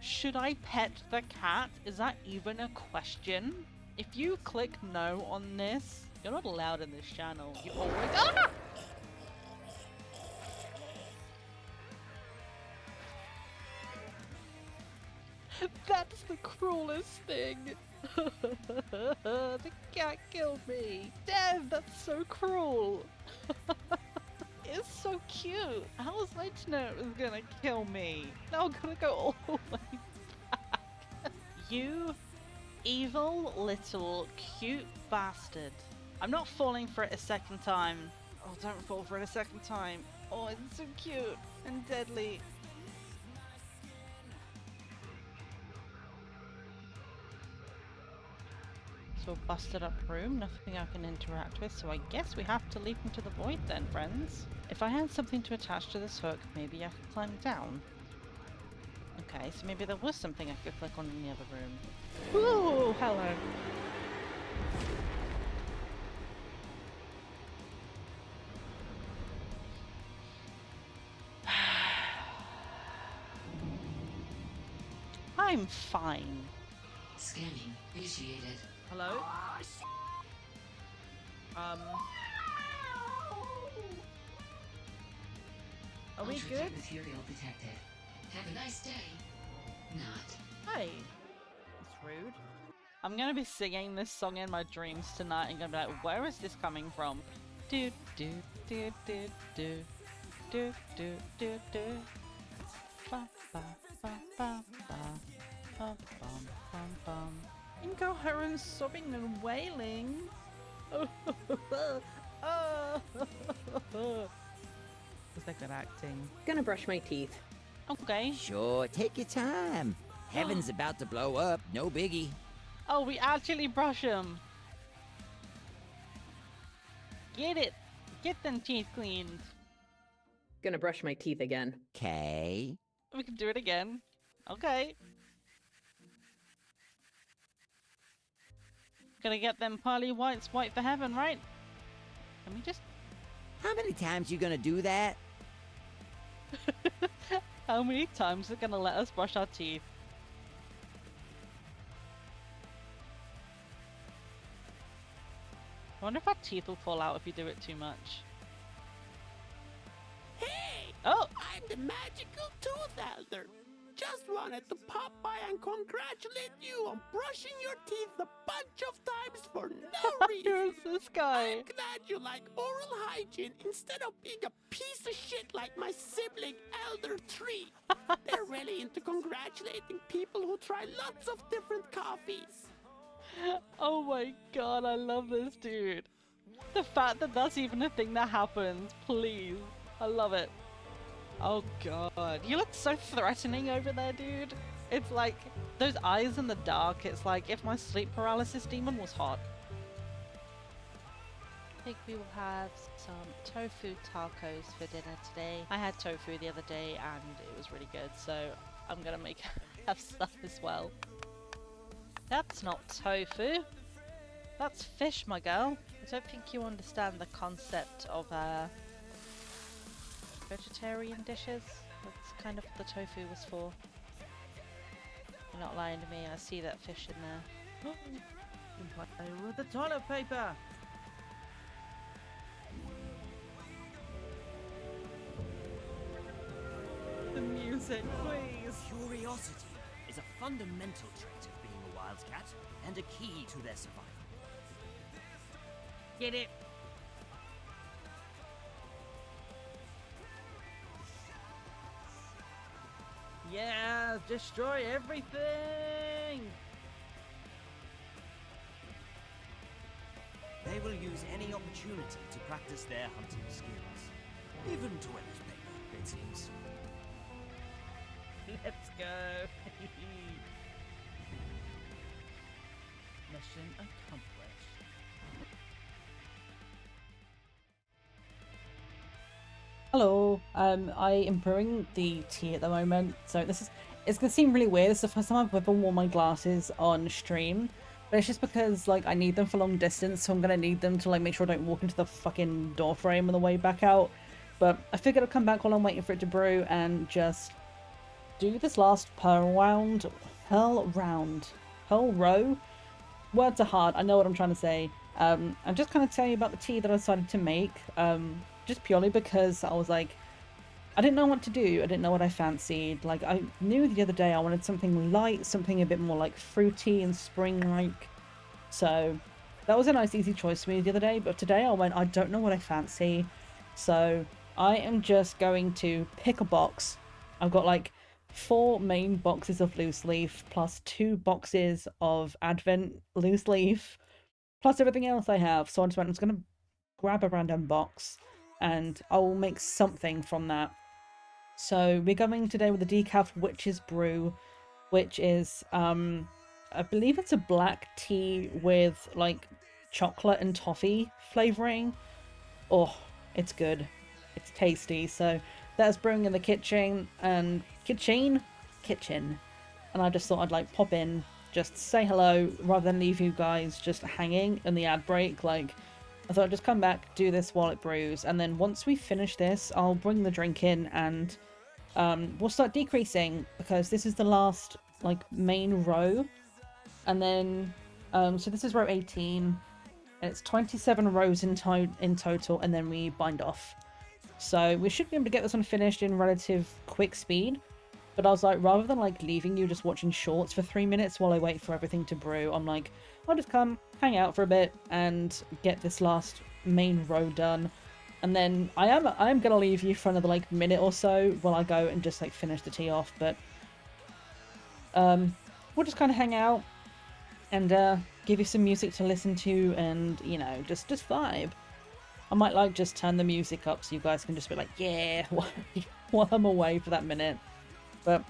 Should I pet the cat? Is that even a question? If you click no on this, you're not allowed in this channel. You always... Ah! That's the cruelest thing. The cat killed me. Dev, that's so cruel. It's so cute. How was I to know it was gonna kill me? Now I'm gonna go all the way back. You evil little cute bastard. I'm not falling for it a second time. Oh, don't fall for it a second time. Oh, it's so cute and deadly. So a busted up room, nothing I can interact with, so I guess we have to leap into the void then, friends. If I had something to attach to this hook, maybe I could climb down. Okay, so maybe there was something I could click on in the other room. Ooh, hello. I'm fine. Scanning initiated. Hello? Are we good? Ultraviolet material detected. Have a nice day. Not. Hey. That's rude. I'm gonna be singing this song in my dreams tonight and gonna be like, where is this coming from? Do do do do do do do do do. Ba ba ba ba ba ba bum bum bum. Incoherent sobbing and wailing. Was that good acting? Gonna brush my teeth. Okay. Sure, take your time. Heaven's about to blow up, no biggie. Oh, we actually brush them. Get it. Get them teeth cleaned. Gonna brush my teeth again. Okay. We can do it again. Okay. Gonna get them pearly whites white for heaven, right? Can we just... How many times you gonna do that? How many times are gonna let us brush our teeth? I wonder if our teeth will fall out if you do it too much. Hey! Oh! I'm the magical tooth elder. Just wanted to pop by and congratulate you on brushing your teeth a bunch of times for no reason. Who's this guy? I'm glad you like oral hygiene instead of being a piece of shit like my sibling Elder Tree. They're really into congratulating people who try lots of different coffees. Oh my god, I love this dude. The fact that that's even a thing that happens, please. I love it. Oh god. You look so threatening over there, dude. It's like, those eyes in the dark, it's like if my sleep paralysis demon was hot. I think we will have some tofu tacos for dinner today. I had tofu the other day and it was really good, so I'm gonna have some as well. That's not tofu. That's fish, my girl. I don't think you understand the concept of vegetarian dishes. That's kind of what the tofu was for. You're not lying to me. I see that fish in there. With the toilet paper. The music, please. Curiosity is a fundamental trait of being a wildcat and a key to their survival. Get it. Yeah, destroy everything. They will use any opportunity to practice their hunting skills, even toilet paper, it seems. Let's go. Mission accomplished. Hello. I am brewing the tea at the moment, so it's gonna seem really weird. It's the first time I've ever worn my glasses on stream, but it's just because like I need them for long distance, so I'm gonna need them to like make sure I don't walk into the fucking door frame on the way back out. But I figured I'd come back while I'm waiting for it to brew and just do this last pearl row. Words are hard. I know what I'm trying to say. I'm just kind of tell you about the tea that I decided to make. Just purely because I was like, I didn't know what to do. I didn't know what I fancied. Like, I knew the other day I wanted something light, something a bit more like fruity and spring-like. So that was a nice easy choice for me the other day. But today I went, I don't know what I fancy. So I am just going to pick a box. I've got like 4 main boxes of loose leaf plus 2 boxes of Advent loose leaf plus everything else I have. So I just went, I'm just going to grab a random box and I'll make something from that. So we're going today with the decaf witch's brew, which is I believe it's a black tea with like chocolate and toffee flavoring. Oh, it's good. It's tasty. So that's brewing in the kitchen. And I just thought I'd like pop in, just say hello rather than leave you guys just hanging in the ad break. Like, I thought I'd just come back, do this while it brews, and then once we finish this, I'll bring the drink in and we'll start decreasing, because this is the last like main row. And then so this is row 18 and it's 27 rows in total, and then we bind off. So we should be able to get this one finished in relative quick speed. But I was like, rather than like leaving you just watching shorts for 3 minutes while I wait for everything to brew, I'm like, I'll just come, hang out for a bit, and get this last main row done. And then I am gonna leave you for another like minute or so while I go and just like finish the tea off. But we'll just kind of hang out and give you some music to listen to, and you know, just vibe. I might like just turn the music up so you guys can just be like, yeah, while I'm away for that minute. But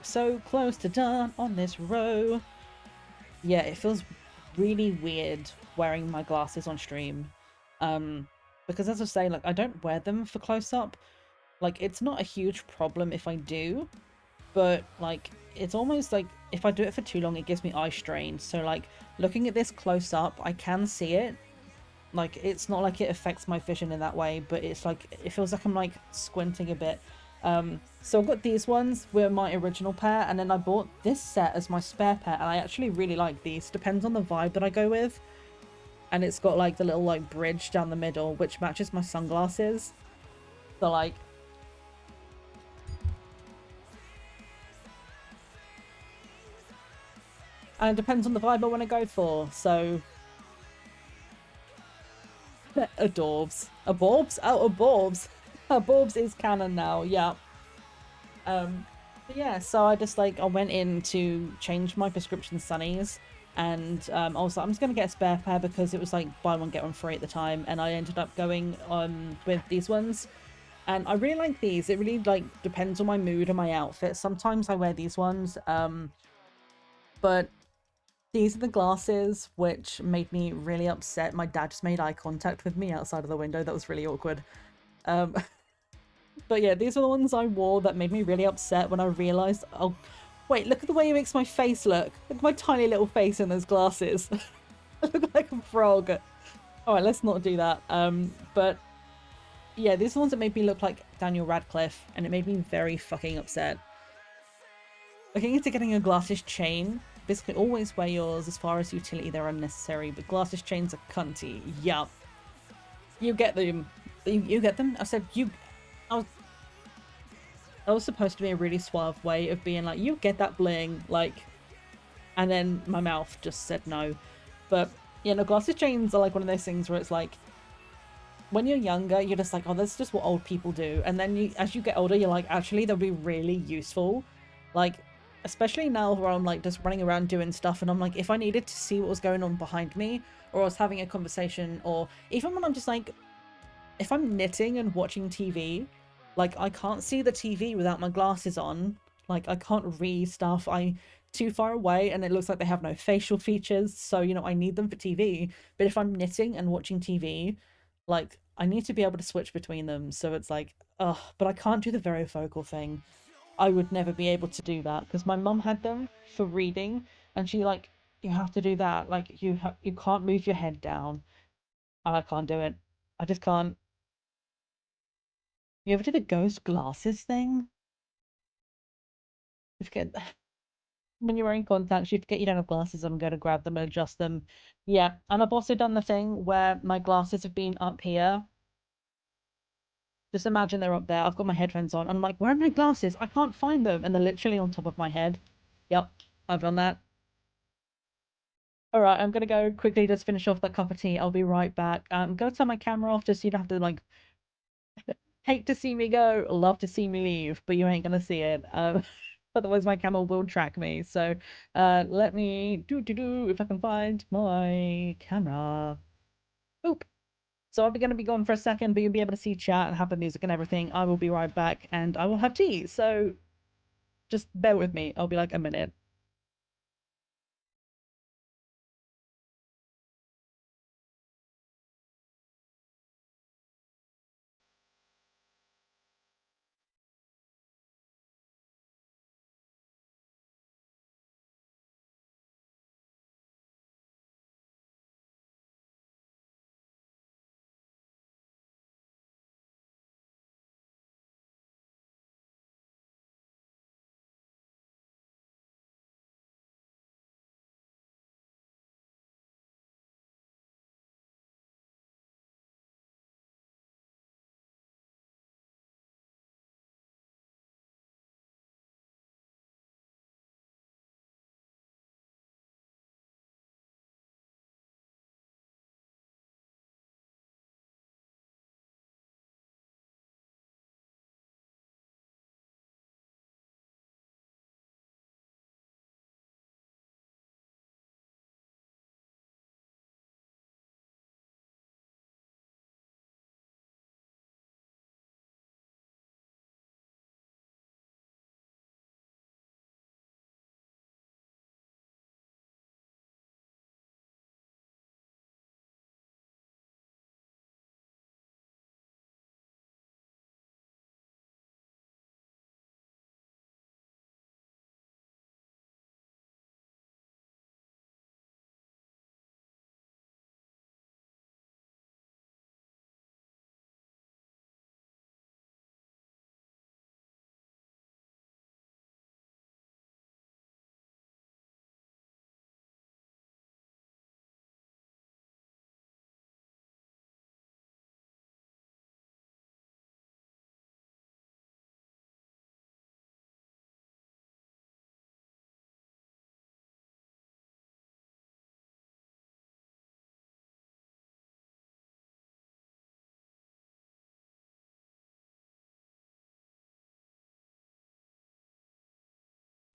so close to done on this row. Yeah, it feels really weird wearing my glasses on stream. Because as I say, like, I don't wear them for close up. Like, it's not a huge problem if I do, but like, it's almost like if I do it for too long, it gives me eye strain. So like, looking at this close up, I can see it. Like, it's not like it affects my vision in that way, but it's like, it feels like I'm like squinting a bit. So I've got these ones were my original pair, and then I bought this set as my spare pair, and I actually really like these. Depends on the vibe that I go with. And it's got like the little like bridge down the middle, which matches my sunglasses. So like, and it depends on the vibe I want to go for. So adorbs. Aborbs? Oh, aborbs. Aborbs is canon now, yeah. But yeah, so I just like, I went in to change my prescription sunnies, and I was like, I'm just gonna get a spare pair because it was like buy one get one free at the time, and I ended up going with these ones, and I really like these. It really like depends on my mood and my outfit. Sometimes I wear these ones, but these are the glasses which made me really upset. My dad just made eye contact with me outside of the window. That was really awkward. But yeah, these are the ones I wore that made me really upset when I realised, oh, wait, look at the way it makes my face look. Look at my tiny little face in those glasses. I look like a frog. Alright, let's not do that. But yeah, these are the ones that made me look like Daniel Radcliffe, and it made me very fucking upset. Looking into getting a glasses chain. Basically, always wear yours. As far as utility, they're unnecessary, but glasses chains are cunty. Yup. You get them. You get them? I said, that was supposed to be a really suave way of being like, you get that bling, like, and then my mouth just said no. But yeah, no, glasses chains are like one of those things where it's like, when you're younger, you're just like, oh, that's just what old people do. And then as you get older, you're like, actually, they'll be really useful. Like, especially now where I'm like just running around doing stuff, and I'm like, if I needed to see what was going on behind me, or I was having a conversation, or even when I'm just like, if I'm knitting and watching TV, like, I can't see the TV without my glasses on. Like, I can't read stuff. I'm too far away and it looks like they have no facial features. So, you know, I need them for TV. But if I'm knitting and watching TV, like, I need to be able to switch between them. So it's like, ugh, but I can't do the varifocal thing. I would never be able to do that because my mum had them for reading, and she like, you have to do that. Like you can't move your head down. And I can't do it. I just can't. You ever do the ghost glasses thing? You forget when you're wearing contacts, you forget you don't have glasses. I'm going to grab them and adjust them. Yeah, and I've also done the thing where my glasses have been up here. Just imagine they're up there. I've got my headphones on. I'm like, where are my glasses? I can't find them. And they're literally on top of my head. Yep, I've done that. All right, I'm gonna go quickly just finish off that cup of tea. I'll be right back. Go turn my camera off just so you don't have to like hate to see me go, love to see me leave, but you ain't gonna see it. Otherwise my camera will track me. So let me do if I can find my camera. Boop. So I'm gonna be gone for a second, but you'll be able to see chat and have the music and everything. I will be right back and I will have tea. So just bear with me. I'll be like a minute.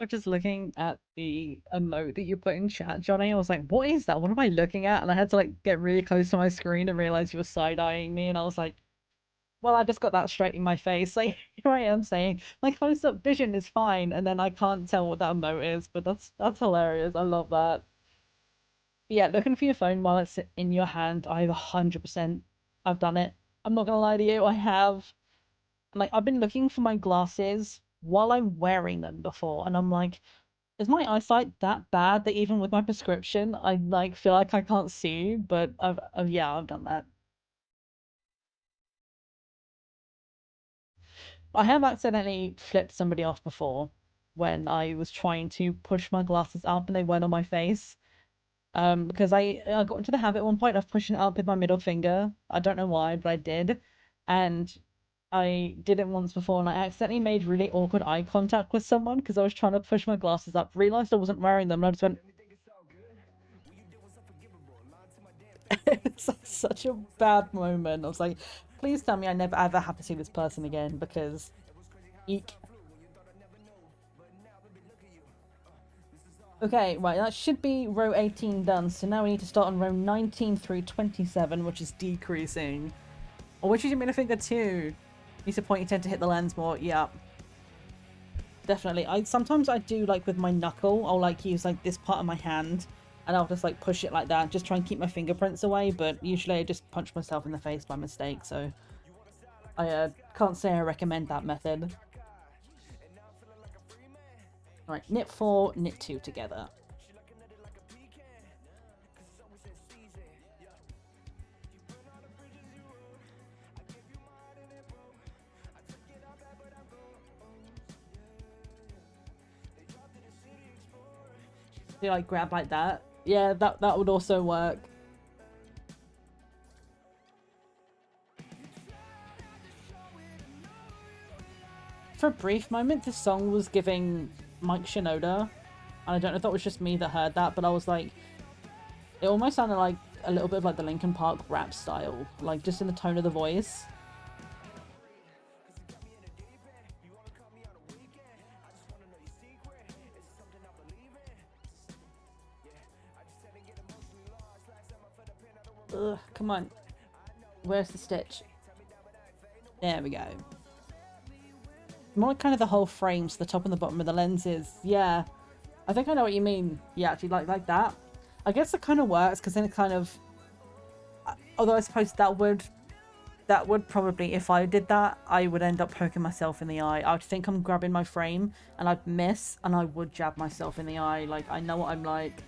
I'm just looking at the emote that you put in chat, Johnny. I was like, what is that? What am I looking at? And I had to like get really close to my screen and realize you were side-eyeing me. And I was like, well, I just got that straight in my face. Like, here I am saying, my close-up vision is fine. And then I can't tell what that emote is. But that's hilarious. I love that. But yeah, looking for your phone while it's in your hand, I've 100%. I've done it. I'm not gonna lie to you, I have. Like, I've been looking for my glasses while I'm wearing them before. And I'm like, is my eyesight that bad that even with my prescription, I like feel like I can't see? But yeah, I've done that. I have accidentally flipped somebody off before when I was trying to push my glasses up and they weren't on my face. Because I got into the habit at one point of pushing it up with my middle finger. I don't know why, but I did. And I did it once before and I accidentally made really awkward eye contact with someone because I was trying to push my glasses up, realized I wasn't wearing them, and I just went, it's like such a bad moment. I was like, please tell me I never ever have to see this person again because eek. Okay, right, that should be row 18 done. So now we need to start on row 19 through 27, which is decreasing. Or which is your middle finger too. Need to point your tend to hit the lens more. Yeah. Definitely. Sometimes I do like with my knuckle, I'll like use like this part of my hand and I'll just like push it like that, just try and keep my fingerprints away, but usually I just punch myself in the face by mistake, so I can't say I recommend that method. Right, knit 4, knit 2 together. Do you like grab like that? Yeah, that would also work. For a brief moment, this song was giving Mike Shinoda, and I don't know if that was just me that heard that, but I was like, it almost sounded like a little bit of like the Linkin Park rap style, like just in the tone of the voice. Ugh, come on. Where's the stitch? There we go. More like kind of the whole frames, the top and the bottom of the lenses. Yeah. I think I know what you mean. Yeah, actually like that. I guess it kind of works because then it kind of... Although I suppose that would probably, if I did that, I would end up poking myself in the eye. I would think I'm grabbing my frame and I'd miss and I would jab myself in the eye. Like, I know what I'm like.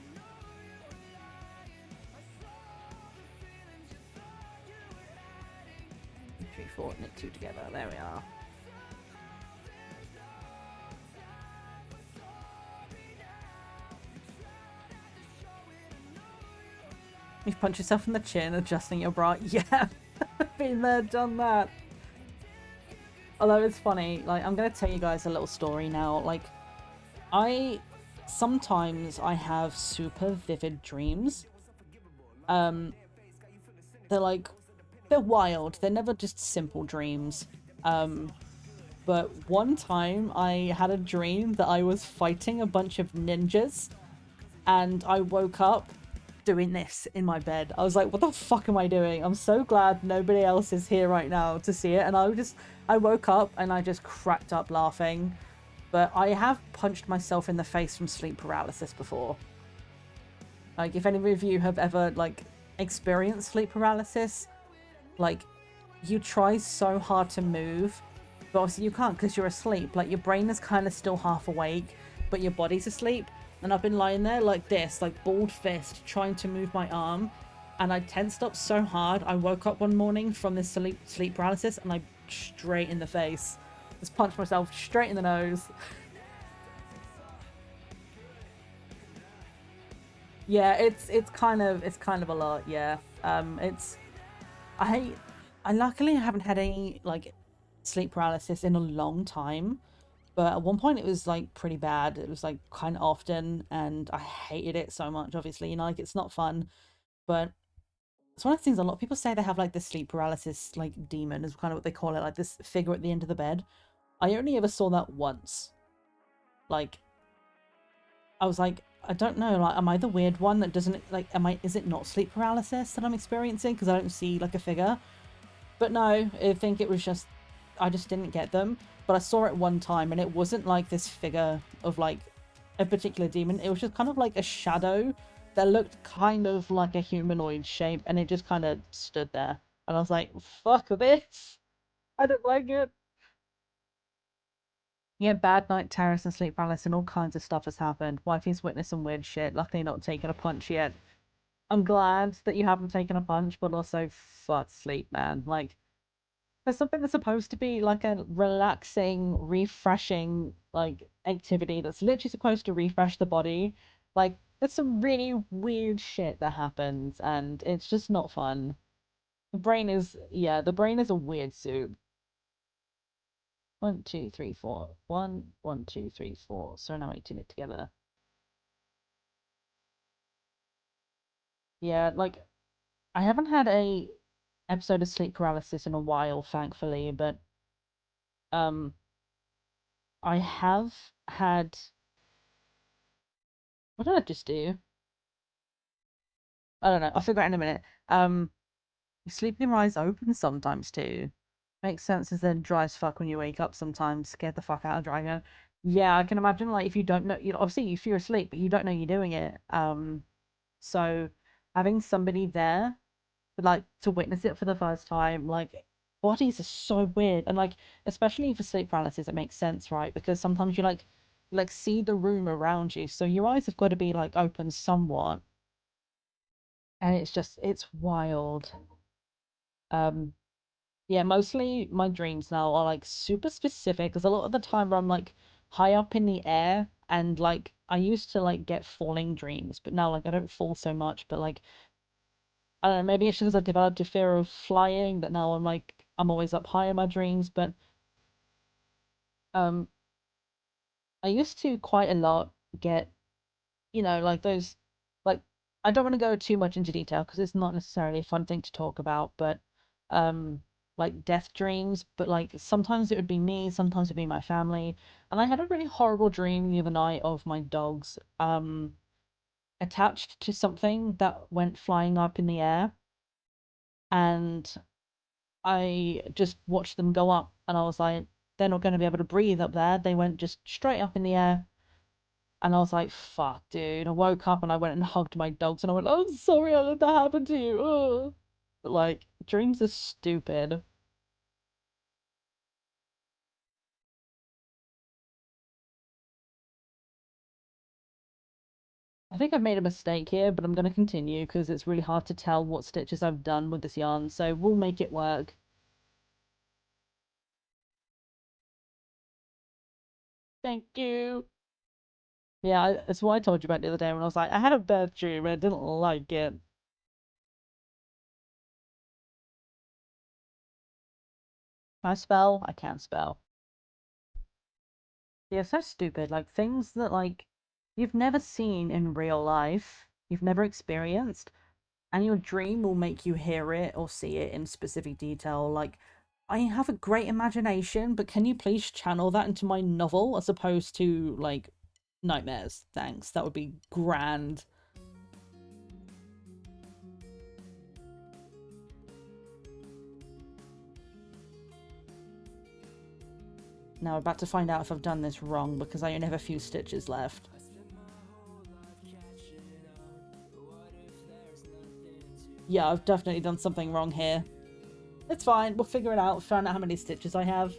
3, 4, knit 2 together. There we are. You punch yourself in the chin, adjusting your bra. Yeah, been there, done that. Although it's funny, like, I'm gonna tell you guys a little story now. Like, sometimes I have super vivid dreams. They're wild. They're never just simple dreams. But one time I had a dream that I was fighting a bunch of ninjas, and I woke up doing this in my bed. I was like, what the fuck am I doing? I'm so glad nobody else is here right now to see it. And I woke up and I just cracked up laughing. But I have punched myself in the face from sleep paralysis before. Like, if any of you have ever, like, experienced sleep paralysis, like, you try so hard to move, but obviously you can't because you're asleep. Like, your brain is kind of still half awake, but your body's asleep. And I've been lying there like this, like balled fist, trying to move my arm. And I tensed up so hard, I woke up one morning from this sleep paralysis and I straight in the face. Just punched myself straight in the nose. Yeah, it's kind of a lot, yeah. I luckily haven't had any, like, sleep paralysis in a long time. But at one point it was, like, pretty bad. It was, like, kind of often, and I hated it so much, obviously. You know, like, it's not fun. But it's one of the things a lot of people say they have, like, this sleep paralysis, like, demon is kind of what they call it, like, this figure at the end of the bed. I only ever saw that once. Like, I was like, I don't know, like, am I the weird one that doesn't, like, is it not sleep paralysis that I'm experiencing? Because I don't see, like, a figure. But no, I think it was just, I just didn't get them. But I saw it one time, and it wasn't like this figure of, like, a particular demon. It was just kind of like a shadow that looked kind of like a humanoid shape, and it just kind of stood there. And I was like, fuck this. I don't like it. Yeah, bad night terrors and sleep paralysis and all kinds of stuff has happened. Wifey's witnessed some weird shit. Luckily not taken a punch yet. I'm glad that you haven't taken a punch, but also, fuck sleep, man. Like, there's something that's supposed to be like a relaxing, refreshing, like, activity that's literally supposed to refresh the body. Like, there's some really weird shit that happens, and it's just not fun. The brain is a weird soup. 1, 2, 3, 4. 1, 1, 2, 3, 4. So now 18 it together. Yeah, like, I haven't had a episode of sleep paralysis in a while, thankfully, but um I have had, what did I just do? I don't know, I'll figure it out in a minute. You sleep with your eyes open sometimes too. Makes sense as then dry as fuck when you wake up sometimes, scared the fuck out of drying. Yeah, I can imagine, like, if you don't know, you know, obviously if you're asleep but you don't know you're doing it, So having somebody there, like, to witness it for the first time, like, bodies are so weird. And like, especially for sleep paralysis, it makes sense, right? Because sometimes you like see the room around you, so your eyes have got to be like open somewhat. And it's wild. Um, yeah, mostly my dreams now are like super specific because a lot of the time I'm like high up in the air and like I used to like get falling dreams, but now like I don't fall so much, but like I don't know, maybe it's because I've developed a fear of flying that now I'm like I'm always up high in my dreams, but um I used to quite a lot get, like those, like, I don't want to go too much into detail because it's not necessarily a fun thing to talk about, but um, like death dreams, but like sometimes it would be me, sometimes it'd be my family. And I had a really horrible dream the other night of my dogs attached to something that went flying up in the air, and I just watched them go up, and I was like, they're not going to be able to breathe up there. They went just straight up in the air. And I was like, fuck, dude. I woke up and I went and hugged my dogs and I went, I'm sorry I let that happen to you. Ugh. But like, dreams are stupid. I think I've made a mistake here, but I'm going to continue because it's really hard to tell what stitches I've done with this yarn, so we'll make it work. Thank you. Yeah, that's what I told you about the other day when I was like, I had a bad dream and I didn't like it. Can I spell? I can't spell. Yeah, so stupid. Like things that like you've never seen in real life, you've never experienced, and your dream will make you hear it or see it in specific detail. Like, I have a great imagination, but can you please channel that into my novel as opposed to like nightmares? Thanks. That would be grand. Now I'm about to find out if I've done this wrong because I only have a few stitches left. Yeah, I've definitely done something wrong here. It's fine, we'll figure it out, find out how many stitches I have.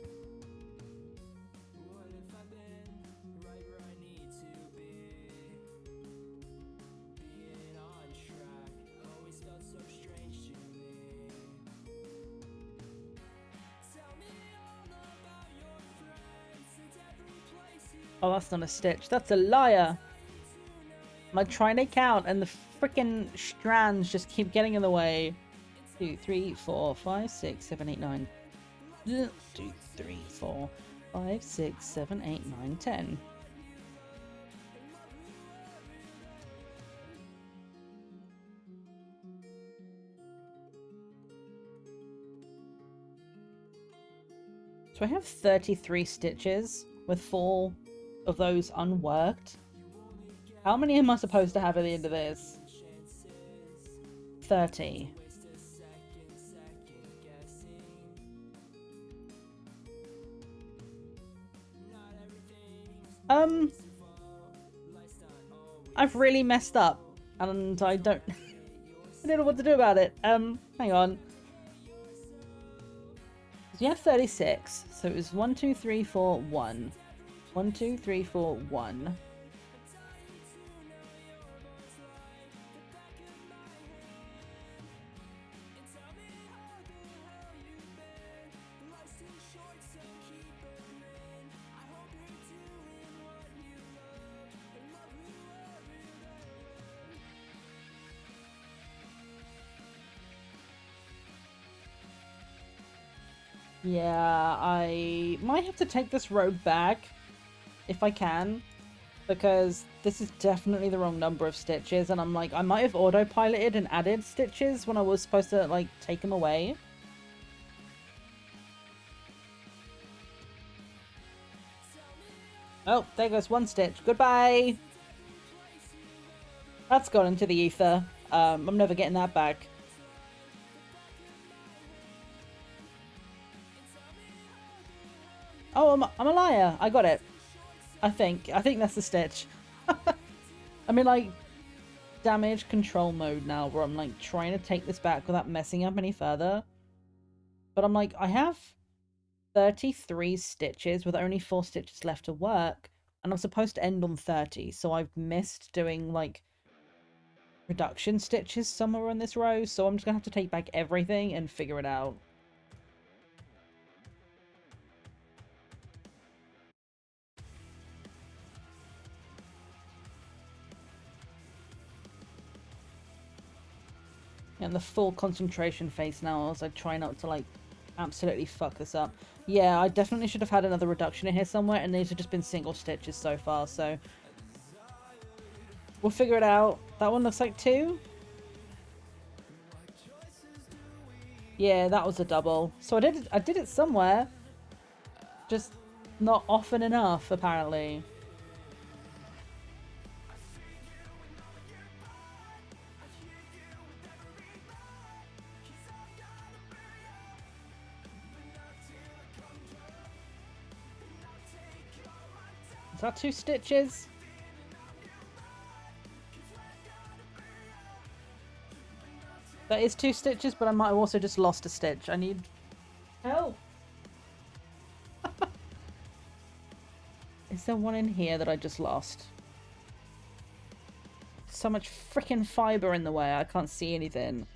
Oh, that's not a stitch. That's a liar. I'm like trying to count and the freaking strands just keep getting in the way. 2, 3, 4, 5, 6, 7, 8, 9. 2, 3, 4, 5, 6, 7, 8, 9, 10. So I have 33 stitches with 4 of those unworked. How many am I supposed to have at the end of this? 30. I've really messed up and I don't I don't know what to do about it. Hang on. You have 36, so it was 1, 2, 3, 4, 1. 1, 2, 3, 4, 1. Yeah, I might have to take this road back if I can, because this is definitely the wrong number of stitches, and I'm like, I might have autopiloted and added stitches when I was supposed to like take them away. Oh, there goes one stitch. Goodbye. That's gone into the ether. I'm never getting that back. Oh, I'm a liar. I got it. I think that's the stitch. I mean, like, damage control mode now where I'm like trying to take this back without messing up any further. But I'm like, I have 33 stitches with only 4 stitches left to work, and I'm supposed to end on 30, so I've missed doing like reduction stitches somewhere on this row, so I'm just gonna have to take back everything and figure it out. And the full concentration phase now as I try not to like absolutely fuck this up. Yeah, I definitely should have had another reduction in here somewhere, and these have just been single stitches so far, so we'll figure it out. That one looks like 2. Yeah, that was a double. So I did it somewhere. Just not often enough, apparently. Is that 2 stitches? That is 2 stitches, but I might have also just lost a stitch. I need help. Is there one in here that I just lost? So much freaking fiber in the way, I can't see anything.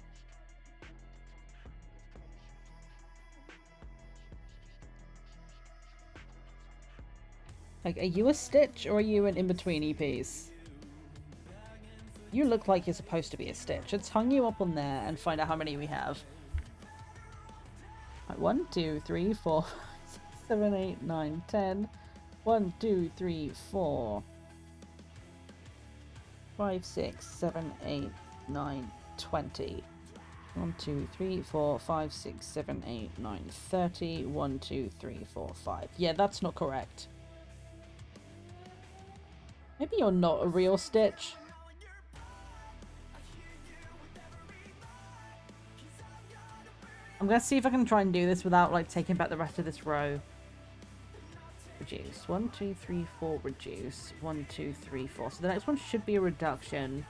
Like, are you a stitch or are you an in-betweeny piece? You look like you're supposed to be a stitch. Let's hung you up on there and find out how many we have. Right, 1, 2, 3, 4, 7, 8, 9, 10. 1, 2, 3, 4. 5, 6, 7, 8, 9, 20. 1, 2, 3, 4, 5, 6, 7, 8, 9, 30. 1, 2, 3, 4, 5. Yeah, that's not correct. Maybe you're not a real stitch. I'm gonna see if I can try and do this without like taking back the rest of this row. Reduce. 1, 2, 3, 4, reduce. 1, 2, 3, 4. So the next one should be a reduction.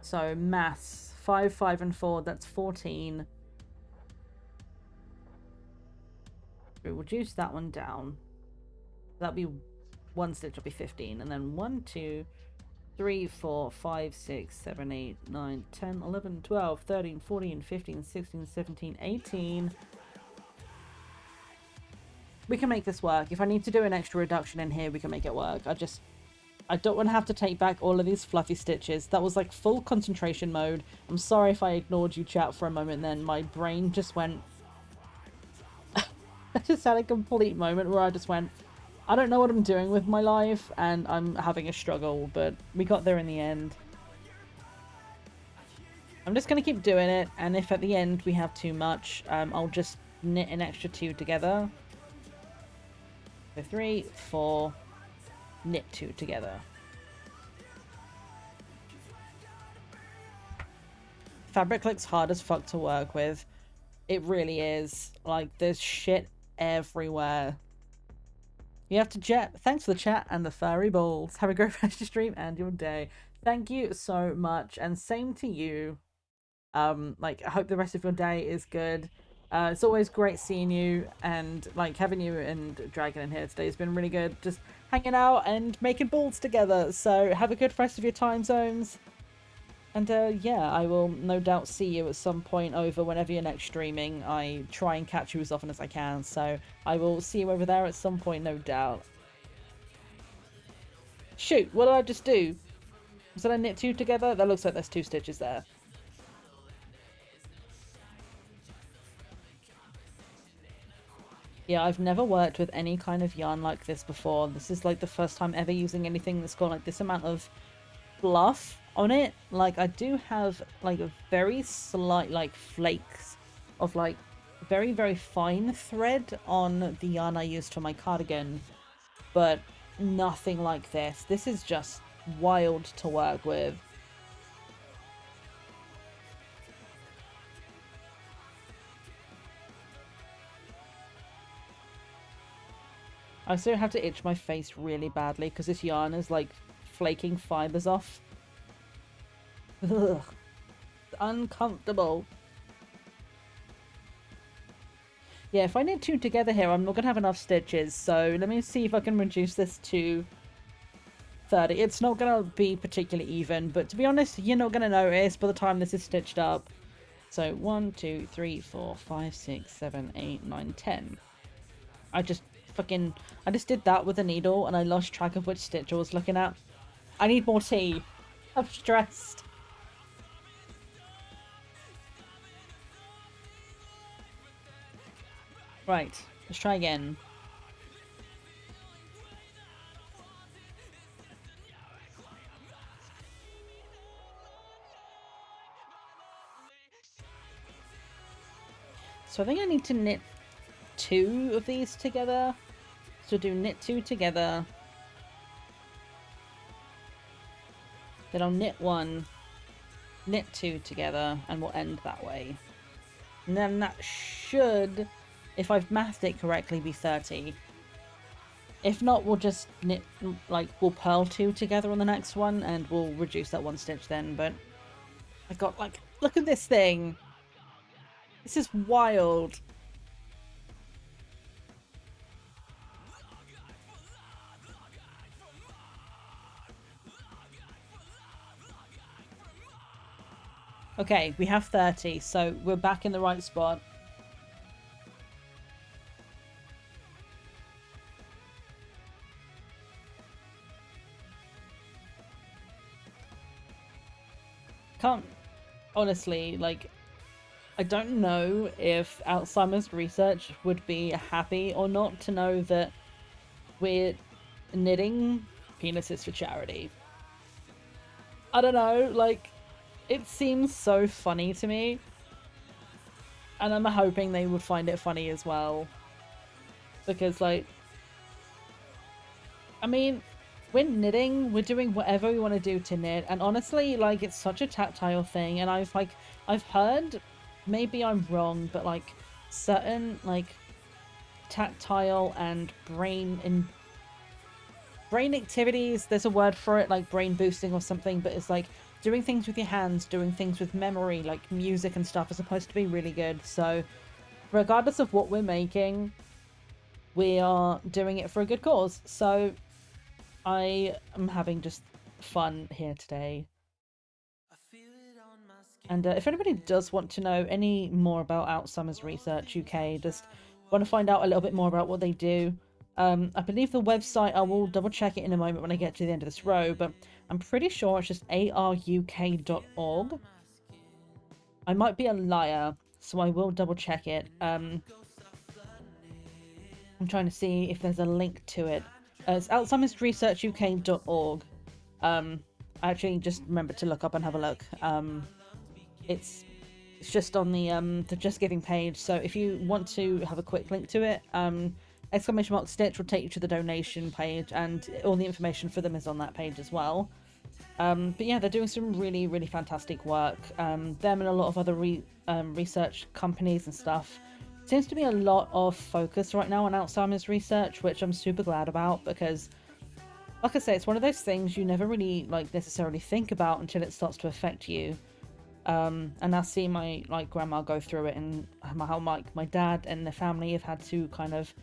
So maths. 5, 5, and 4. That's 14. We'll reduce that one down. That'll be 1 stitch, will be 15. And then 1, 2, 3, 4, 5, 6, 7, 8, 9, 10, 11, 12, 13, 14, 15, 16, 17, 18. We can make this work. If I need to do an extra reduction in here, we can make it work. I don't want to have to take back all of these fluffy stitches. That was like full concentration mode. I'm sorry if I ignored you, chat, for a moment then. My brain just went... I just had a complete moment where I just went, I don't know what I'm doing with my life, and I'm having a struggle, but we got there in the end. I'm just going to keep doing it, and if at the end we have too much, I'll just knit an extra 2 together. So 3, 4, knit 2 together. Fabric looks hard as fuck to work with. It really is. Like, there's shit everywhere. You have to jet. Thanks for the chat and the furry balls. Have a great rest of your stream and your day. Thank you so much, and same to you. Like, I hope the rest of your day is good. It's always great seeing you, and like having you and Dragon in here today has been really good. Just hanging out and making balls together. So have a good rest of your time zones. And yeah, I will no doubt see you at some point over whenever you're next streaming. I try and catch you as often as I can, so I will see you over there at some point, no doubt. Shoot, what did I just do? Was that I knit 2 together? That looks like there's 2 stitches there. Yeah, I've never worked with any kind of yarn like this before. This is like the first time ever using anything that's got like this amount of fluff on it. Like, I do have like a very slight like flakes of like very, very fine thread on the yarn I used for my cardigan, but nothing like this. This is just wild to work with. I still have to itch my face really badly because this yarn is like flaking fibers off. Ugh. It's uncomfortable. Yeah, if I knit 2 together here, I'm not going to have enough stitches. So let me see if I can reduce this to 30. It's not going to be particularly even, but to be honest, you're not going to notice by the time this is stitched up. So 1, 2, 3, 4, 5, 6, 7, 8, 9, 10. I just did that with a needle and I lost track of which stitch I was looking at. I need more tea. I'm stressed. Right, let's try again. So I think I need to knit 2 of these together. So do knit 2 together. Then I'll knit 1, knit 2 together, and we'll end that way. And then that should, if I've mathed it correctly, be 30. If not, we'll just knit, like, we'll purl 2 together on the next one, and we'll reduce that 1 stitch then, but I got, like, look at this thing! This is wild! Okay, we have 30, so we're back in the right spot. Can't, honestly, like, I don't know if Alzheimer's research would be happy or not to know that we're knitting penises for charity. I don't know, like, it seems so funny to me. And I'm hoping they would find it funny as well. Because, like, I mean, we're knitting, we're doing whatever we want to do to knit. And honestly, like, it's such a tactile thing. And I've heard, maybe I'm wrong, but, like, certain, like, tactile and brain activities, there's a word for it, like brain boosting or something, but it's like doing things with your hands, doing things with memory, like music and stuff, is supposed to be really good. So regardless of what we're making, we are doing it for a good cause. So I am having just fun here today. And if anybody does want to know any more about Alzheimer's Research UK, just want to find out a little bit more about what they do, I believe the website, I will double check it in a moment when I get to the end of this row, but I'm pretty sure it's just aruk.org. I might be a liar, so I will double check it. I'm trying to see if there's a link to it. It's alzheimersresearchuk.org. I actually just remembered to look up and have a look. It's just on the Just Giving page, so if you want to have a quick link to it, !stitch will take you to the donation page, and all the information for them is on that page as well. But yeah, they're doing some really, really fantastic work. Them and a lot of other research companies and stuff. Seems to be a lot of focus right now on Alzheimer's research, which I'm super glad about, because like I say, it's one of those things you never really like necessarily think about until it starts to affect you. And I see my grandma go through it, and how my dad and the family have had to kind of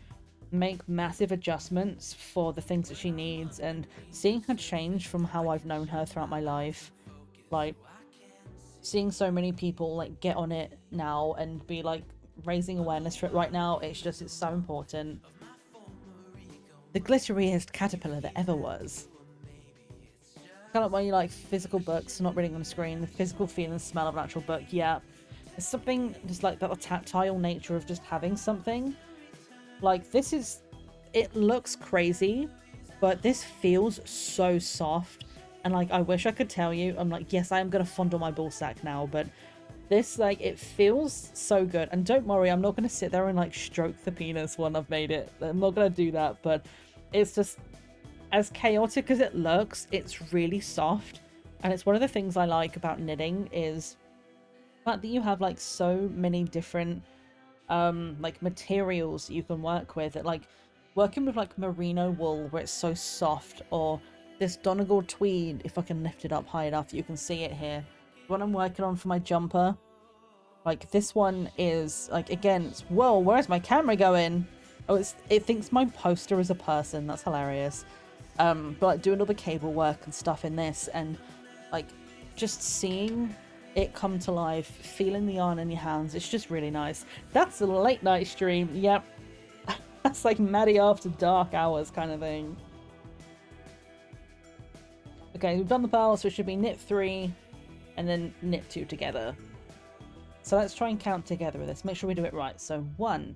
make massive adjustments for the things that she needs, and seeing her change from how I've known her throughout my life, like seeing so many people like get on it now and be like raising awareness for it right now, it's so important. The glitteriest caterpillar that ever was. Kind of when you like physical books, not reading on the screen, the physical feel and smell of an actual book, yeah. There's something just like that tactile nature of just having something. Like, it looks crazy, but this feels so soft. And like, I wish I could tell you, I'm like, yes, I am going to fondle my ballsack now, but this, like, it feels so good. And don't worry, I'm not going to sit there and like stroke the penis when I've made it. I'm not going to do that, but it's just, as chaotic as it looks, it's really soft. And it's one of the things I like about knitting is the fact that you have like so many different like materials you can work with. Like, working with like merino wool where it's so soft, or this Donegal tweed, if I can lift it up high enough you can see it here. What I'm working on for my jumper, like this one is like, again, it's, whoa, where's my camera going? Oh, it thinks my poster is a person. That's hilarious. But like doing all the cable work and stuff in this, and like just seeing it come to life, feeling the yarn in your hands, it's just really nice. That's a late night stream. Yep. That's like Maddie after dark hours kind of thing. Okay, we've done the pearl, so it should be knit 3 and then knit 2 together. So let's try and count together with this. Make sure we do it right. So 1,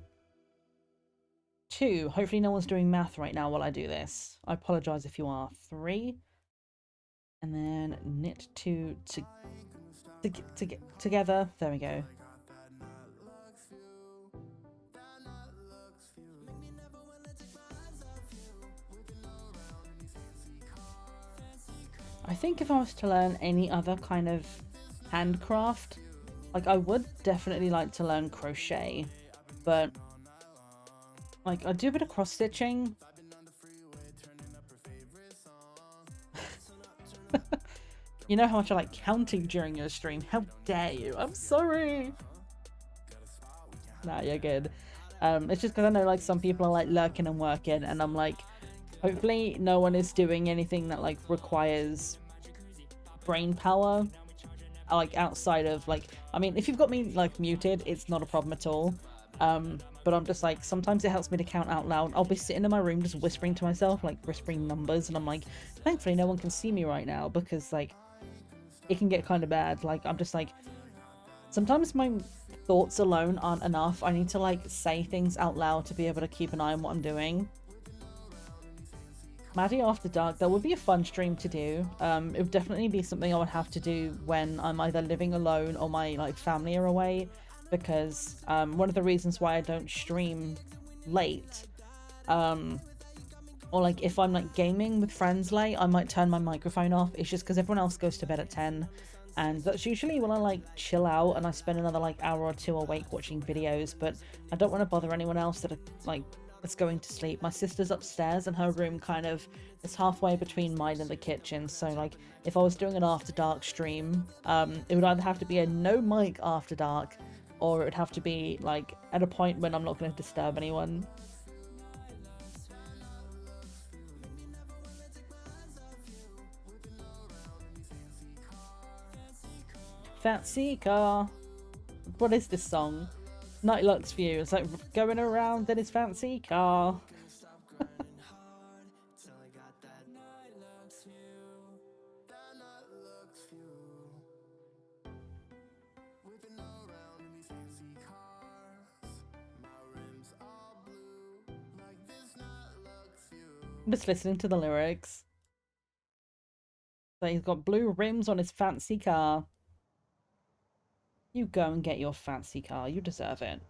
2. Hopefully no one's doing math right now while I do this. I apologize if you are. 3. And then knit 2 together. There we go. I think if I was to learn any other kind of handcraft, like I would definitely like to learn crochet, but like I do a bit of cross stitching. You know how much I like counting during your stream. How dare you? I'm sorry. Nah, you're good. It's just because I know like some people are like lurking and working, and I'm like, hopefully no one is doing anything that like requires brain power, like outside of like, I mean, if you've got me like muted, it's not a problem at all. But I'm just like, sometimes it helps me to count out loud. I'll be sitting in my room just whispering to myself, like whispering numbers, and I'm like, thankfully no one can see me right now, because like it can get kind of bad. Like I'm just like, sometimes my thoughts alone aren't enough. I need to like say things out loud to be able to keep an eye on what I'm doing. Maddie After Dark, that would be a fun stream to do. It would definitely be something I would have to do when I'm either living alone or my like family are away, because one of the reasons why I don't stream late, or like if I'm like gaming with friends late, I might turn my microphone off. It's just because everyone else goes to bed at 10, and that's usually when I like chill out and I spend another like hour or 2 awake watching videos. But I don't want to bother anyone else that are like that's going to sleep. My sister's upstairs and her room kind of is halfway between mine and the kitchen, so like if I was doing an after dark stream, it would either have to be a no mic after dark, or it would have to be like at a point when I'm not going to disturb anyone. Fancy car. What is this song? Night Lux View. It's like going around in his fancy car. I'm just listening to the lyrics. So he's got blue rims on his fancy car. You go and get your fancy car. You deserve it.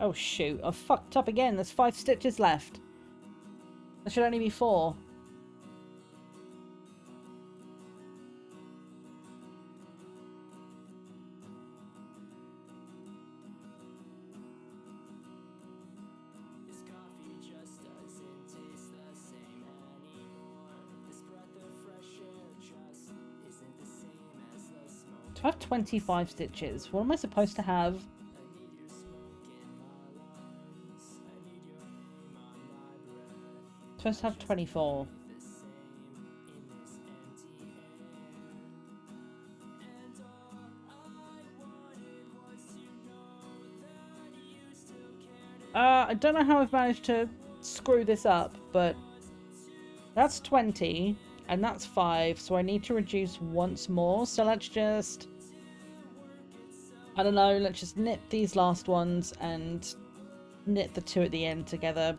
Oh shoot, I've fucked up again. There's 5 stitches left. There should only be 4. I have 25 stitches. What am I supposed to have? I'm supposed to have 24. I don't know how I've managed to screw this up, but that's 20 and that's 5, so I need to reduce once more. So let's just, I don't know, let's just knit these last ones and knit the 2 at the end together.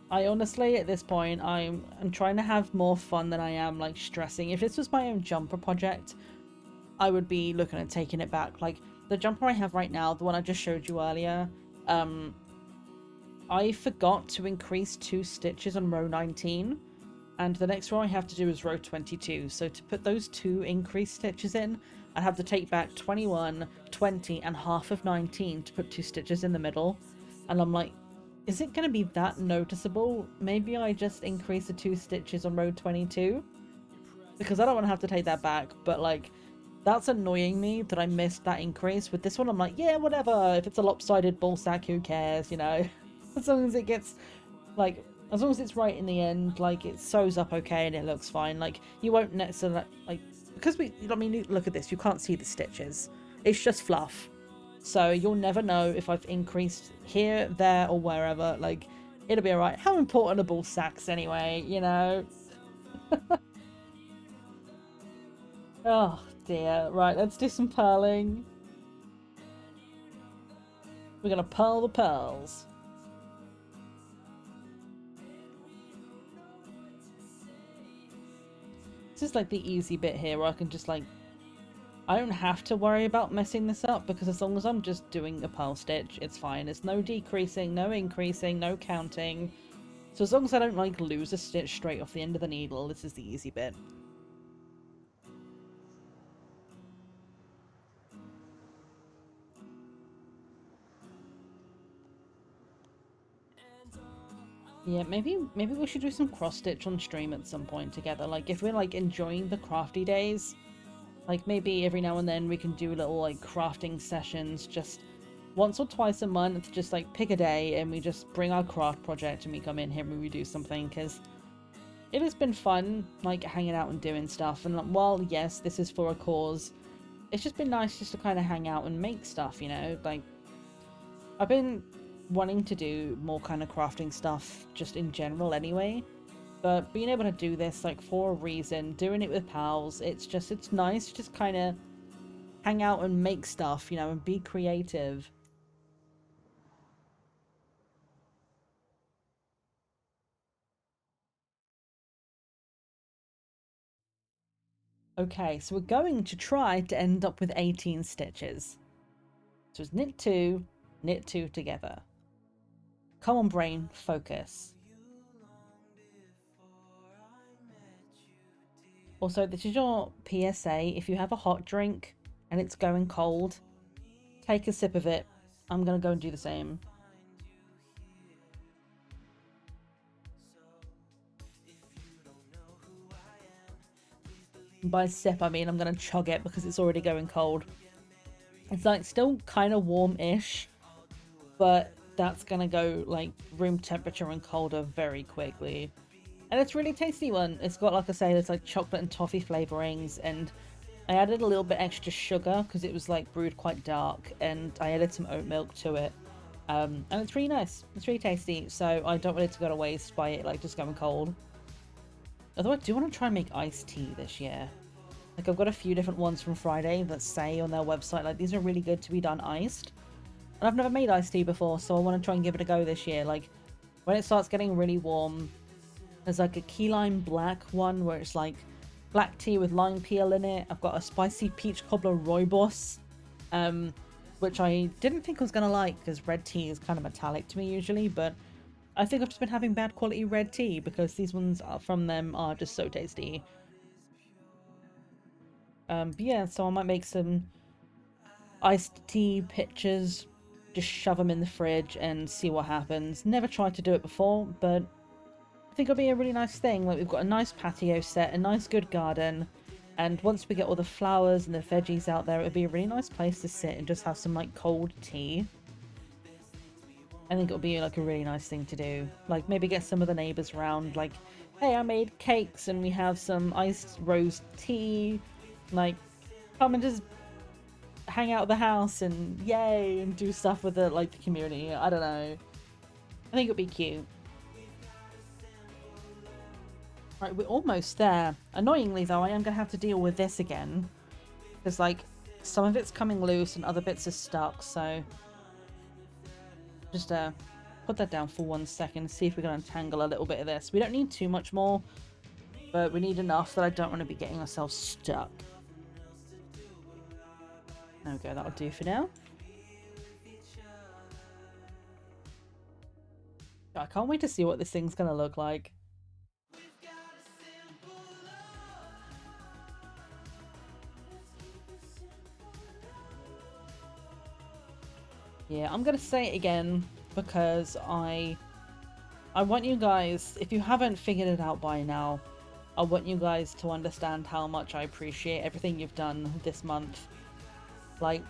I honestly, at this point, I'm trying to have more fun than I am like stressing. If this was my own jumper project, I would be looking at taking it back. Like the jumper I have right now, the one I just showed you earlier, I forgot to increase 2 stitches on row 19. And the next row I have to do is row 22. So to put those 2 increased stitches in, I have to take back 21, 20, and half of 19 to put 2 stitches in the middle. And I'm like, is it going to be that noticeable? Maybe I just increase the 2 stitches on row 22? Because I don't want to have to take that back, but like, that's annoying me that I missed that increase. With this one, I'm like, yeah, whatever. If it's a lopsided ball sack, who cares, you know? As long as it gets, like, as long as it's right in the end, like, it sews up okay and it looks fine. Like, you won't necessarily, like, because I mean, look at this. You can't see the stitches. It's just fluff. So you'll never know if I've increased here, there, or wherever. Like, it'll be alright. How important are ball sacks anyway, you know? Oh dear. Right, let's do some purling. We're gonna purl the pearls. This is like the easy bit here where I can just like, I don't have to worry about messing this up because as long as I'm just doing a purl stitch, it's fine. There's no decreasing, no increasing, no counting. So as long as I don't like lose a stitch straight off the end of the needle, this is the easy bit. Yeah, maybe we should do some cross stitch on stream at some point together. Like if we're like enjoying the crafty days, like maybe every now and then we can do little like crafting sessions just once or twice a month, just like pick a day and we just bring our craft project and we come in here and we do something, because it has been fun like hanging out and doing stuff. And while yes, this is for a cause, it's just been nice just to kind of hang out and make stuff, you know? Like I've been wanting to do more kind of crafting stuff just in general anyway, but being able to do this like for a reason, doing it with pals, it's nice to just kind of hang out and make stuff, you know, and be creative. Okay, so we're going to try to end up with 18 stitches. So it's knit 2 together. Come on, brain, focus. Also, this is your PSA. If you have a hot drink and it's going cold, take a sip of it. I'm going to go and do the same. By sip, I mean I'm going to chug it because it's already going cold. It's like still kind of warm-ish, but that's going to go like room temperature and colder very quickly. And it's really tasty one. It's got, like I say, there's like chocolate and toffee flavorings, and I added a little bit extra sugar because it was like brewed quite dark, and I added some oat milk to it. And it's really nice. It's really tasty, so I don't want it to go to waste by it like just going cold. Although I do want to try and make iced tea this year. Like I've got a few different ones from Friday that say on their website like these are really good to be done iced. And I've never made iced tea before, so I want to try and give it a go this year. Like when it starts getting really warm, there's like a key lime black one where it's like black tea with lime peel in it. I've got a spicy peach cobbler rooibos, which I didn't think I was going to like because red tea is kind of metallic to me usually, but I think I've just been having bad quality red tea because these ones from them are just so tasty. But yeah, so I might make some iced tea pitchers, just shove them in the fridge and see what happens. Never tried to do it before, but I think it'll be a really nice thing. Like we've got a nice patio set, a nice good garden, and once we get all the flowers and the veggies out there, it'll be a really nice place to sit and just have some like cold tea. I think it'll be like a really nice thing to do. Like maybe get some of the neighbors around, like, hey, I made cakes and we have some iced rose tea. Like, come and just hang out at the house and yay and do stuff with the like the community. I don't know. I think it'd be cute. Right, we're almost there. Annoyingly though, I am gonna have to deal with this again because like some of it's coming loose and other bits are stuck. So just put that down for 1 second. See if we can untangle a little bit of this. We don't need too much more, but we need enough that I don't want to be getting ourselves stuck. Okay, that'll do for now. I can't wait to see what this thing's gonna look like. Yeah, I'm gonna say it again because I want you guys, if you haven't figured it out by now, I want you guys to understand how much I appreciate everything you've done this month. Like,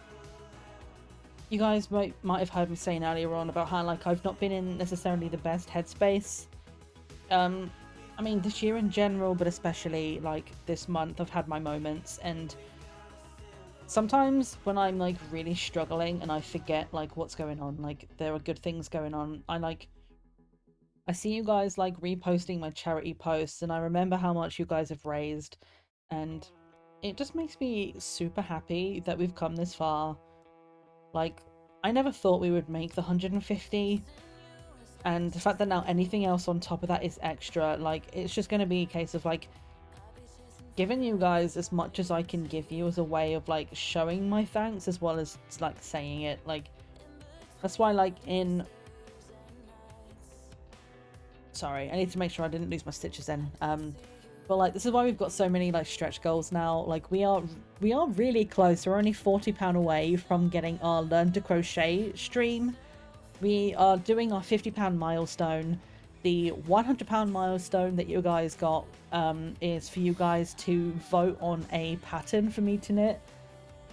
you guys might have heard me saying earlier on about how, like, I've not been in necessarily the best headspace. I mean, this year in general, but especially, like, this month, I've had my moments, and sometimes when I'm, like, really struggling and I forget, like, what's going on, like, there are good things going on, I see you guys, like, reposting my charity posts, and I remember how much you guys have raised, and it just makes me super happy that we've come this far. Like, I never thought we would make the 150, and the fact that now anything else on top of that is extra, like, it's just going to be a case of, like, giving you guys as much as I can give you as a way of, like, showing my thanks as well as, like, saying it. Like, that's why, like, sorry, I need to make sure I didn't lose my stitches then. But, like, this is why we've got so many, like, stretch goals now. Like, we are really close. We're only £40 away from getting our Learn to Crochet stream. We are doing our £50 milestone. The £100 milestone that you guys got is for you guys to vote on a pattern for me to knit.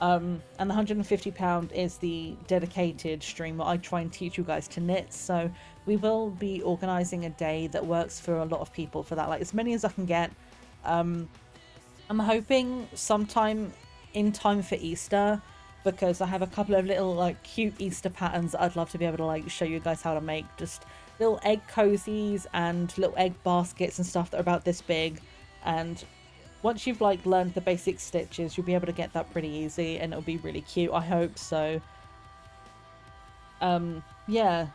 And the £150 is the dedicated stream where I try and teach you guys to knit. So we will be organising a day that works for a lot of people for that, like as many as I can get. I'm hoping sometime in time for Easter, because I have a couple of little, like, cute Easter patterns that I'd love to be able to, like, show you guys how to make. Just little egg cozies and little egg baskets and stuff that are about this big. And once you've, like, learned the basic stitches, you'll be able to get that pretty easy, and it'll be really cute, I hope. So yeah,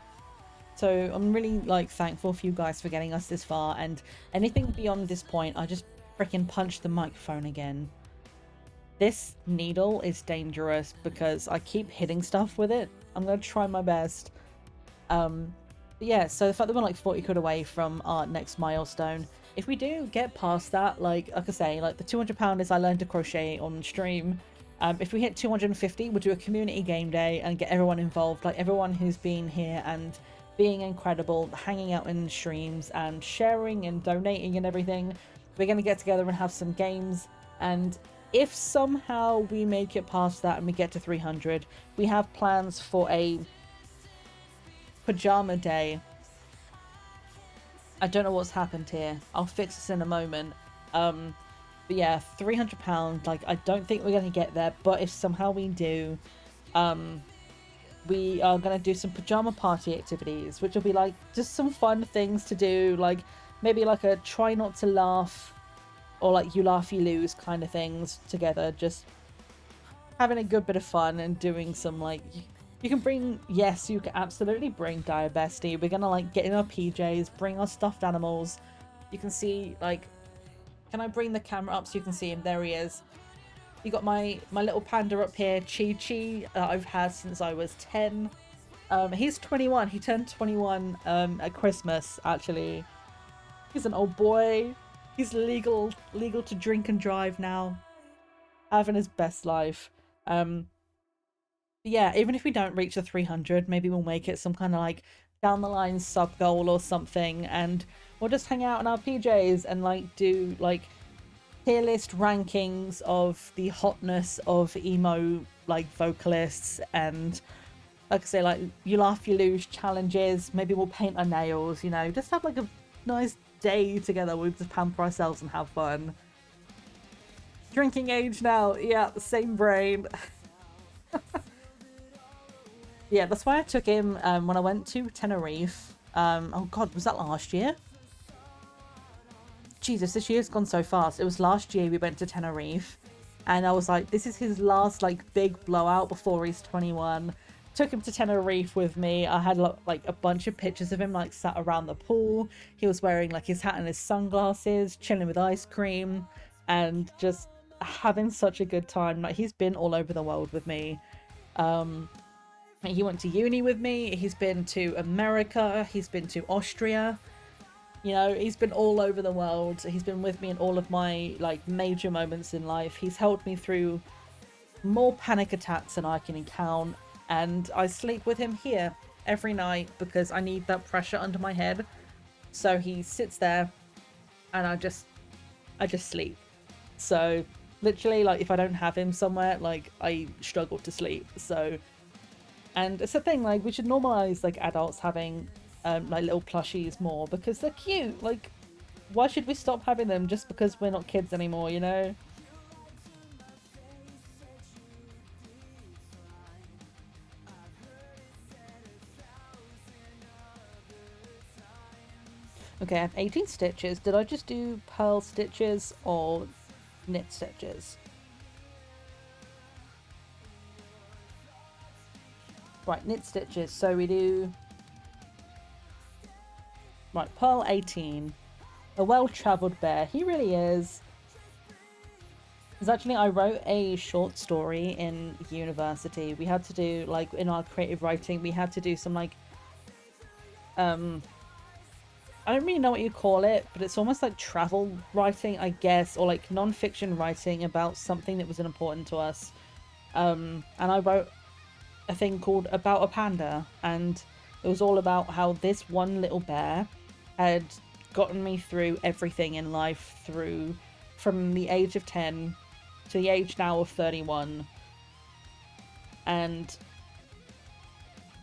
so I'm really, like, thankful for you guys for getting us this far, and anything beyond this point, I just freaking punched the microphone again. This needle is dangerous because I keep hitting stuff with it. I'm gonna try my best. But yeah, so the fact that we're, like, 40 quid away from our next milestone, if we do get past that, like I say, like, the £200 is I learned to crochet on stream. If we hit 250, we'll do a community game day and get everyone involved, like everyone who's been here and being incredible, hanging out in streams and sharing and donating and everything. We're going to get together and have some games, and if somehow we make it past that and we get to 300, we have plans for a pajama day. I don't know what's happened here. I'll fix this in a moment. But yeah, £300, like, I don't think we're going to get there, but if somehow we do, we are going to do some pajama party activities, which will be, like, just some fun things to do, like, maybe, like, a try not to laugh, or, like, you laugh, you lose kind of things together, just having a good bit of fun and doing some, like, you can bring, yes, you can absolutely bring Dire Bestie. We're gonna, like, get in our PJs, bring our stuffed animals. You can see, like, can I bring the camera up so you can see him? There he is. You got my little panda up here, Chi Chi, that I've had since I was 10. He's 21. He turned 21 at Christmas, actually. He's an old boy. He's legal to drink and drive now. Having his best life. Yeah, even if we don't reach the 300, maybe we'll make it some kind of, like, down the line sub goal or something, and we'll just hang out in our PJs and, like, do, like, tier list rankings of the hotness of emo, like, vocalists, and, like I say, like, you laugh, you lose challenges. Maybe we'll paint our nails, you know, just have, like, a nice day together where we just pamper ourselves and have fun. Drinking age now, yeah, same brain. Yeah, that's why I took him when I went to Tenerife. Oh god, was that last year? Jesus, this year's gone so fast. It was last year we went to Tenerife, and I was like, this is his last, like, big blowout before he's 21. Took him to Tenerife with me. I had, like, a bunch of pictures of him, like, sat around the pool. He was wearing, like, his hat and his sunglasses, chilling with ice cream, and just having such a good time. Like, he's been all over the world with me. He went to uni with me. He's been to America. He's been to Austria. You know, he's been all over the world. He's been with me in all of my, like, major moments in life. He's helped me through more panic attacks than I can count. and I sleep with him here every night because I need that pressure under my head. So he sits there and I just sleep. So literally, like, if I don't have him somewhere, like, I struggle to sleep. So, and it's a thing, like, we should normalize, like, adults having like little plushies more because they're cute. Like, why should we stop having them just because we're not kids anymore, you know? Okay, I have 18 stitches. Did I just do pearl stitches or knit stitches? Right, knit stitches. So we do... Right, pearl 18. A well-travelled bear. He really is. Because actually, I wrote a short story in university. We had to do, like, in our creative writing, we had to do some, like... I don't really know what you call it, but it's almost like travel writing, I guess, or like non-fiction writing about something that was important to us. And I wrote a thing called About a Panda, and it was all about how this one little bear had gotten me through everything in life, through from the age of 10 to the age now of 31. And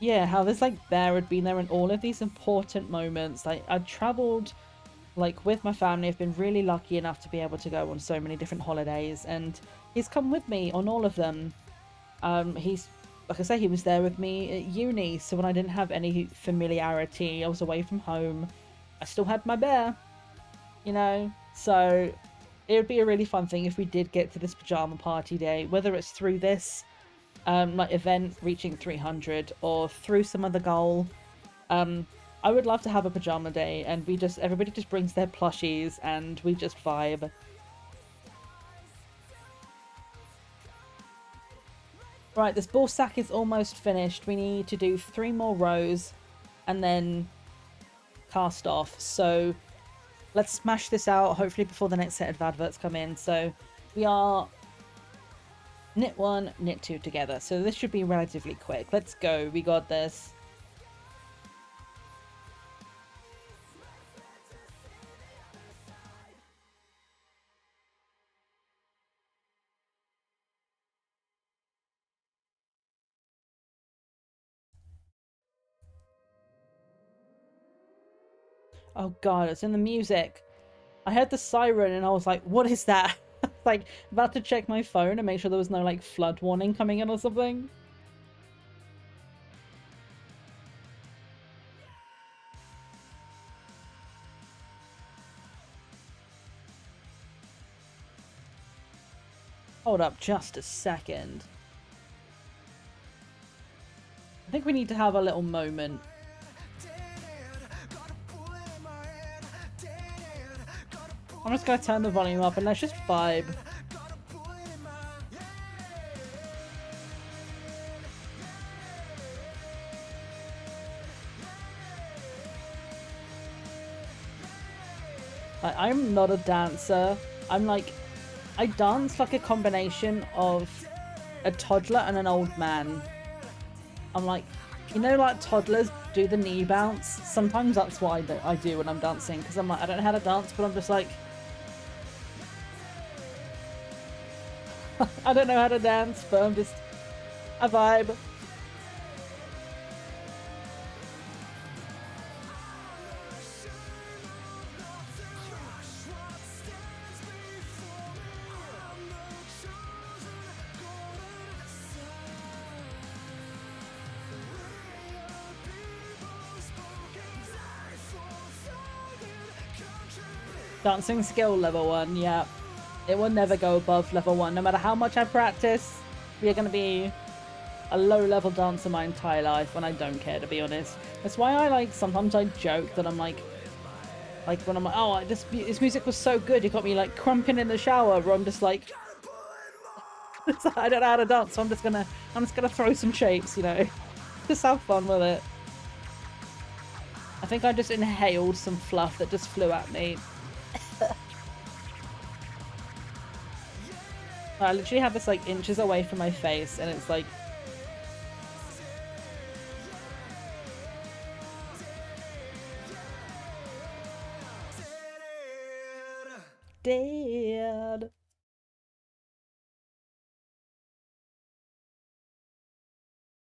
yeah, how this like bear had been there in all of these important moments. Like, I'd traveled like with my family. I've been really lucky enough to be able to go on so many different holidays, and he's come with me on all of them. He's, like I say, he was there with me at uni, so when I didn't have any familiarity, I was away from home, I still had my bear, you know? So it would be a really fun thing if we did get to this pajama party day, whether it's through this like event reaching 300 or through some other goal. I would love to have a pajama day and everybody just brings their plushies and we just vibe. Right, this ball sack is almost finished. We need to do 3 more rows and then cast off. So let's smash this out, hopefully before the next set of adverts come in. So we are knit 1, knit 2 together. So this should be relatively quick. Let's go. We got this. Oh god, it's in the music. I heard the siren and I was like, what is that? Like, about to check my phone and make sure there was no, like, flood warning coming in or something. Hold up just a second. I think we need to have a little moment. I'm just gonna turn the volume up and let's just vibe. Like, I'm not a dancer. I'm like, I dance like a combination of a toddler and an old man. I'm like, you know, like toddlers do the knee bounce? Sometimes that's what I do when I'm dancing, because I'm like, I don't know how to dance, but I'm just like, I don't know how to dance, but I'm just, I vibe. Dancing skill level 1, yeah. It will never go above level 1. No matter how much I practice, we are going to be a low-level dancer my entire life, and I don't care, to be honest. That's why I, like, sometimes I joke that I'm like when I'm like, oh, this music was so good, it got me, like, crumping in the shower, where I'm just like, I don't know how to dance, so I'm just gonna throw some shapes, you know. Just have fun with it. I think I just inhaled some fluff that just flew at me. I literally have this like inches away from my face and it's like dead.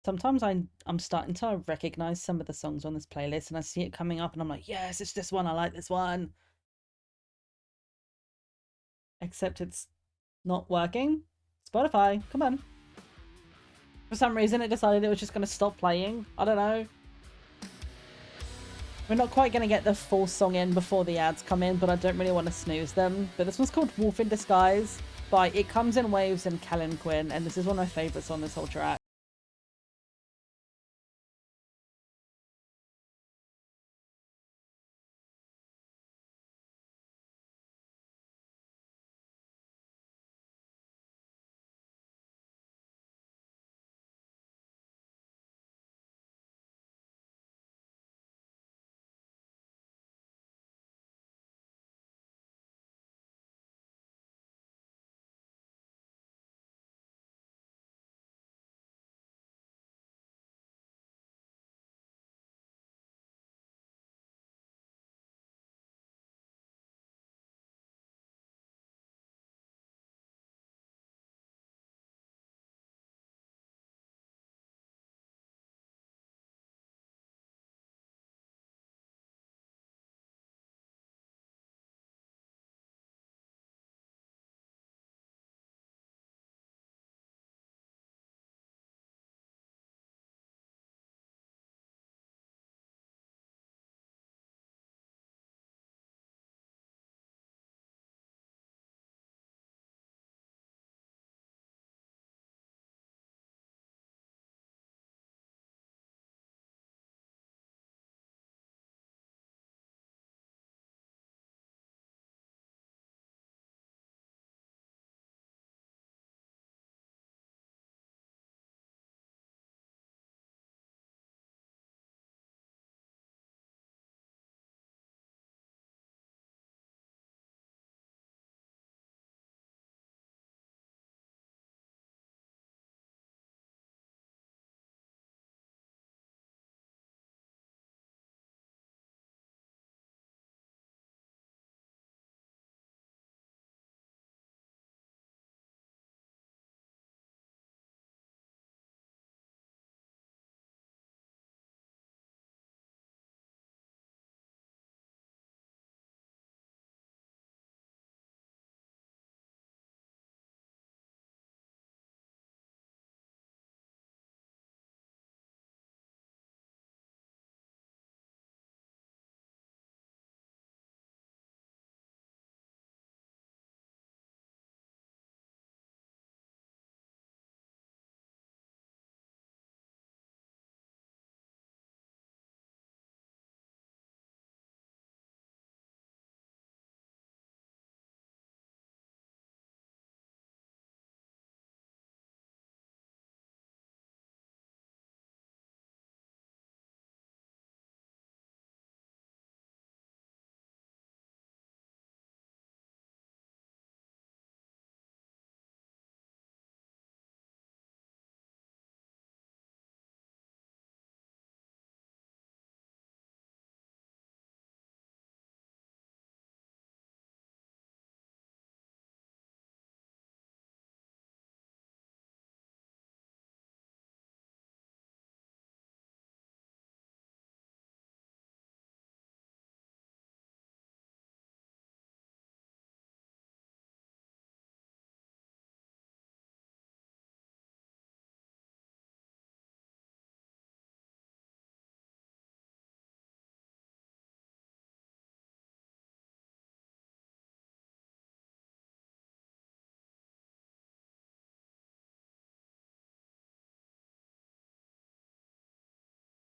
Sometimes I'm starting to recognize some of the songs on this playlist, and I see it coming up, and I'm like, yes, it's this one. I like this one. Except it's not working. Spotify, come on. For some reason, it decided it was just going to stop playing. I don't know. We're not quite going to get the full song in before the ads come in, but I don't really want to snooze them. But this one's called Wolf in Disguise by It Comes in Waves and Kellen Quinn, and this is one of my favorites on this whole track.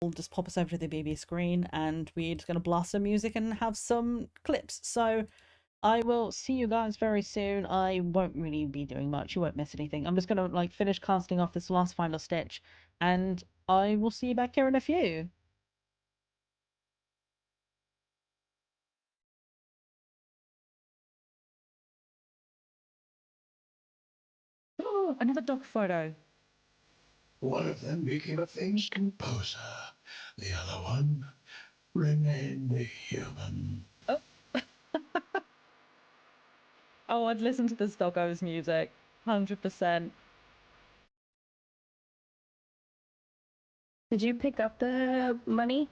We'll just pop us over to the BB screen, and we're just going to blast some music and have some clips. So I will see you guys very soon. I won't really be doing much. You won't miss anything. I'm just going to like finish casting off this last final stitch, and I will see you back here in a few. Oh, another dog photo. One of them became a famous composer. The other one remained a human. Oh. Oh, I'd listen to this doggo's music. 100%. Did you pick up the money?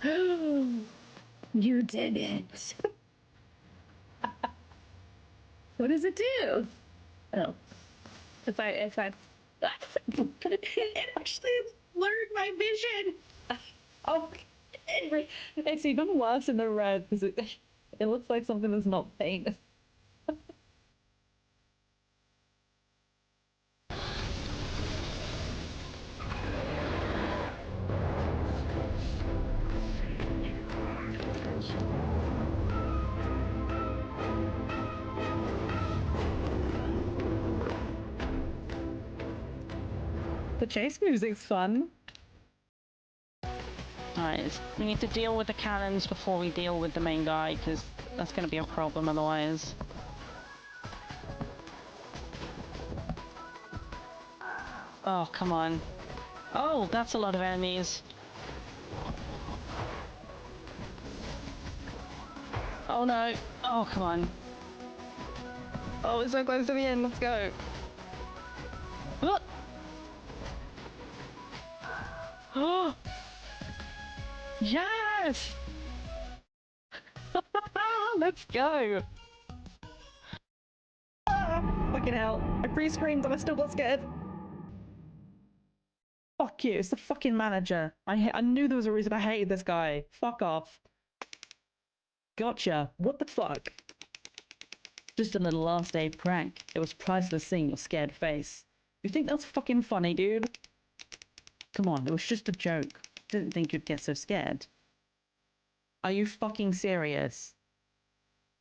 You didn't. What does it do? Oh. If I it actually blurred my vision. Oh, it's even worse in the red because it looks like something that's not paint. The chase music's fun. Alright, we need to deal with the cannons before we deal with the main guy, because that's going to be a problem otherwise. Oh, come on. Oh, that's a lot of enemies. Oh no. Oh, come on. Oh, it's so close to the end. Let's go. Look! Oh! Yes! Let's go! Ah, fucking hell. I pre-screamed and I still got scared. Fuck you, it's the fucking manager. I knew there was a reason I hated this guy. Fuck off. Gotcha. What the fuck? Just a little last day prank. It was priceless seeing your scared face. You think that's fucking funny, dude? Come on, it was just a joke. Didn't think you'd get so scared. Are you fucking serious?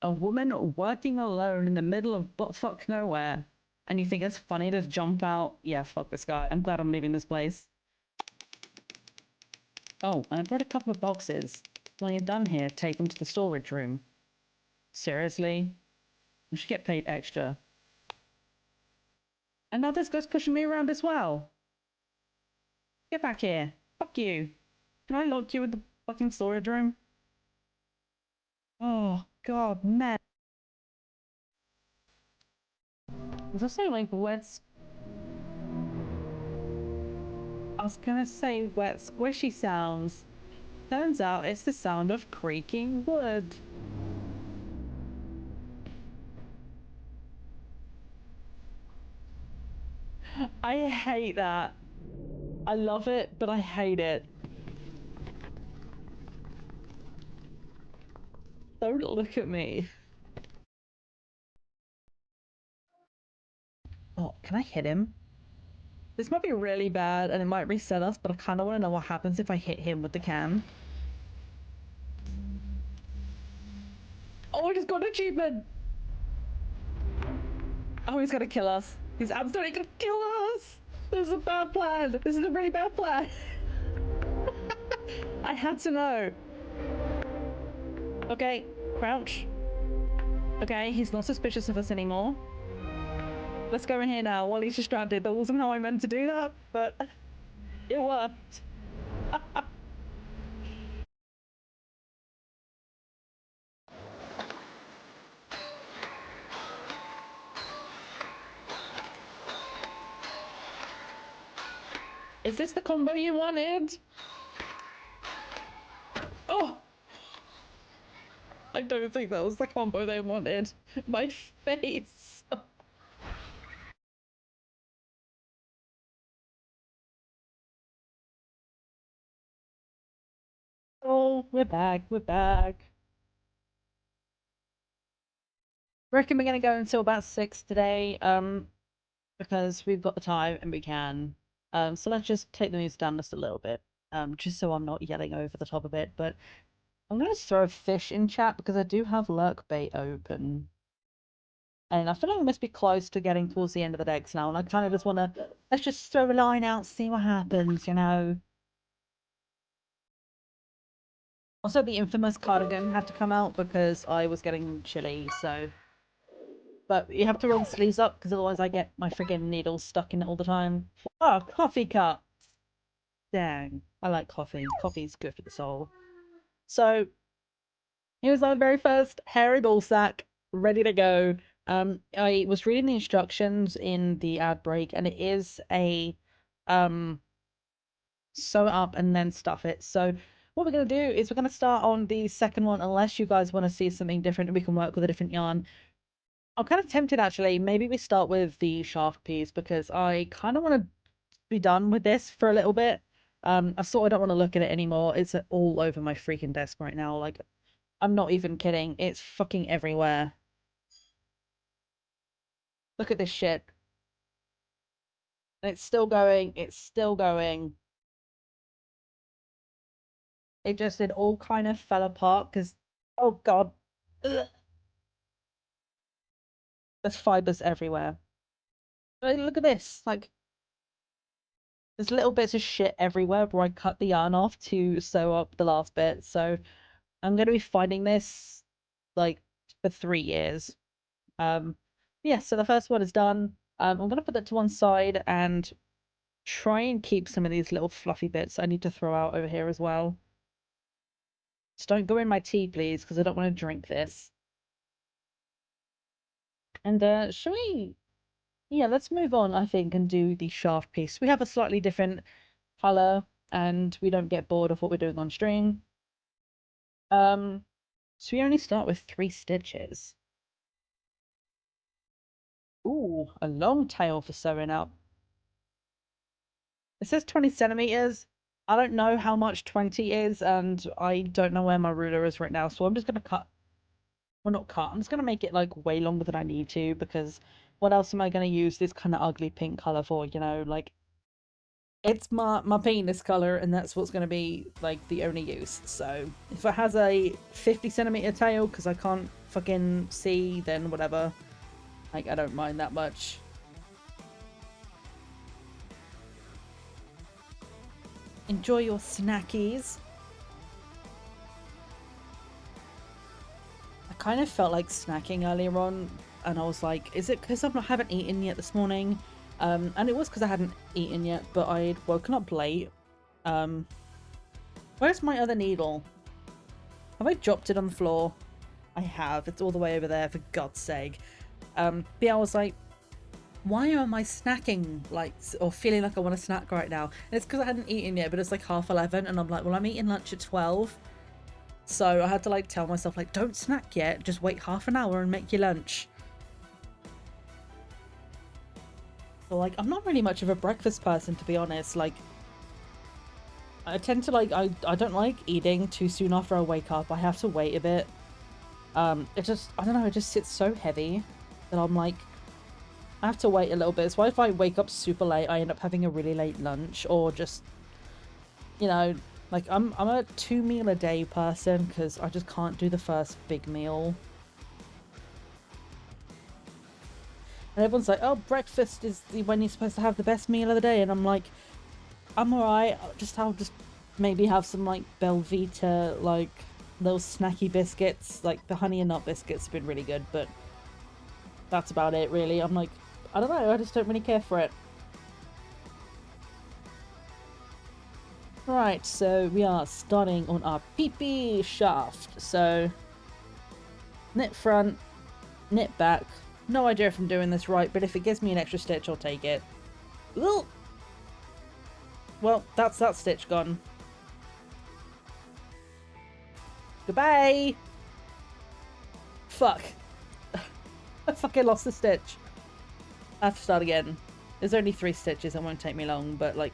A woman working alone in the middle of buttfuck nowhere, and you think it's funny to jump out? Yeah, fuck this guy. I'm glad I'm leaving this place. Oh, and I brought a couple of boxes. When you're done here, take them to the storage room. Seriously? I should get paid extra. And now this guy's pushing me around as well. Get back here. Fuck you. Can I lock you in the fucking storage room? Oh, God, man. Was I saying like wet? I was gonna say wet squishy sounds. Turns out it's the sound of creaking wood. I hate that. I love it, but I hate it. Don't look at me. Oh, can I hit him? This might be really bad and it might reset us, but I kind of want to know what happens if I hit him with the can. Oh, I just got an achievement! Oh, he's gonna kill us. He's absolutely gonna kill us! This is a bad plan! This is a really bad plan! I had to know. Okay, crouch. Okay, he's not suspicious of us anymore. Let's go in here now while he's distracted. That wasn't how I meant to do that, but it worked. Is this the combo you wanted? Oh! I don't think that was the combo they wanted. My face. Oh, we're back. We're back. Reckon we're gonna go until about 6 today. Because we've got the time and we can. So let's just take the music down just a little bit. Just so I'm not yelling over the top of it. But I'm gonna throw fish in chat because I do have lurk bait open. And I feel like we must be close to getting towards the end of the decks now, and I kind of just want to, let's just throw a line out, see what happens, you know. Also, the infamous cardigan had to come out because I was getting chilly, so. But you have to roll the sleeves up because otherwise I get my friggin' needles stuck in it all the time. Oh, coffee cup! Dang, I like coffee. Coffee's good for the soul. So, here's our very first hairy ball sack. ready to go. I was reading the instructions in the ad break, and it is a sew it up and then stuff it. So what we're gonna do is we're gonna start on the second one, unless you guys want to see something different and we can work with a different yarn. I'm kind of tempted actually. Maybe we start with the shaft piece because I kind of want to be done with this for a little bit. I sort of don't want to look at it anymore. It's all over my freaking desk right now. Like, I'm not even kidding. It's fucking everywhere. Look at this shit. And it's still going. It's still going. It all kind of fell apart because, oh God. Ugh. There's fibers everywhere. Like, look at this. Like, there's little bits of shit everywhere where I cut the yarn off to sew up the last bit. So I'm going to be finding this, like, for 3 years. Yeah, so the first one is done. I'm going to put that to one side and try and keep some of these little fluffy bits I need to throw out over here as well. Just don't go in my tea, please, because I don't want to drink this. And shall we? Yeah, let's move on, I think, and do the shaft piece. We have a slightly different color, and we don't get bored of what we're doing on string. So we only start with 3 stitches. Ooh, a long tail for sewing up. It says 20 centimeters. I don't know how much 20 is, and I don't know where my ruler is right now, so I'm just gonna cut. Well, not cut. I'm just gonna make it like way longer than I need to, because what else am I gonna use this kind of ugly pink color for? You know, like it's my penis color, and that's what's gonna be like the only use. So if it has a 50 centimeter tail because I can't fucking see, then whatever. Like, I don't mind that much. Enjoy your snackies. I kind of felt like snacking earlier on, and I was like, is it because I haven't eaten yet this morning? And it was because I hadn't eaten yet, but I'd woken up late. Where's my other needle? Have I dropped it on the floor? I have. It's all the way over there, for God's sake. But yeah, I was like, why am I snacking, like, or feeling like I want to snack right now? And it's because I hadn't eaten yet, but it's like 11:30, and I'm like, well, I'm eating lunch at 12. So I had to like tell myself, like, don't snack yet, just wait half an hour and make your lunch. So like, I'm not really much of a breakfast person, to be honest. Like, I tend to like, I don't like eating too soon after I wake up. I have to wait a bit. It just, I don't know, it just sits so heavy that I'm like, I have to wait a little bit. So if I wake up super late, I end up having a really late lunch, or just, you know, like I'm a 2 meal a day person because I just can't do the first big meal. And everyone's like, oh, breakfast is when you're supposed to have the best meal of the day, and I'm like, I'm alright. I'll just maybe have some like Belvita, like little snacky biscuits. Like the honey and nut biscuits have been really good, but that's about it really. I'm like, I don't know, I just don't really care for it. Right, so we are starting on our PP shaft. So knit front, knit back. No idea if I'm doing this right, but if it gives me an extra stitch, I'll take it. Ooh. Well, that's that stitch gone. Goodbye! Fuck. I fucking lost the stitch. I have to start again. There's only 3 stitches, it won't take me long, but like...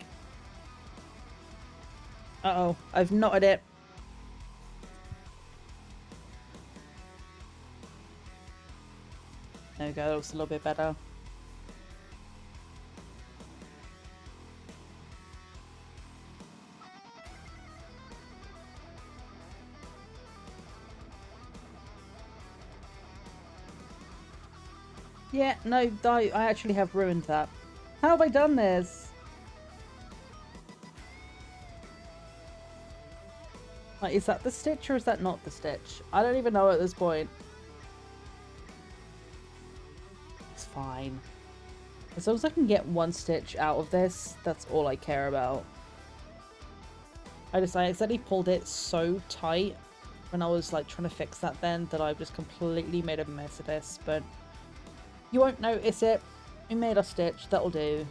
Uh-oh, I've knotted it. There we go, that looks a little bit better. Yeah, no, I actually have ruined that. How have I done this? Like, is that the stitch or is that not the stitch? I don't even know at this point. It's fine. As long as I can get 1 stitch out of this, that's all I care about. I accidentally pulled it so tight when I was like trying to fix that then that I've just completely made a mess of this, but you won't notice it. We made our stitch, that'll do.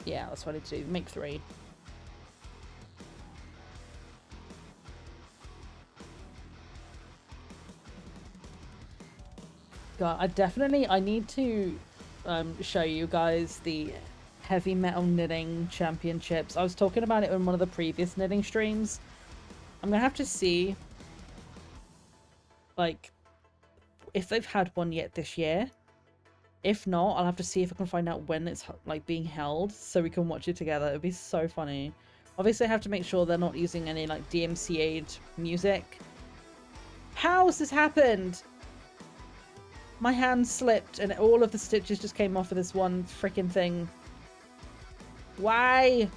Yeah, that's what I need to do. Make 3. God, I need to show you guys the heavy metal knitting championships. I was talking about it in one of the previous knitting streams. I'm gonna have to see like if they've had one yet this year. If not, I'll have to see if I can find out when it's like being held so we can watch it together. It'd be so funny. Obviously I have to make sure they're not using any like DMCA'd music. How's this happened? My hand slipped and all of the stitches just came off of this one freaking thing. Why?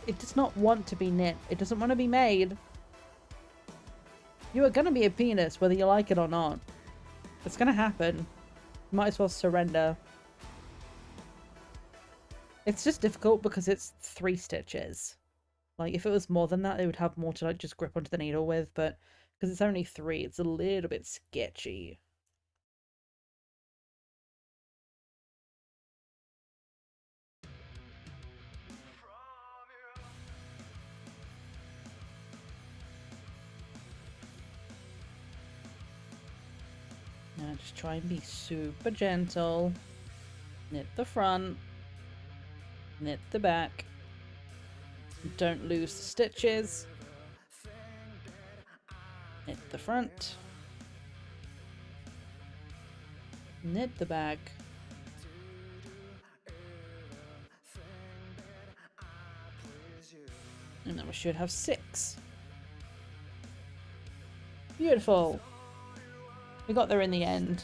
It does not want to be knit. It doesn't want to be made. You are going to be a penis whether you like it or not. It's going to happen. Might as well surrender. It's just difficult because it's 3 stitches. Like, if it was more than that, it would have more to, like, just grip onto the needle with, but because it's only 3, it's a little bit sketchy. Now, just try and be super gentle. Knit the front. Knit the back. Don't lose the stitches. Knit the front. Knit the back. And then we should have 6. Beautiful. We got there in the end.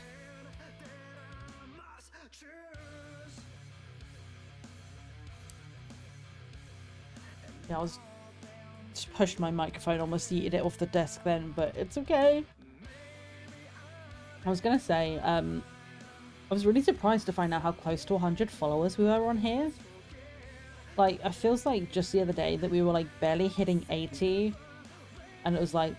Yeah, I was just pushed my microphone, almost yeeted it off the desk then, but it's okay. I was gonna say, I was really surprised to find out how close to 100 followers we were on here. Like, it feels like just the other day that we were like barely hitting 80, and it was like,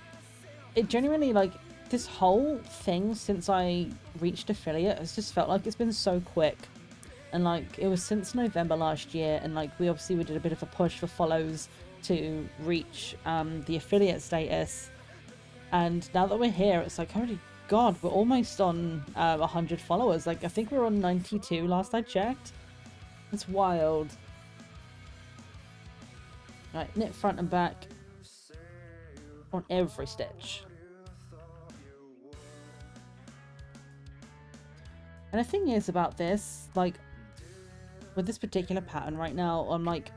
it genuinely, like, this whole thing since I reached affiliate has just felt like it's been so quick. And like, it was since November last year, and like, we did a bit of a push for follows to reach the affiliate status. And now that we're here, it's like, holy god, we're almost on 100 followers. Like, I think we were on 92 last I checked. It's wild. Right, knit front and back on every stitch. And the thing is about this, like, with this particular pattern right now, I'm like,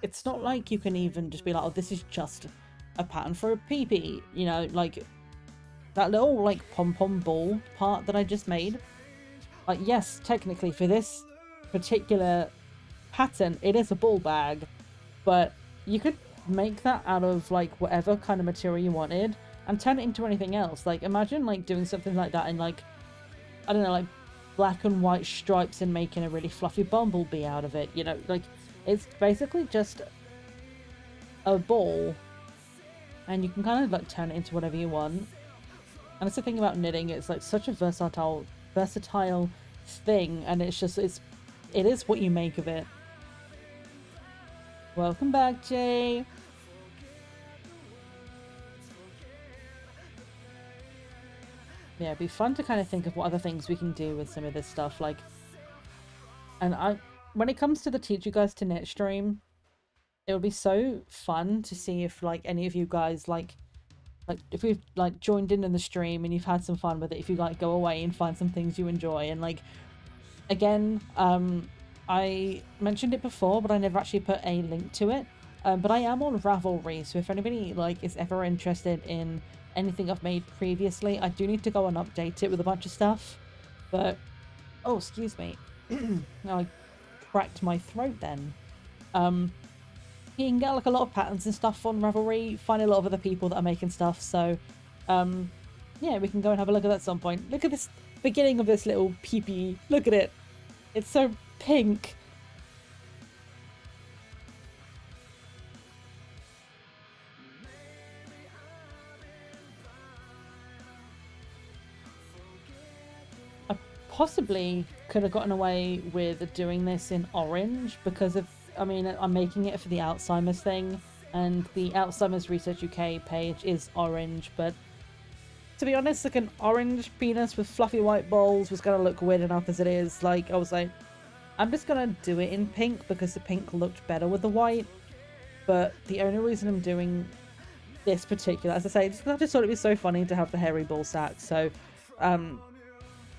it's not like you can even just be like, oh, this is just a pattern for a PP, you know, like, that little, like, pom-pom ball part that I just made, like, yes, technically, for this particular pattern, it is a ball bag, but you could make that out of, like, whatever kind of material you wanted, and turn it into anything else. Like, imagine, like, doing something like that in, like, I don't know, like, black and white stripes and making a really fluffy bumblebee out of it, you know, like, it's basically just a ball, and you can kind of, like, turn it into whatever you want. And that's the thing about knitting, it's, like, such a versatile thing, and it's just, it is what you make of it. Welcome back, Jay. Yeah, it'd be fun to kind of think of what other things we can do with some of this stuff, like, and when it comes to the Teach You Guys to Knit stream, it would be so fun to see if, like, any of you guys, like, if we've, like, joined in the stream and you've had some fun with it, if you, like, go away and find some things you enjoy, and, like, again, I mentioned it before, but I never actually put a link to it, but I am on Ravelry, so if anybody, like, is ever interested in anything I've made previously, I do need to go and update it with a bunch of stuff, but, oh, excuse me, now I cracked my throat then. You can get, like, a lot of patterns and stuff on Ravelry, find a lot of other people that are making stuff, so, yeah, we can go and have a look at that at some point. Look at this beginning of this little peepee. Look at it. It's so pink. I possibly could have gotten away with doing this in orange because of, I mean, I'm making it for the Alzheimer's thing, and the Alzheimer's Research UK page is orange, but to be honest, like an orange penis with fluffy white balls was gonna look weird enough as it is. Like, I was like, I'm just gonna do it in pink because the pink looked better with the white. But the only reason I'm doing this particular, as I say, I just thought it'd be so funny to have the hairy ball sack. So,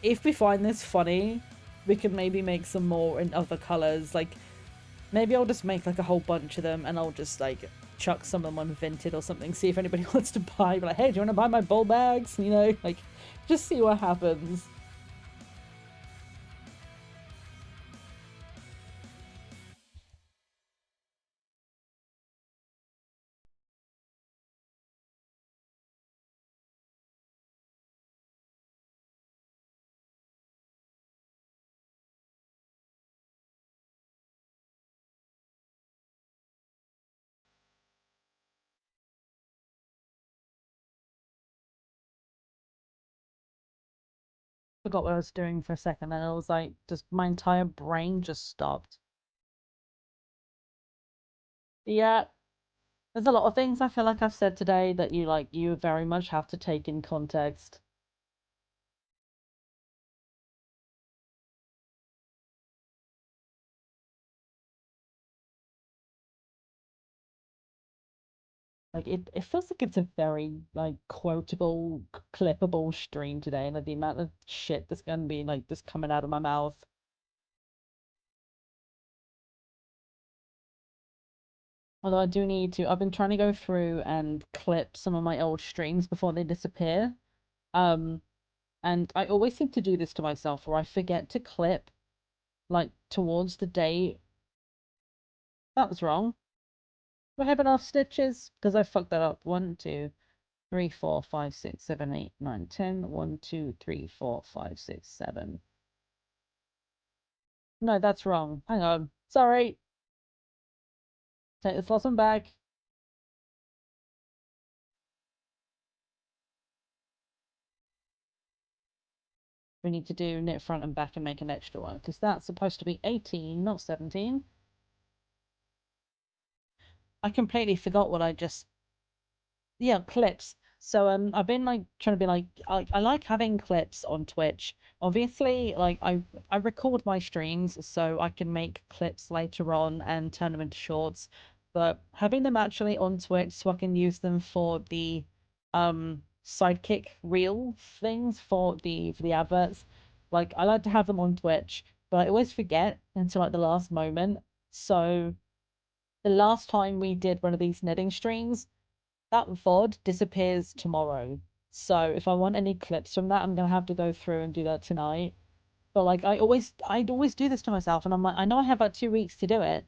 if we find this funny, we can maybe make some more in other colors. Like, maybe I'll just make like a whole bunch of them, and I'll just like chuck some of them on Vinted or something. See if anybody wants to buy. Like, hey, do you want to buy my ball bags? You know, like, just see what happens. Forgot what I was doing for a second, and I was like, just my entire brain just stopped. Yeah, there's a lot of things I feel like I've said today that you very much have to take in context. Like it feels like it's a very like quotable, clippable stream today, and like the amount of shit that's gonna be like just coming out of my mouth. Although I do need to, I've been trying to go through and clip some of my old streams before they disappear. Um, and I always seem to do this to myself where I forget to clip like towards the day. That was wrong. Do I have enough stitches? Because I fucked that up. 1, 2, 3, 4, 5, 6, 7, 8, 9, 10. 1, 2, 3, 4, 5, 6, 7. No, that's wrong. Hang on. Sorry. Take this last one back. We need to do knit front and back and make an extra one because that's supposed to be 18, not 17. I completely forgot what I just, yeah, clips. So I've been like trying to be like I like having clips on Twitch. Obviously, like I record my streams so I can make clips later on and turn them into shorts. But having them actually on Twitch so I can use them for the sidekick reel things for the adverts. Like I like to have them on Twitch, but I always forget until like the last moment. So the last time we did one of these knitting streams, that VOD disappears tomorrow. So if I want any clips from that, I'm gonna have to go through and do that tonight. But like I'd always do this to myself, and I'm like, I know I have about 2 weeks to do it,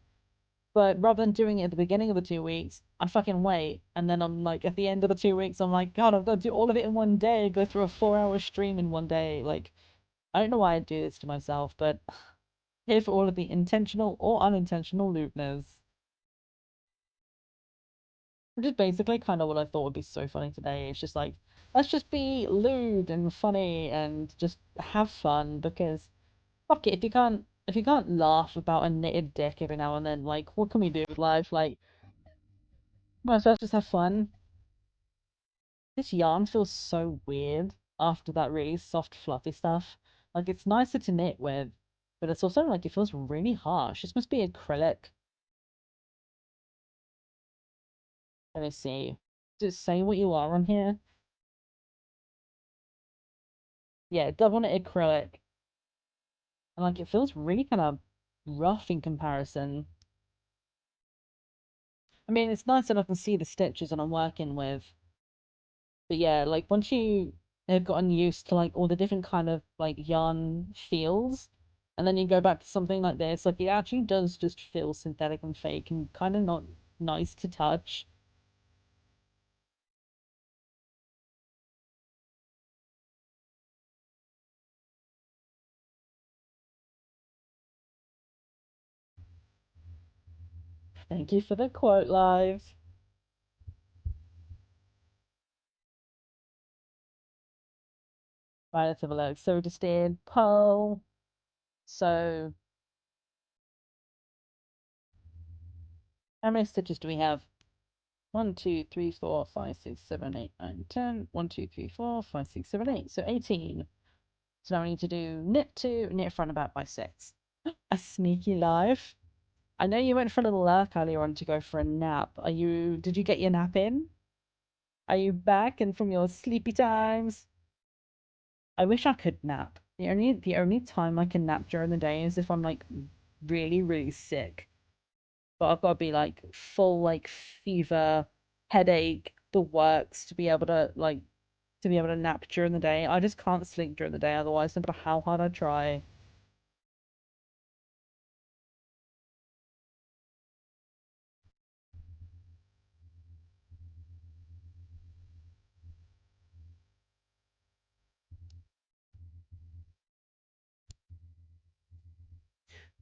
but rather than doing it at the beginning of the 2 weeks, I fucking wait, and then I'm like, at the end of the 2 weeks, I'm like, God, I've got to do all of it in one day, go through a 4-hour stream in one day. Like, I don't know why I do this to myself, but here for all of the intentional or unintentional lewdness. Which is basically kind of what I thought would be so funny today. It's just like, let's just be lewd and funny and just have fun because fuck it, if you can't laugh about a knitted dick every now and then, like what can we do with life? Like, might as well just have fun. This yarn feels so weird after that really soft, fluffy stuff. Like it's nicer to knit with, but it's also like it feels really harsh. This must be acrylic. Let me see. Just say what you are on here. Yeah, double knit acrylic. And like it feels really kind of rough in comparison. I mean, it's nice that I can see the stitches that I'm working with. But yeah, like once you have gotten used to like all the different kind of like yarn feels, and then you go back to something like this, like it actually does just feel synthetic and fake and kind of not nice to touch. Thank you for the quote, Live. Right, let's have a look. So we just did Pearl. So how many stitches do we have? 1, 2, 3, 4, 5, 6, 7, 8, 9, 10. 1, 2, 3, 4, 5, 6, 7, 8. So 18. So now we need to do knit 2, knit front and back by 6. A sneaky Live. I know you went for a little lurk earlier on to go for a nap. Did you get your nap in? Are you back and from your sleepy times? I wish I could nap. The only time I can nap during the day is if I'm like really, really sick. But I've got to be like full like fever, headache, the works to be able to nap during the day. I just can't sleep during the day otherwise, no matter how hard I try.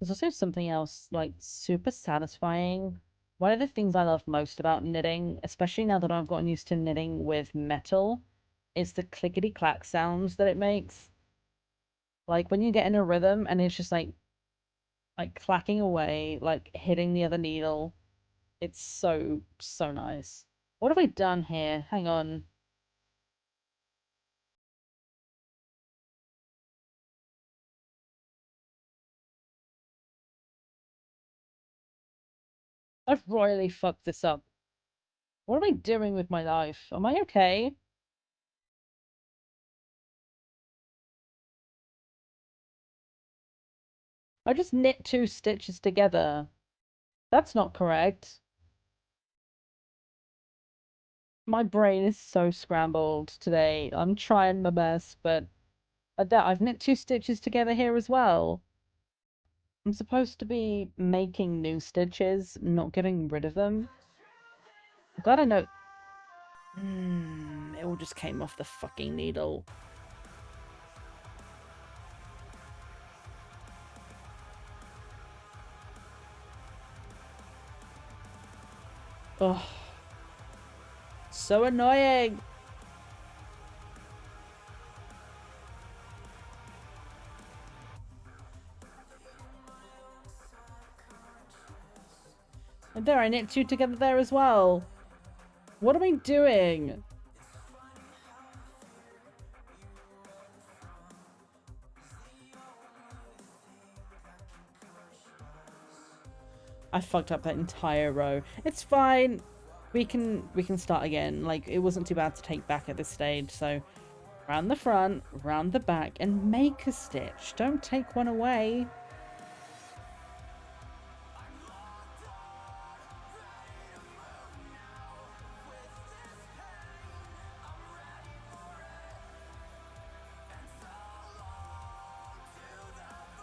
There's also something else like super satisfying. One of the things I love most about knitting, especially now that I've gotten used to knitting with metal, is the clickety clack sounds that it makes. Like when you get in a rhythm and it's just like clacking away, like hitting the other needle. It's so, so nice. What have I done here? Hang on. I've royally fucked this up. What am I doing with my life? Am I okay? I just knit 2 stitches together. That's not correct. My brain is so scrambled today. I'm trying my best, but I've knit 2 stitches together here as well. I'm supposed to be making new stitches, not getting rid of them. I'm glad I know. It all just came off the fucking needle. Oh, so annoying. And there, I knit 2 together there as well. What am I doing? I fucked up that entire row. It's fine. We can start again. Like, it wasn't too bad to take back at this stage, so round the front, round the back, and make a stitch. Don't take one away.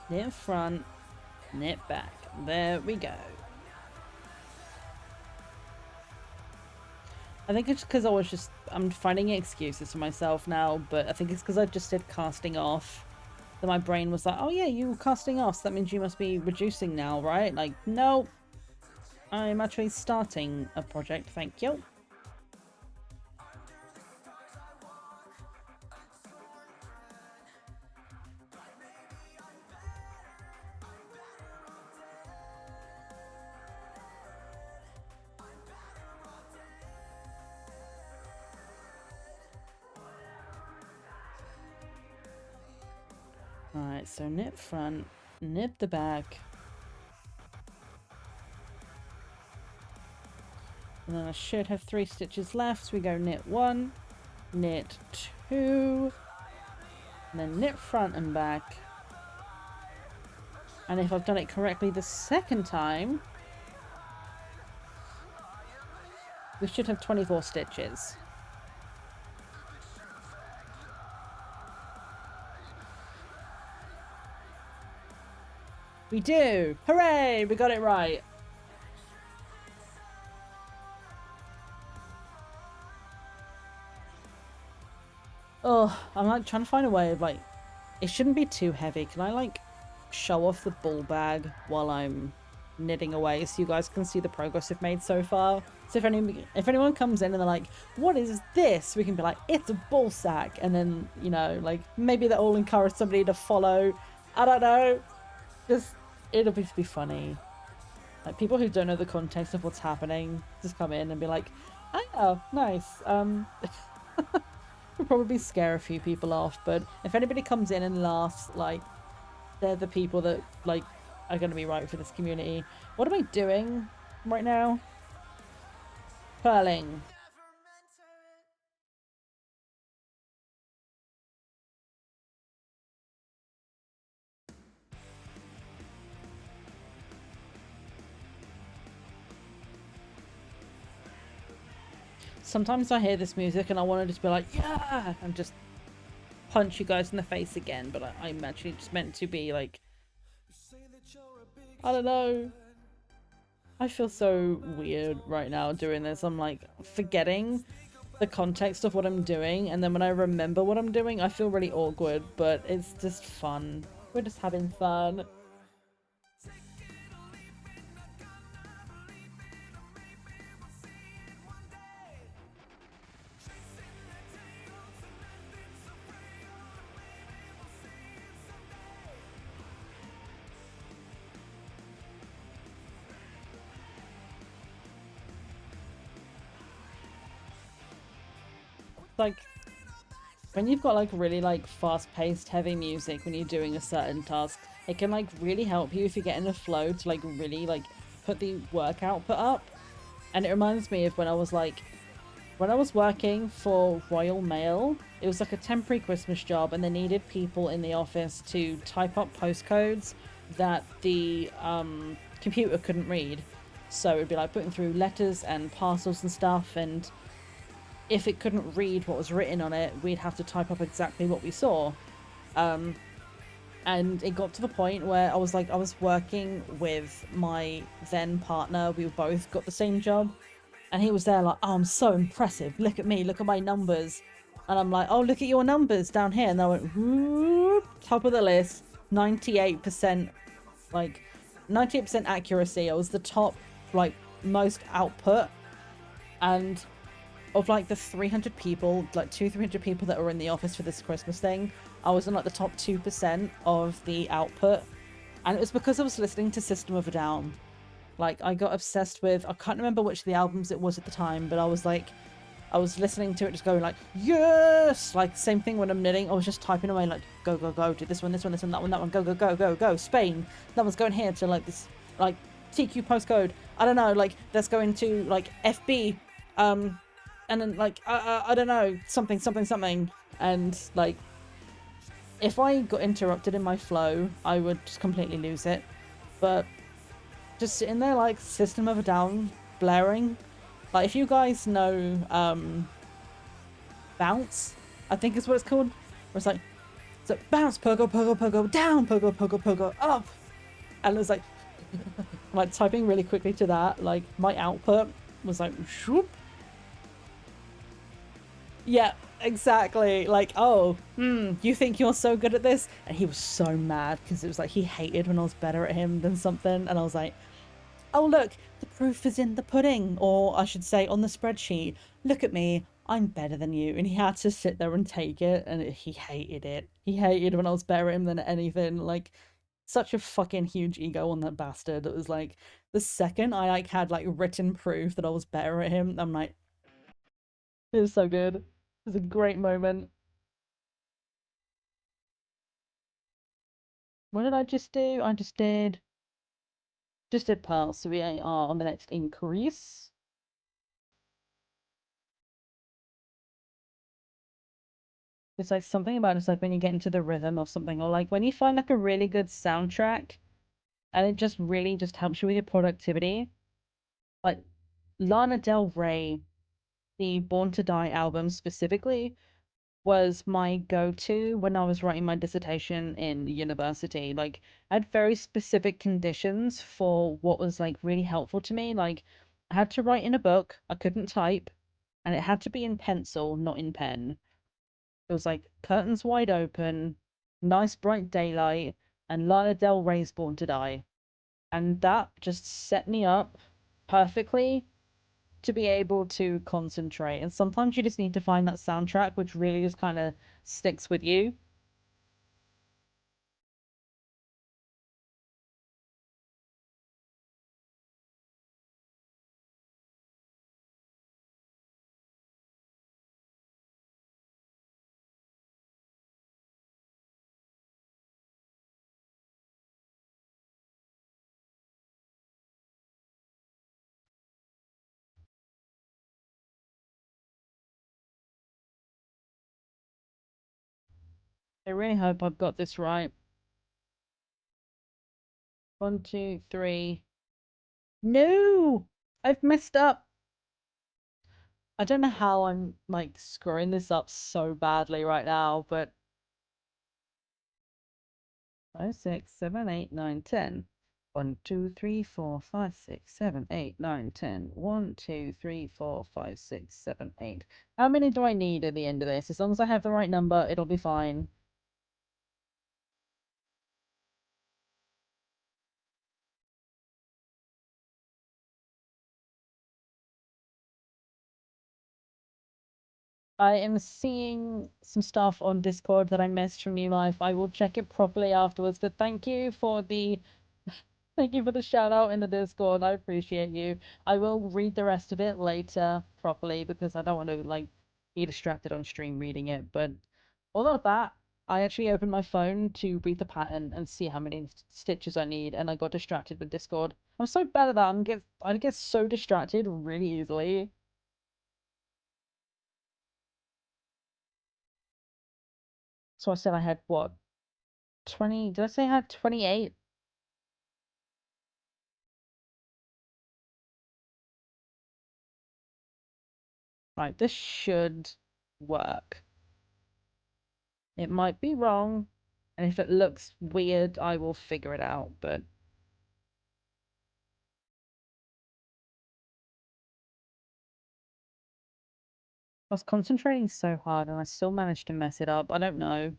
Knit front, knit back. There we go. I think it's because I'm finding excuses for myself now, but I think it's because I just did casting off. That my brain was like, oh yeah, you were casting off, so that means you must be reducing now, right? Like, no. I'm actually starting a project, thank you. Alright, so knit front, knit the back. And then I should have 3 stitches left. So we go knit 1, knit 2, and then knit front and back. And if I've done it correctly the second time, we should have 24 stitches. We do! Hooray! We got it right! Oh, I'm like trying to find a way of like, it shouldn't be too heavy. Can I like show off the ball bag while I'm knitting away so you guys can see the progress we've made so far. So if anyone comes in and they're like, what is this? We can be like, it's a ball sack. And then, you know, like maybe that will encourage somebody to follow. I don't know. Just, it'll just be funny. Like people who don't know the context of what's happening just come in and be like, oh, nice. Will probably scare a few people off, but if anybody comes in and laughs, like, they're the people that, like, are going to be right for this community. What am I doing right now? Purling. Sometimes I hear this music and I want to just be like, yeah, and just punch you guys in the face again, but I'm actually just meant to be like, I don't know. I feel so weird right now doing this. I'm like forgetting the context of what I'm doing, and then when I remember what I'm doing, I feel really awkward, but it's just fun. We're just having fun. Like when you've got like really like fast-paced heavy music when you're doing a certain task, it can like really help you if you get in a flow to like really like put the work output up. And it reminds me of when I was working for Royal Mail. It was like a temporary Christmas job, and they needed people in the office to type up postcodes that the computer couldn't read. So it'd be like putting through letters and parcels and stuff, and if it couldn't read what was written on it, we'd have to type up exactly what we saw. And it got to the point where I was working with my then partner. We both got the same job, and he was there like, oh, I'm so impressive. Look at me, look at my numbers. And I'm like, oh, look at your numbers down here. And I went, whoop, top of the list, 98%, like 98% accuracy. I was the top, like most output. And of like the 300 people, like 300 people that were in the office for this Christmas thing, I was in like the top 2% of the output. And it was because I was listening to System of a Down. Like I got obsessed with, I can't remember which of the albums it was at the time, but I was listening to it just going like, yes! Like same thing when I'm knitting, I was just typing away like, go, go, go, do this one, that one, go, go, go, go, go, Spain. That one's going here to like this, like TQ postcode. I don't know, like that's going to like FB. And then like I don't know, something, and like if I got interrupted in my flow, I would just completely lose it. But just sitting there like System of a Down blaring, like if you guys know Bounce, I think is what it's called, where it's like bounce, pogo, pogo, pogo, down, pogo, pogo, pogo, up, and it was like like typing really quickly to that, like my output was like whoop. Yeah, exactly. Like, oh, you think you're so good at this? And he was so mad because it was like he hated when I was better at him than something. And I was like, oh, look, the proof is in the pudding. Or I should say on the spreadsheet. Look at me. I'm better than you. And he had to sit there and take it. And he hated it. He hated when I was better at him than anything. Like, such a fucking huge ego on that bastard. It was like, the second I like had like written proof that I was better at him, I'm like, it was so good. It was a great moment. What did I just do? I just did Pearl, so we are on the next increase. It's like something about it's like when you get into the rhythm of something, or like when you find like a really good soundtrack and it just really just helps you with your productivity. Like Lana Del Rey, the Born to Die album specifically, was my go-to when I was writing my dissertation in university. Like, I had very specific conditions for what was like really helpful to me. Like, I had to write in a book, I couldn't type, and it had to be in pencil, not in pen. It was like curtains wide open, nice bright daylight, and Lana Del Rey's Born to Die. And that just set me up perfectly to be able to concentrate. And sometimes you just need to find that soundtrack which really just kind of sticks with you. I really hope I've got this right. 1, 2, 3. No! I've messed up. I don't know how I'm like screwing this up so badly right now, but 5, 6, 7, 8, 9, 10. 1, 2, 3, 4, 5, 6, 7, 8, 9, 10. 1, 2, 3, 4, 5, 6, 7, 8. How many do I need at the end of this? As long as I have the right number, it'll be fine. I am seeing some stuff on Discord that I missed from New Life. I will check it properly afterwards, but thank you for the thank you for the shout out in the Discord. I appreciate you. I will read the rest of it later properly because I don't want to like be distracted on stream reading it. But all of that, I actually opened my phone to read the pattern and see how many stitches I need, and I got distracted with Discord. I'm so bad at that. I get so distracted really easily. So I said I had what, 20? Did I say I had 28? Right, this should work. It might be wrong, and if it looks weird, I will figure it out, but I was concentrating so hard and I still managed to mess it up. I don't know.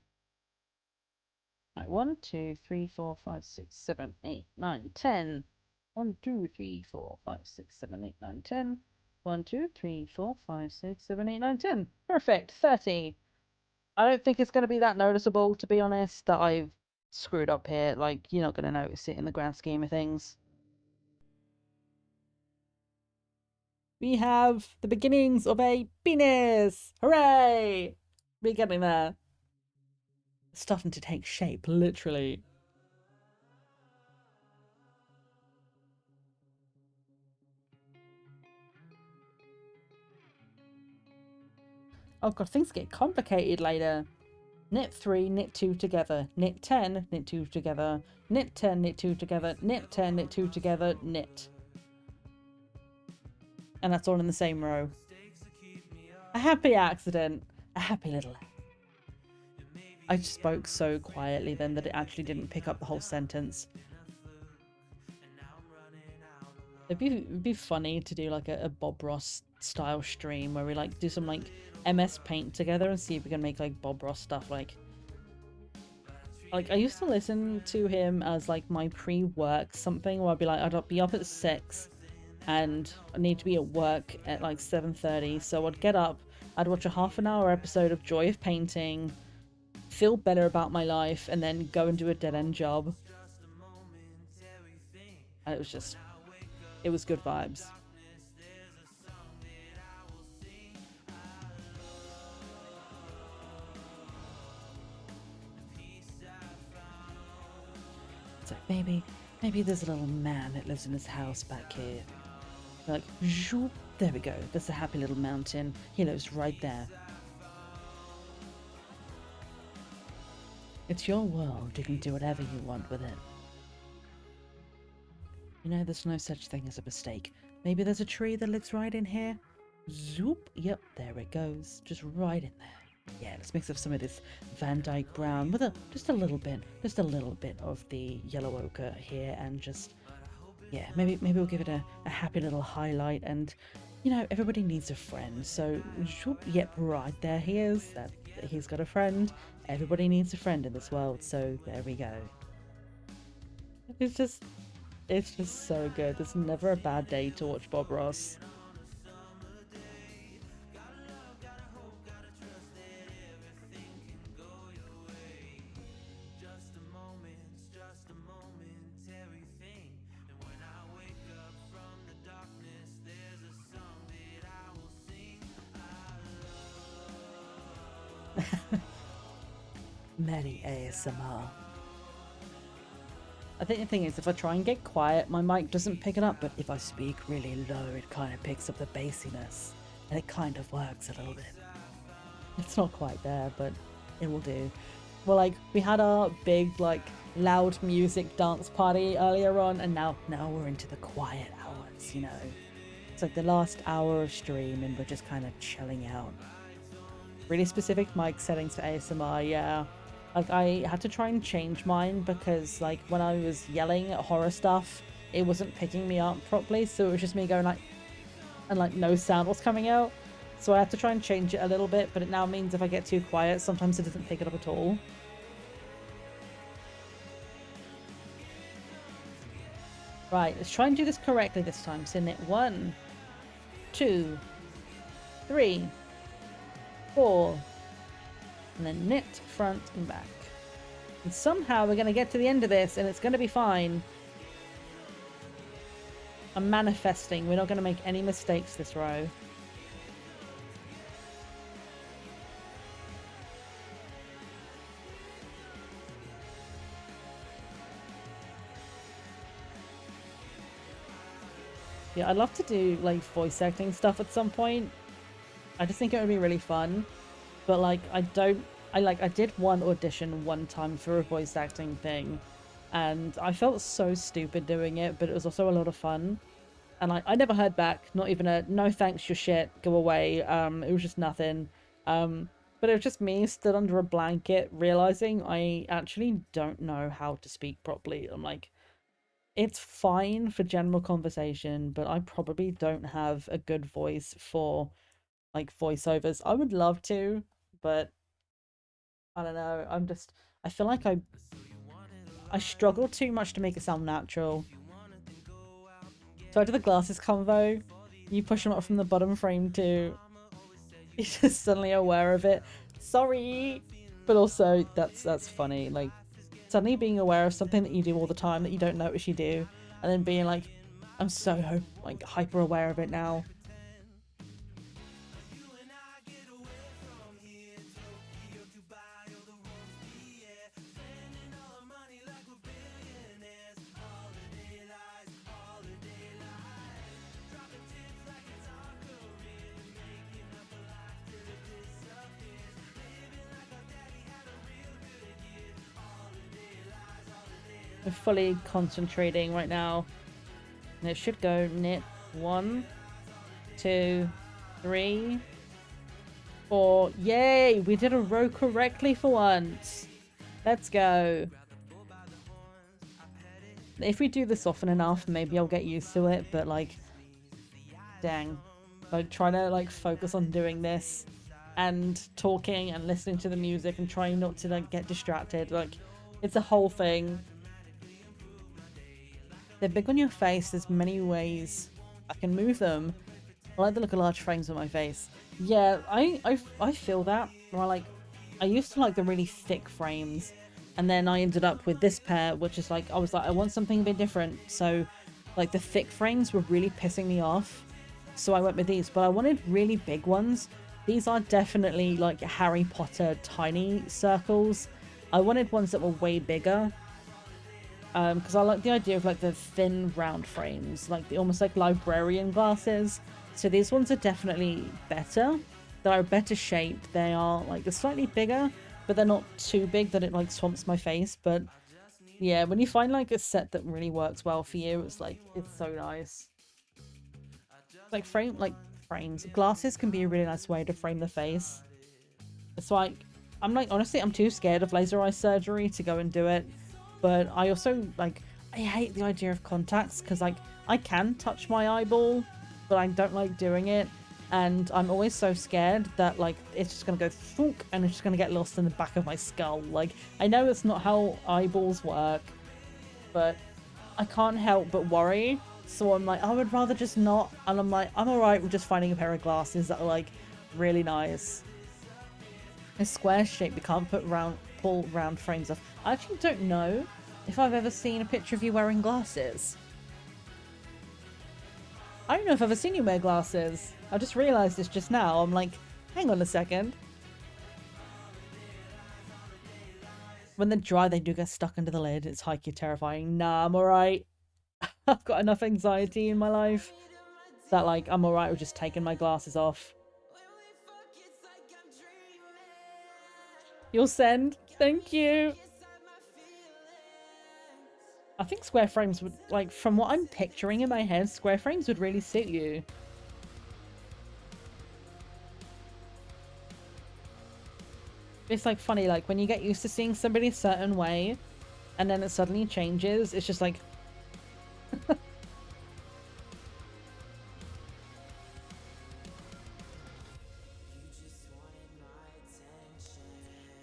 Right, 1, 2, 3, 4, 5, 6, 7, 8, 9, 10. 1, 2, 3, 4, 5, 6, 7, 8, 9, 10. 1, 2, 3, 4, 5, 6, 7, 8, 9, 10. Perfect, 30. I don't think it's going to be that noticeable, to be honest, that I've screwed up here. Like, you're not going to notice it in the grand scheme of things. We have the beginnings of a penis! Hooray! We're getting there. It's starting to take shape, literally. Oh god, things get complicated later. Knit 3, knit 2 together. Knit 10, knit 2 together. Knit 10, knit 2 together. Knit 10, knit 2 together. Knit. And that's all in the same row. A happy accident. A happy little... I spoke so quietly then that it actually didn't pick up the whole sentence. It'd be funny to do like a Bob Ross style stream where we like do some like MS Paint together and see if we can make like Bob Ross stuff. Like I used to listen to him as like my pre-work something where I'd be like, I'd be up at 6 and I need to be at work at like 7:30, so I'd get up, I'd watch a half-an-hour episode of Joy of Painting, feel better about my life, and then go and do a dead-end job. And it was good vibes. It's like, maybe there's a little man that lives in this house back here. Like, zoop, there we go. There's a happy little mountain. He lives right there. It's your world. You can do whatever you want with it. You know, there's no such thing as a mistake. Maybe there's a tree that lives right in here. Zoop. Yep, there it goes. Just right in there. Yeah, let's mix up some of this Van Dyke brown with just a little bit of the yellow ochre here, and just, yeah, maybe we'll give it a happy little highlight. And you know, everybody needs a friend, so zoop, yep, right there he is. He's got a friend. Everybody needs a friend in this world, so there we go. It's It's just so good. There's never a bad day to watch Bob Ross. Many ASMR. I think the thing is, if I try and get quiet, my mic doesn't pick it up, but if I speak really low, it kind of picks up the bassiness, and it kind of works a little bit. It's not quite there, but it will do. Well, like, we had our big, like, loud music dance party earlier on, and now we're into the quiet hours, you know? It's like the last hour of stream, and we're just kind of chilling out. Really specific mic settings for ASMR, yeah. Like, I had to try and change mine because, like, when I was yelling at horror stuff, it wasn't picking me up properly, so it was just me going, like, and, like, no sound was coming out. So I had to try and change it a little bit, but it now means if I get too quiet, sometimes it doesn't pick it up at all. Right, let's try and do this correctly this time. So knit 1, 2, 3, 4, and then knit front and back. And somehow we're going to get to the end of this and it's going to be fine. I'm manifesting. We're not going to make any mistakes this row. Yeah, I'd love to do like voice acting stuff at some point. I just think it would be really fun. But like I did one audition one time for a voice acting thing and I felt so stupid doing it, but it was also a lot of fun. And I never heard back, not even a no thanks, your shit, go away. It was just nothing. But it was just me stood under a blanket realizing I actually don't know how to speak properly. I'm like, it's fine for general conversation, but I probably don't have a good voice for like voiceovers. I would love to, but I don't know. I feel like I struggle too much to make it sound natural. So I do the glasses convo. You push them up from the bottom frame too. You're just suddenly aware of it. Sorry, but also that's funny. Like suddenly being aware of something that you do all the time that you don't notice you do, and then being like, I'm so like hyper aware of it now. We're fully concentrating right now. And it should go knit 1, 2, 3, 4. Yay! We did a row correctly for once. Let's go. If we do this often enough, maybe I'll get used to it, but like, dang. Like trying to like focus on doing this and talking and listening to the music and trying not to like get distracted. Like, it's a whole thing. They're big on your face. There's many ways I can move them. I like the look of large frames on my face. Yeah, I feel that. Where I used to like the really thick frames, and then I ended up with this pair, which is like, I was like, I want something a bit different. So like the thick frames were really pissing me off. So I went with these, but I wanted really big ones. These are definitely like Harry Potter tiny circles. I wanted ones that were way bigger. Because I like the idea of like the thin round frames, like the almost like librarian glasses. So these ones are definitely better. They're a better shape. They are like they're slightly bigger, but they're not too big that it like swamps my face. But yeah, when you find like a set that really works well for you, it's like it's so nice. Like frames, glasses can be a really nice way to frame the face. It's like I'm like honestly I'm too scared of laser eye surgery to go and do it. But I also, like, I hate the idea of contacts because, like, I can touch my eyeball, but I don't like doing it. And I'm always so scared that, like, it's just going to go thunk and it's just going to get lost in the back of my skull. Like, I know it's not how eyeballs work, but I can't help but worry. So I'm like, I would rather just not. And I'm like, I'm alright with just finding a pair of glasses that are like really nice. A square shape, we can't pull round frames off. I actually don't know if I've ever seen a picture of you wearing glasses. I don't know if I've ever seen you wear glasses. I just realised this just now. I'm like, hang on a second. When they're dry, they do get stuck under the lid. It's hikey terrifying. Nah, I'm alright. I've got enough anxiety in my life that, like, I'm alright with just taking my glasses off. You'll send. Thank you. I think square frames would, like, from what I'm picturing in my head, square frames would really suit you. It's like funny, like when you get used to seeing somebody a certain way and then it suddenly changes, it's just like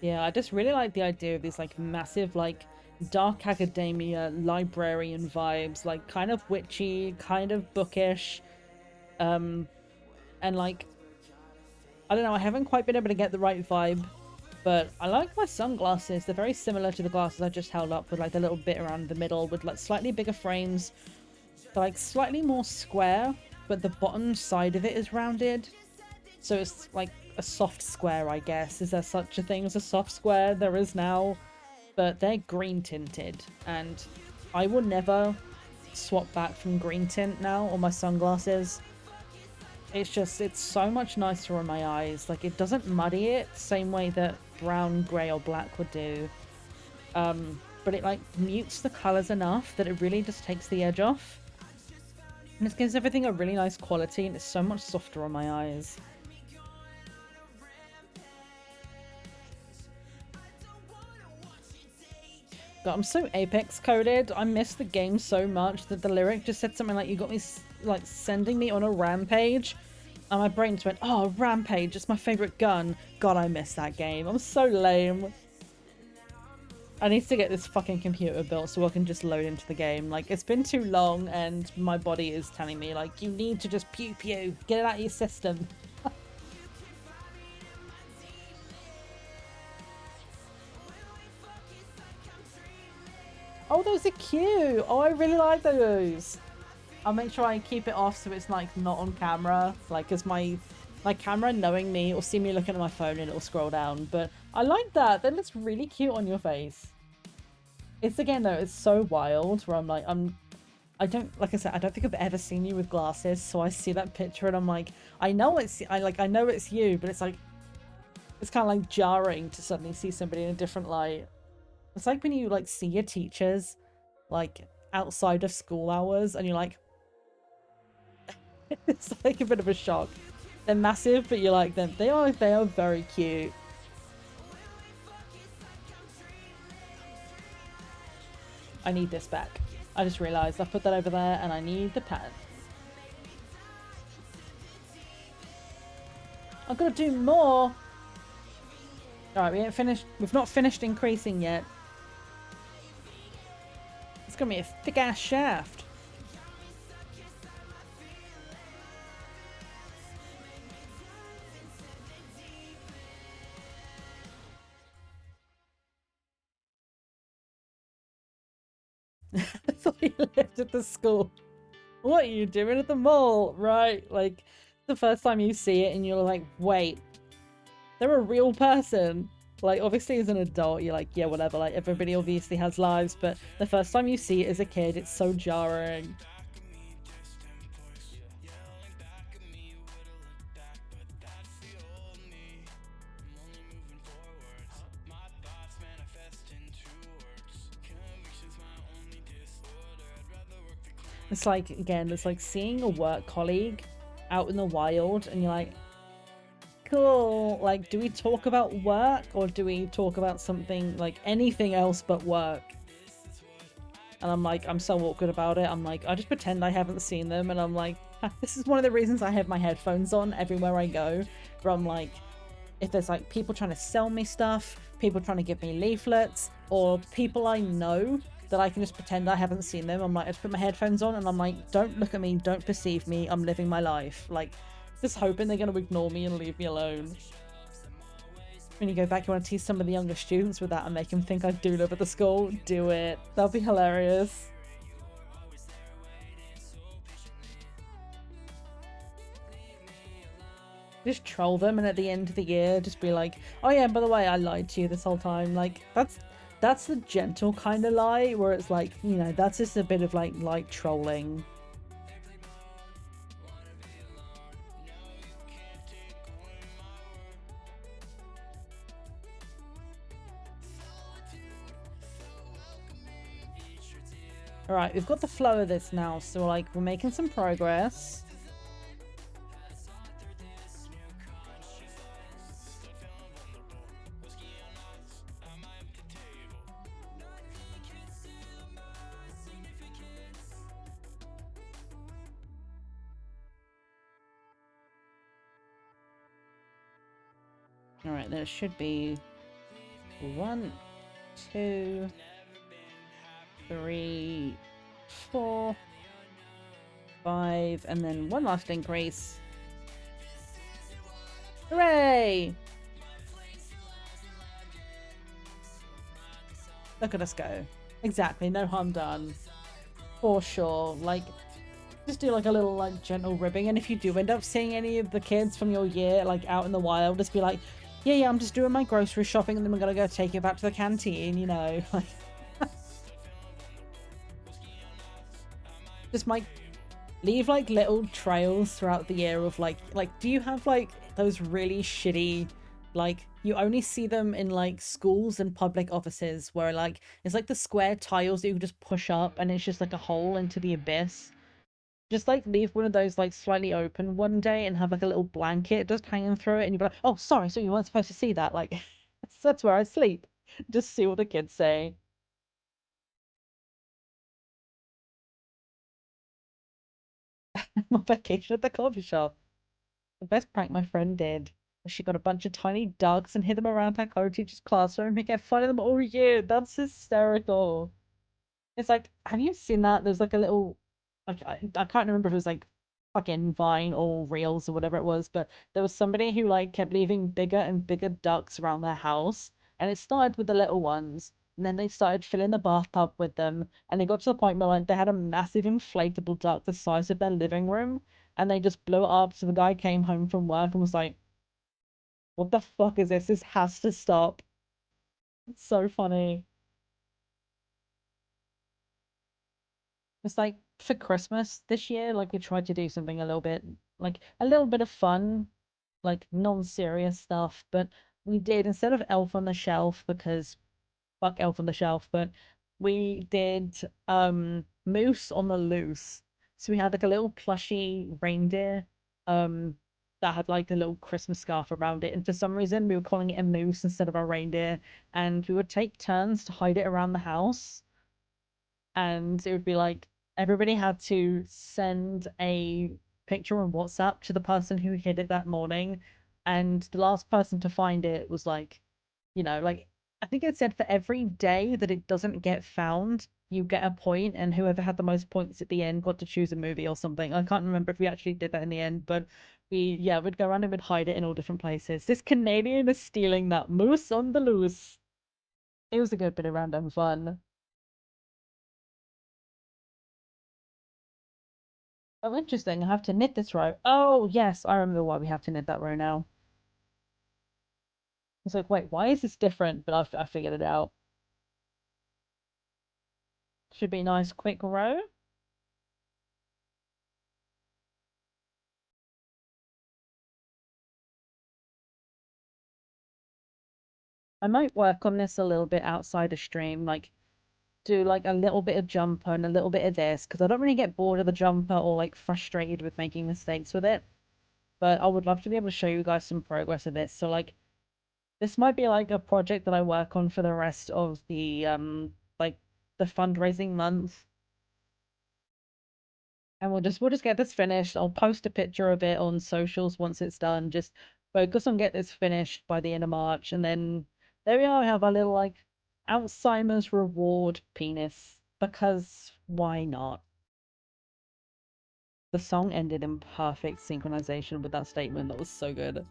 yeah, I just really like the idea of these like massive like dark academia librarian vibes, like kind of witchy, kind of bookish, and like I don't know, I haven't quite been able to get the right vibe. But I like my sunglasses. They're very similar to the glasses I just held up with like the little bit around the middle with like slightly bigger frames. They're like slightly more square, but the bottom side of it is rounded. So it's like a soft square, I guess. Is there such a thing as a soft square? There is now. But they're green tinted. And I will never swap back from green tint now on my sunglasses. It's just, it's so much nicer on my eyes. Like, it doesn't muddy it same way that brown, grey, or black would do. But it, like, mutes the colours enough that it really just takes the edge off. And it gives everything a really nice quality, and it's so much softer on my eyes. God, I'm so Apex coded. I miss the game so much that the lyric just said something like, you got me, like, sending me on a rampage. And my brain just went, oh, rampage, it's my favourite gun. God, I miss that game. I'm so lame. I need to get this fucking computer built so I can just load into the game. Like, it's been too long and my body is telling me, like, you need to just pew pew. Get it out of your system. Oh, those are cute. Oh, I really like those. I'll make sure I keep it off so it's like not on camera. Like, cause my camera knowing me will see me looking at my phone and it'll scroll down. But I like that. That looks really cute on your face. It's again though, it's so wild where I'm like, I don't, like I said, I don't think I've ever seen you with glasses. So I see that picture and I'm like, I know it's you, but it's like, it's kind of like jarring to suddenly see somebody in a different light. It's like when you like see your teachers like outside of school hours and you're like, it's like a bit of a shock. They're massive, but you like them. They are very cute. I need this back. I just realised I put that over there and I need the pen. I've got to do more. Alright, we ain't finished. We've not finished increasing yet. It's gonna be a thick ass shaft. I thought you lived at the school. What are you doing at the mall? Right, like the first time you see it and you're like, wait, they're a real person. Like, obviously as an adult, you're like, yeah, whatever, like everybody obviously has lives, but the first time you see it as a kid, it's so jarring. It's like, again, it's like seeing a work colleague out in the wild and you're like, cool, like, do we talk about work or do we talk about something like anything else but work? And I'm like, I'm so awkward about it. I'm like, I just pretend I haven't seen them and I'm like, this is one of the reasons I have my headphones on everywhere I go, where I'm like, if there's like people trying to sell me stuff, people trying to give me leaflets, or people I know that I can just pretend I haven't seen them. I'm like, I just put my headphones on and I'm like, don't look at me, don't perceive me, I'm living my life. Like, just hoping they're going to ignore me and leave me alone. When you go back, you want to tease some of the younger students with that and make them think I do live at the school? Do it. That'll be hilarious. Just troll them, and at the end of the year just be like, oh yeah, by the way, I lied to you this whole time. Like, that's the gentle kind of lie, where it's like, you know, that's just a bit of like light trolling. Alright, we've got the flow of this now, so like, we're making some progress. Alright, there should be 1, 2, 3, 4, 5, and then one last increase. Hooray! Look at us go. Exactly, no harm done. For sure. Like, just do like a little like gentle ribbing, and if you do end up seeing any of the kids from your year like out in the wild, just be like, yeah, I'm just doing my grocery shopping and then we're gonna go take it back to the canteen, you know. Like, just might leave like little trails throughout the year of like do you have like those really shitty, like, you only see them in like schools and public offices where like it's like the square tiles that you can just push up and it's just like a hole into the abyss? Just like leave one of those like slightly open one day and have like a little blanket just hanging through it, and you'd be like, oh sorry, so you weren't supposed to see that. Like, that's where I sleep. Just see what the kids say. My vacation at the coffee shop. The best prank my friend did was she got a bunch of tiny ducks and hid them around her co-teacher's classroom and kept finding them all year. That's hysterical. It's like, have you seen that? There's like a little, like, I can't remember if it was like fucking Vine or Reels or whatever it was, but there was somebody who like kept leaving bigger and bigger ducks around their house, and it started with the little ones, and then they started filling the bathtub with them, and it got to the point where like they had a massive inflatable duck the size of their living room, and they just blew it up. So the guy came home from work and was like, "What the fuck is this? This has to stop." It's so funny. It's like for Christmas this year, like we tried to do something a little bit, like a little bit of fun, like non-serious stuff, but we did, instead of Elf on the Shelf, because fuck Elf on the Shelf, but we did Moose on the Loose. So we had like a little plushy reindeer um that had like a little Christmas scarf around it, and for some reason we were calling it a moose instead of a reindeer, and we would take turns to hide it around the house, and it would be like everybody had to send a picture on WhatsApp to the person who hid it that morning, and the last person to find it was like, you know, like, I think it said for every day that it doesn't get found, you get a point, and whoever had the most points at the end got to choose a movie or something. I can't remember if we actually did that in the end, but yeah, we'd go around and we'd hide it in all different places. This Canadian is stealing that moose on the loose. It was a good bit of random fun. Oh, interesting. I have to knit this row. Oh, yes, I remember why we have to knit that row now. It's like, wait, why is this different? But I figured it out. Should be a nice quick row. I might work on this a little bit outside of stream, like do like a little bit of jumper and a little bit of this, because I don't really get bored of the jumper or like frustrated with making mistakes with it. But I would love to be able to show you guys some progress of this. So like, this might be like a project that I work on for the rest of the like the fundraising month. And we'll just get this finished. I'll post a picture of it on socials once it's done. Just focus on get this finished by the end of March, and then there we are. We have our little like Alzheimer's reward penis. because why not? The song ended in perfect synchronization with that statement. That was so good.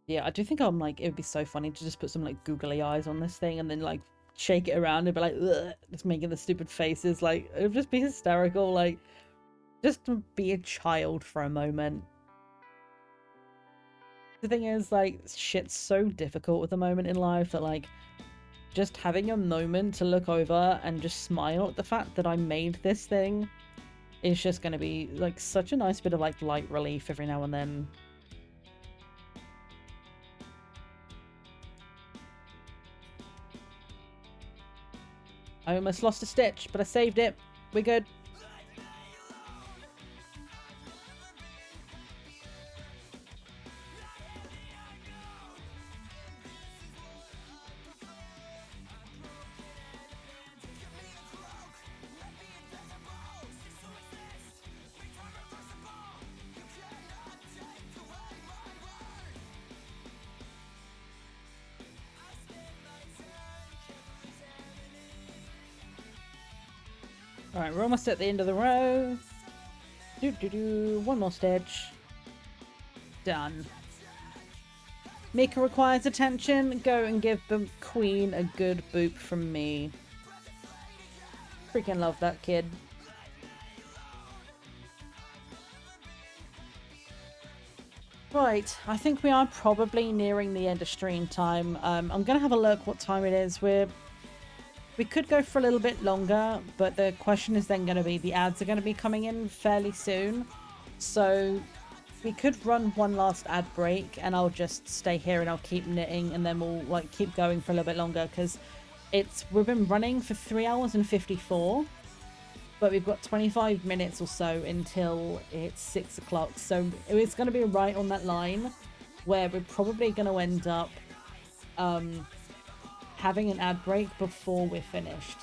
Yeah, I do think I'm like, it would be so funny to just put some like googly eyes on this thing and then like shake it around and be like, ugh, just making the stupid faces. Like, it would just be hysterical. Like, just to be a child for a moment. The thing is, like, shit's so difficult at the moment in life that, like, just having a moment to look over and just smile at the fact that I made this thing is just going to be, like, such a nice bit of, like, light relief every now and then. I almost lost a stitch, but I saved it. We're good. Alright, we're almost at the end of the row. One more stitch. Done. Mika requires attention. Go and give the queen a good boop from me. Freaking love that kid. Right, I think we are probably nearing the end of stream time. I'm gonna have a look what time it is. We could go for a little bit longer, but the question is then going to be, the ads are going to be coming in fairly soon. So we could run one last ad break and I'll just stay here and I'll keep knitting and then we'll like keep going for a little bit longer because we've been running for 3 hours and 54, but we've got 25 minutes or so until it's 6 o'clock. So it's going to be right on that line where we're probably going to end up having an ad break before we're finished.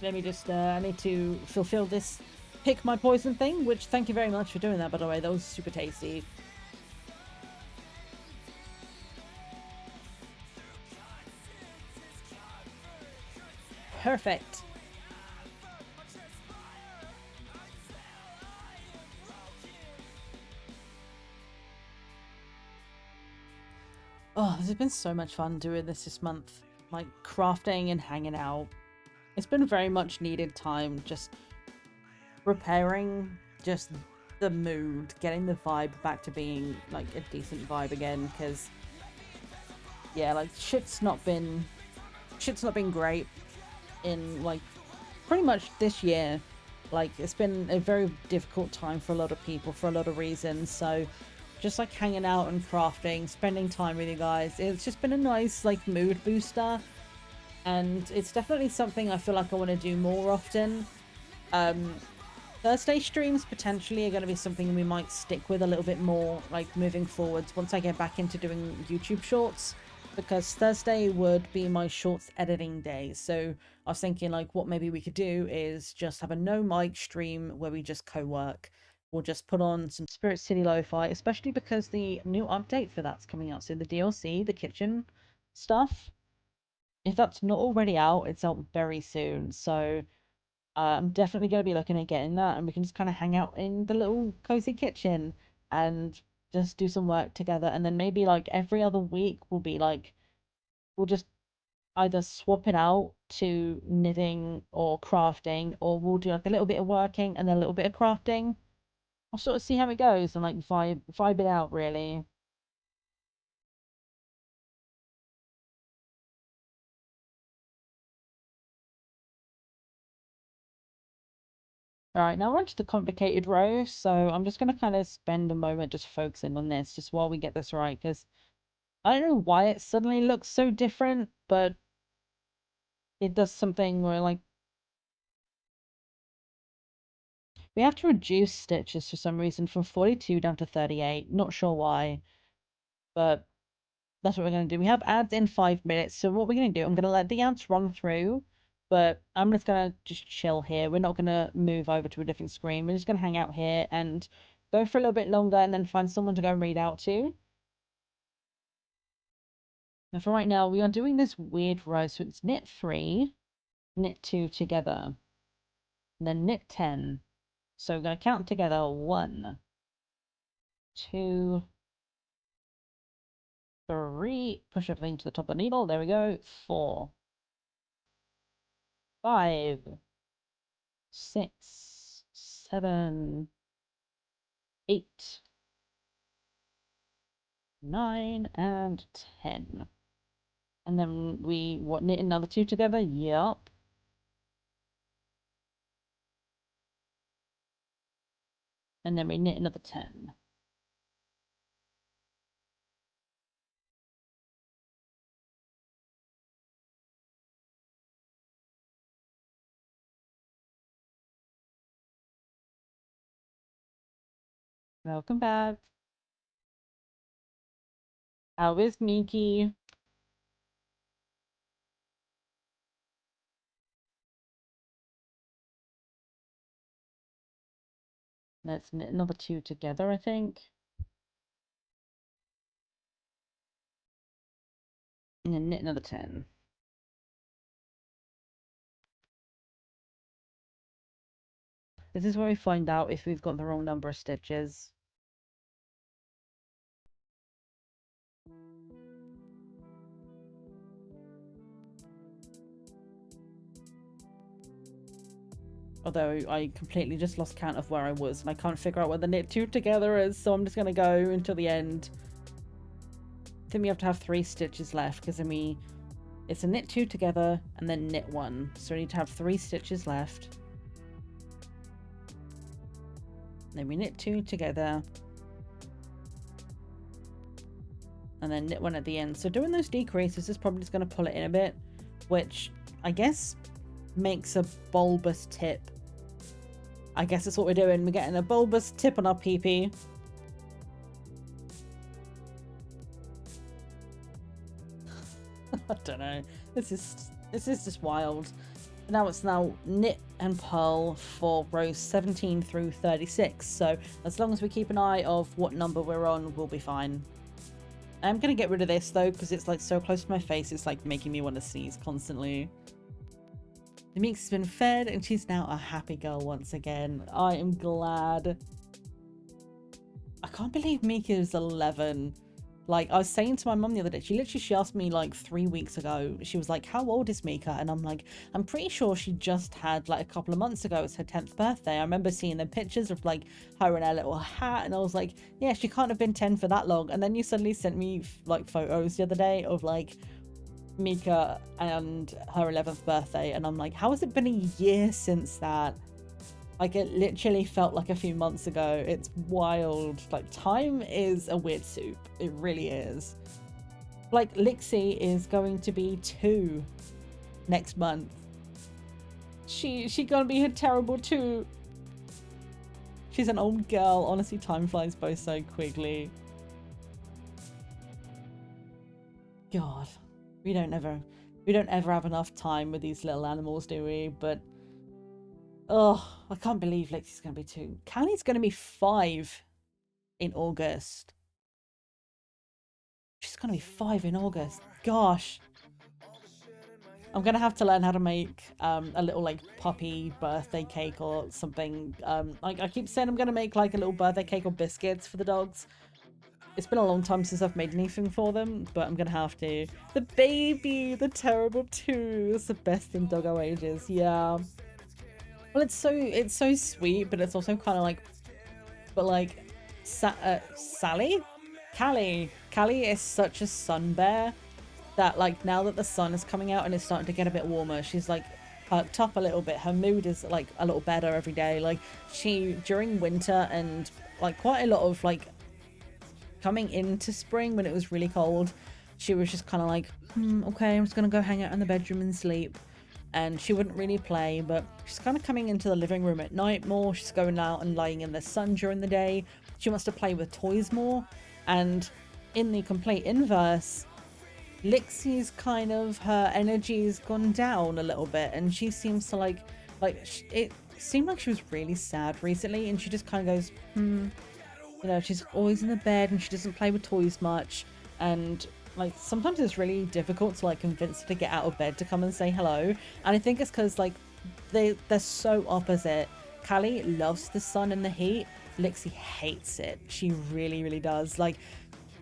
Let me just, I need to fulfill this pick my poison thing, which thank you very much for doing that, by the way. That was super tasty. Perfect. Oh, this has been so much fun doing this month. Like, crafting and hanging out. It's been very much needed time, just repairing just the mood, getting the vibe back to being, like, a decent vibe again, because, yeah, like, shit's not been great in, like, pretty much this year. Like, it's been a very difficult time for a lot of people for a lot of reasons, so just like hanging out and crafting, spending time with you guys, it's just been a nice like mood booster, and it's definitely something I feel like I want to do more often. Thursday streams potentially are going to be something we might stick with a little bit more, like moving forwards once I get back into doing YouTube shorts, because Thursday would be my shorts editing day. So I was thinking like what maybe we could do is just have a no mic stream where we just co-work. We'll just put on some Spirit City Lo-Fi, especially because the new update for that's coming out. So the DLC, the kitchen stuff, if that's not already out, it's out very soon. So I'm definitely going to be looking at getting that, and we can just kind of hang out in the little cozy kitchen and just do some work together. And then maybe like every other week we'll be like, we'll just either swap it out to knitting or crafting, or we'll do like a little bit of working and then a little bit of crafting. I'll sort of see how it goes and like vibe it out really. Alright, now we're onto the complicated row, so I'm just going to kind of spend a moment just focusing on this, just while we get this right, because I don't know why it suddenly looks so different, but it does something where, like, we have to reduce stitches for some reason from 42 down to 38. Not sure why, but that's what we're going to do. We have ads in 5 minutes, so what we're going to do, I'm going to let the ads run through, but I'm just going to just chill here. We're not going to move over to a different screen. We're just going to hang out here and go for a little bit longer and then find someone to go and read out to. Now for right now, we are doing this weird row. So it's knit 3, knit 2 together, and then knit 10. So we're going to count together 1, 2, 3, push everything to the top of the needle, there we go, 4, 5, 6, 7, 8, 9, and 10. And then we knit another 2 together, yup. And then we knit another 10. Welcome back. How is Miki? Let's knit another 2 together, I think. And then knit another 10. This is where we find out if we've got the wrong number of stitches. Although I completely just lost count of where I was and I can't figure out where the knit 2 together is, so I'm just going to go until the end. I think we have to have 3 stitches left because then it's a knit 2 together and then knit 1. So we need to have 3 stitches left. Then we knit 2 together. And then knit 1 at the end. So doing those decreases is probably just going to pull it in a bit, which I guess makes a bulbous tip. I guess that's what we're doing. We're getting a bulbous tip on our PP. I don't know. This is just wild. Now it's knit and purl for rows 17 through 36. So as long as we keep an eye of what number we're on, we'll be fine. I'm gonna get rid of this though because it's like so close to my face. It's like making me want to sneeze constantly. The Meek's been fed and she's now a happy girl once again. I am glad. I can't believe Mika is 11. Like, I was saying to my mum the other day, she asked me like 3 weeks ago, she was like, how old is Mika? And I'm like, I'm pretty sure she just had like a couple of months ago, it's her 10th birthday. I remember seeing the pictures of like her in her little hat and I was like, yeah, she can't have been 10 for that long. And then you suddenly sent me like photos the other day of like Mika and her 11th birthday and I'm like, how has it been a year since that? Like, it literally felt like a few months ago. It's wild. Like, time is a weird soup. It really is. Like, Lixie is going to be 2 next month. She gonna be a terrible 2. She's an old girl. Honestly, time flies by so quickly. God. We don't ever have enough time with these little animals, do we? But oh, I can't believe Lexie's gonna be 2. Callie's gonna be 5 in August. She's gonna be 5 in August. Gosh. I'm gonna have to learn how to make a little like puppy birthday cake or something. I keep saying I'm gonna make like a little birthday cake or biscuits for the dogs. It's been a long time since I've made anything for them, but I'm gonna have to. The baby, the terrible 2. It's the best in doggo ages. Yeah. Well, it's so sweet, but it's also kind of like, but like, Sally? Callie is such a sun bear that like now that the sun is coming out and it's starting to get a bit warmer, she's like perked up a little bit. Her mood is like a little better every day. Like during winter and like quite a lot of like coming into spring when it was really cold, she was just kind of like, okay, I'm just gonna go hang out in the bedroom and sleep. And she wouldn't really play, but she's kind of coming into the living room at night more. She's going out and lying in the sun during the day. She wants to play with toys more. And in the complete inverse, Lixie's kind of, her energy's gone down a little bit. And she seems to like it seemed like she was really sad recently. And she just kind of goes, you know, she's always in the bed and she doesn't play with toys much. And like sometimes it's really difficult to like convince her to get out of bed to come and say hello. And I think it's because like they're so opposite. Callie loves the sun and the heat. Lixie hates it. She really does. Like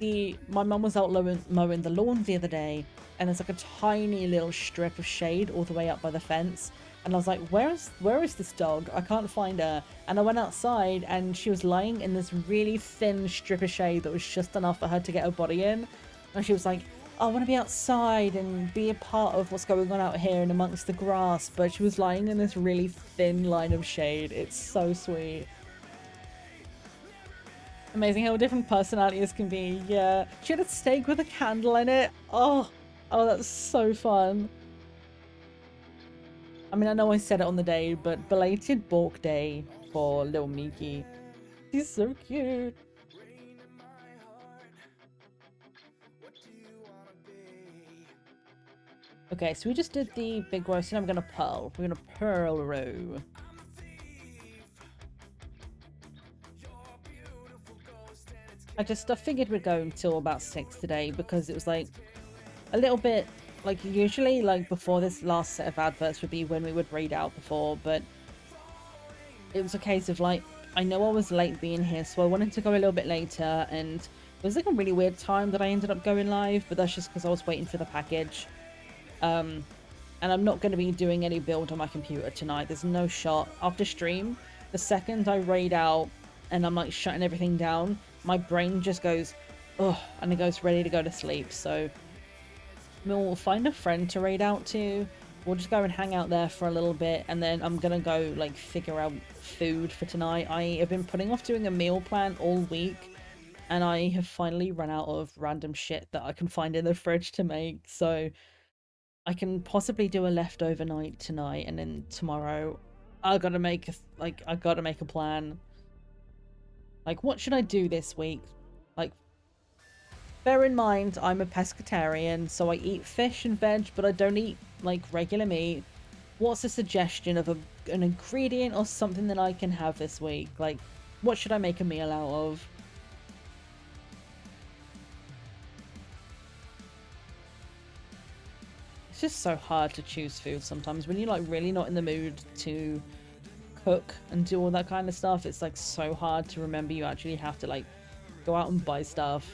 my mum was out mowing the lawn the other day, and there's like a tiny little strip of shade all the way up by the fence. And I was like, where is this dog? I can't find her. And I went outside and she was lying in this really thin strip of shade that was just enough for her to get her body in. And she was like, I want to be outside and be a part of what's going on out here and amongst the grass. But she was lying in this really thin line of shade. It's so sweet. Amazing how different personalities can be. Yeah. She had a steak with a candle in it. Oh, that's so fun. I mean, I know I said it on the day, but belated Bork Day for little Miki. He's so cute. Okay, so we just did the big roast, and I'm gonna pearl. We're gonna pearl row. I figured we'd go until about 6 today because it was like a little bit like usually like before this last set of adverts would be when we would read out before, but it was a case of like I know I was late being here, so I wanted to go a little bit later, and it was like a really weird time that I ended up going live, but that's just because I was waiting for the package. And I'm not going to be doing any build on my computer tonight. There's no shot. After stream, the second I raid out and I'm like shutting everything down, my brain just goes, ugh, and it goes ready to go to sleep. So we'll find a friend to raid out to. We'll just go and hang out there for a little bit, and then I'm gonna go like figure out food for tonight. I have been putting off doing a meal plan all week, and I have finally run out of random shit that I can find in the fridge to make. So I can possibly do a leftover night tonight, and then tomorrow I gotta make a plan. Like, what should I do this week? Like, bear in mind, I'm a pescatarian, so I eat fish and veg, but I don't eat, like, regular meat. What's a suggestion of an ingredient or something that I can have this week? Like, what should I make a meal out of? It's just so hard to choose food sometimes. When you're, like, really not in the mood to cook and do all that kind of stuff, it's, like, so hard to remember you actually have to, like, go out and buy stuff.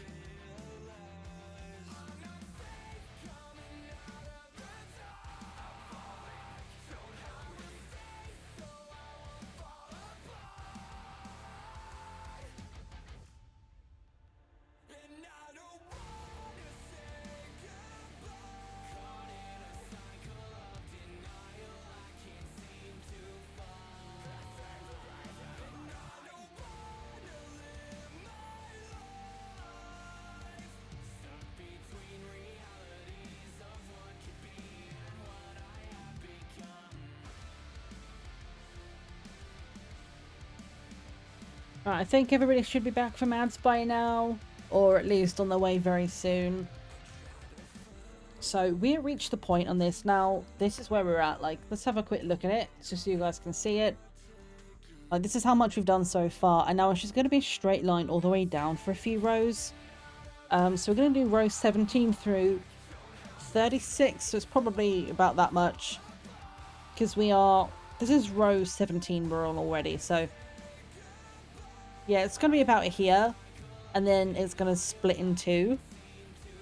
Right, I think everybody should be back from ads by now, or at least on their way very soon. So we reached the point on this now. This is where we're at. Like, let's have a quick look at it just so you guys can see it. Like, this is how much we've done so far, and now it's just going to be a straight line all the way down for a few rows. So we're going to do row 17 through 36, so it's probably about that much, because this is row 17 we're on already, so yeah, it's going to be about here, and then it's going to split in two,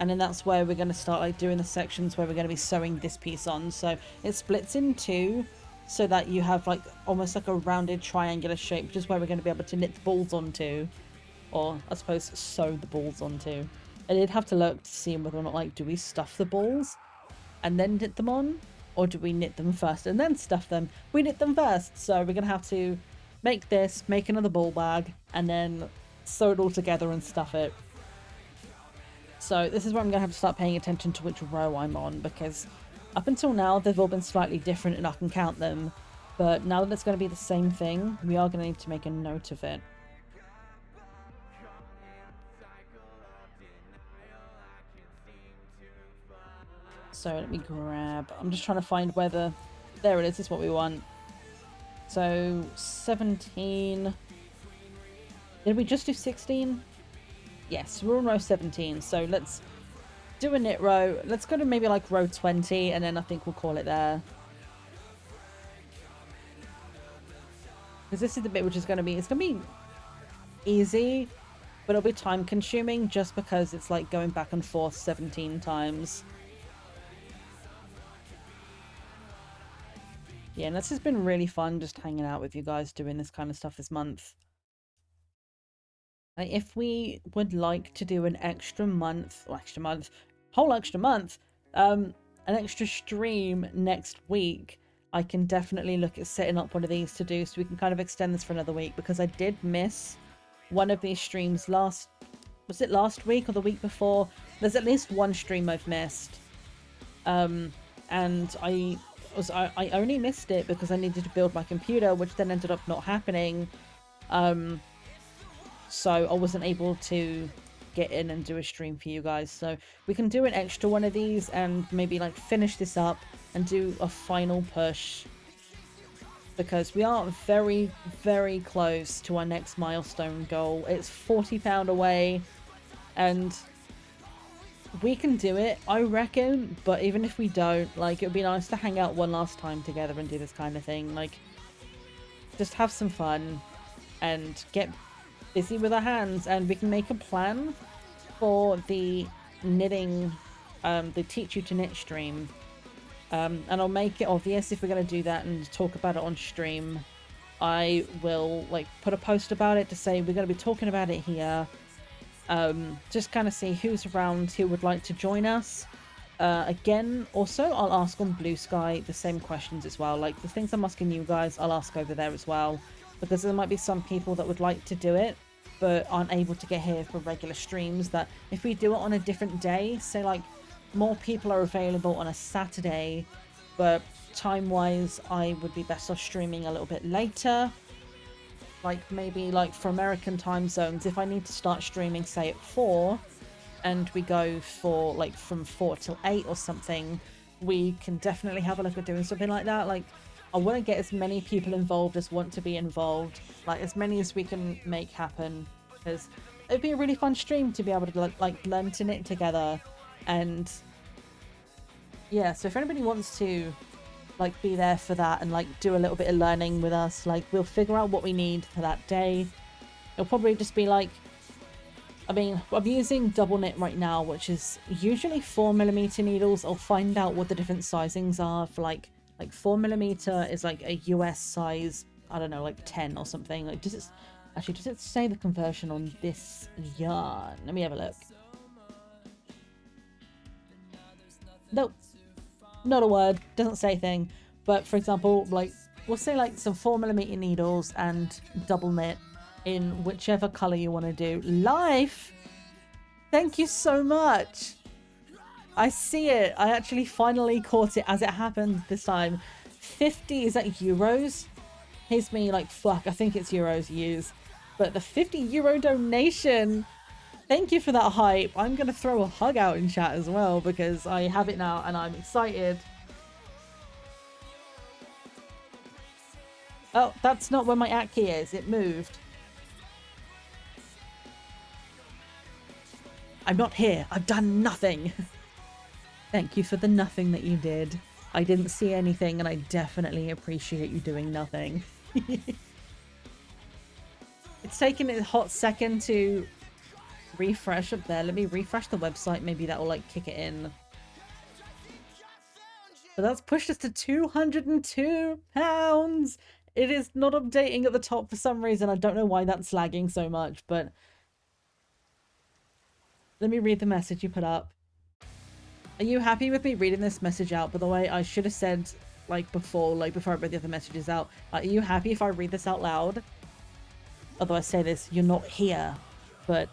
and then that's where we're going to start like doing the sections where we're going to be sewing this piece on. So it splits in two so that you have like almost like a rounded triangular shape, which is where we're going to be able to knit the balls onto, or I suppose sew the balls onto. I did have to look to see whether or not, like, do we stuff the balls and then knit them on, or do we knit them first and then stuff them? We knit them first, so we're going to have to make this, make another ball bag, and then sew it all together and stuff it. So this is where I'm going to have to start paying attention to which row I'm on, because up until now they've all been slightly different and I can count them, but now that it's going to be the same thing, we are going to need to make a note of it. So let me grab, I'm just trying to find whether, there it is, this is what we want. So 17, did we just do 16? Yes, we're on row 17, so let's do a knit row. Let's go to maybe like row 20, and then I think we'll call it there. Because this is the bit which is going to be, it's going to be easy, but it'll be time consuming just because it's like going back and forth 17 times. Yeah, and this has been really fun just hanging out with you guys doing this kind of stuff this month. Like, if we would like to do an extra month, or whole extra month, an extra stream next week, I can definitely look at setting up one of these to do so we can kind of extend this for another week, because I did miss one of these streams was it last week or the week before? There's at least one stream I've missed. And I only missed it because I needed to build my computer, which then ended up not happening. So I wasn't able to get in and do a stream for you guys. So we can do an extra one of these and maybe like finish this up and do a final push, because we are very, very close to our next milestone goal. It's £40 away, and we can do it, I reckon. But even if we don't, like, it would be nice to hang out one last time together and do this kind of thing. Like, just have some fun and get busy with our hands, and we can make a plan for the knitting, the Teach You to Knit stream. And I'll make it obvious if we're going to do that and talk about it on stream. I will like put a post about it to say we're going to be talking about it here. Just kind of see who's around who would like to join us. Again, also I'll ask on Blue Sky the same questions as well. Like the things I'm asking you guys, I'll ask over there as well, because there might be some people that would like to do it but aren't able to get here for regular streams, that if we do it on a different day, say like more people are available on a Saturday, but time-wise I would be best off streaming a little bit later. Like maybe like for American time zones, if I need to start streaming say at 4 and we go for like from 4 till 8 or something, we can definitely have a look at doing something like that. Like I want to get as many people involved as want to be involved, like as many as we can make happen, because it'd be a really fun stream to be able to like learn to knit together. And yeah, so if anybody wants to like be there for that and like do a little bit of learning with us, like we'll figure out what we need for that day. It'll probably just be like, I mean, I'm using double knit right now, which is usually 4mm needles. I'll find out what the different sizings are for like 4mm is like a US size, I don't know, like 10 or something. Like does it say the conversion on this yarn? Let me have a look. Nope, not a word, doesn't say a thing. But for example, like we'll say like some 4mm needles and double knit in whichever color you want to do. Life, thank you so much. I see it. I actually finally caught it as it happened this time. 50, is that euros? Here's me like, fuck, I think it's euros use. But the €50 donation, thank you for that hype. I'm going to throw a hug out in chat as well because I have it now and I'm excited. Oh, that's not where my at key is. It moved. I'm not here. I've done nothing. Thank you for the nothing that you did. I didn't see anything and I definitely appreciate you doing nothing. It's taken a hot second to refresh up there. Let me refresh the website. Maybe that will like kick it in. But that's pushed us to £202. It is not updating at the top for some reason. I don't know why that's lagging so much, but let me read the message you put up. Are you happy with me reading this message out? By the way, I should have said like before I read the other messages out. Are you happy if I read this out loud? Although I say this, you're not here, but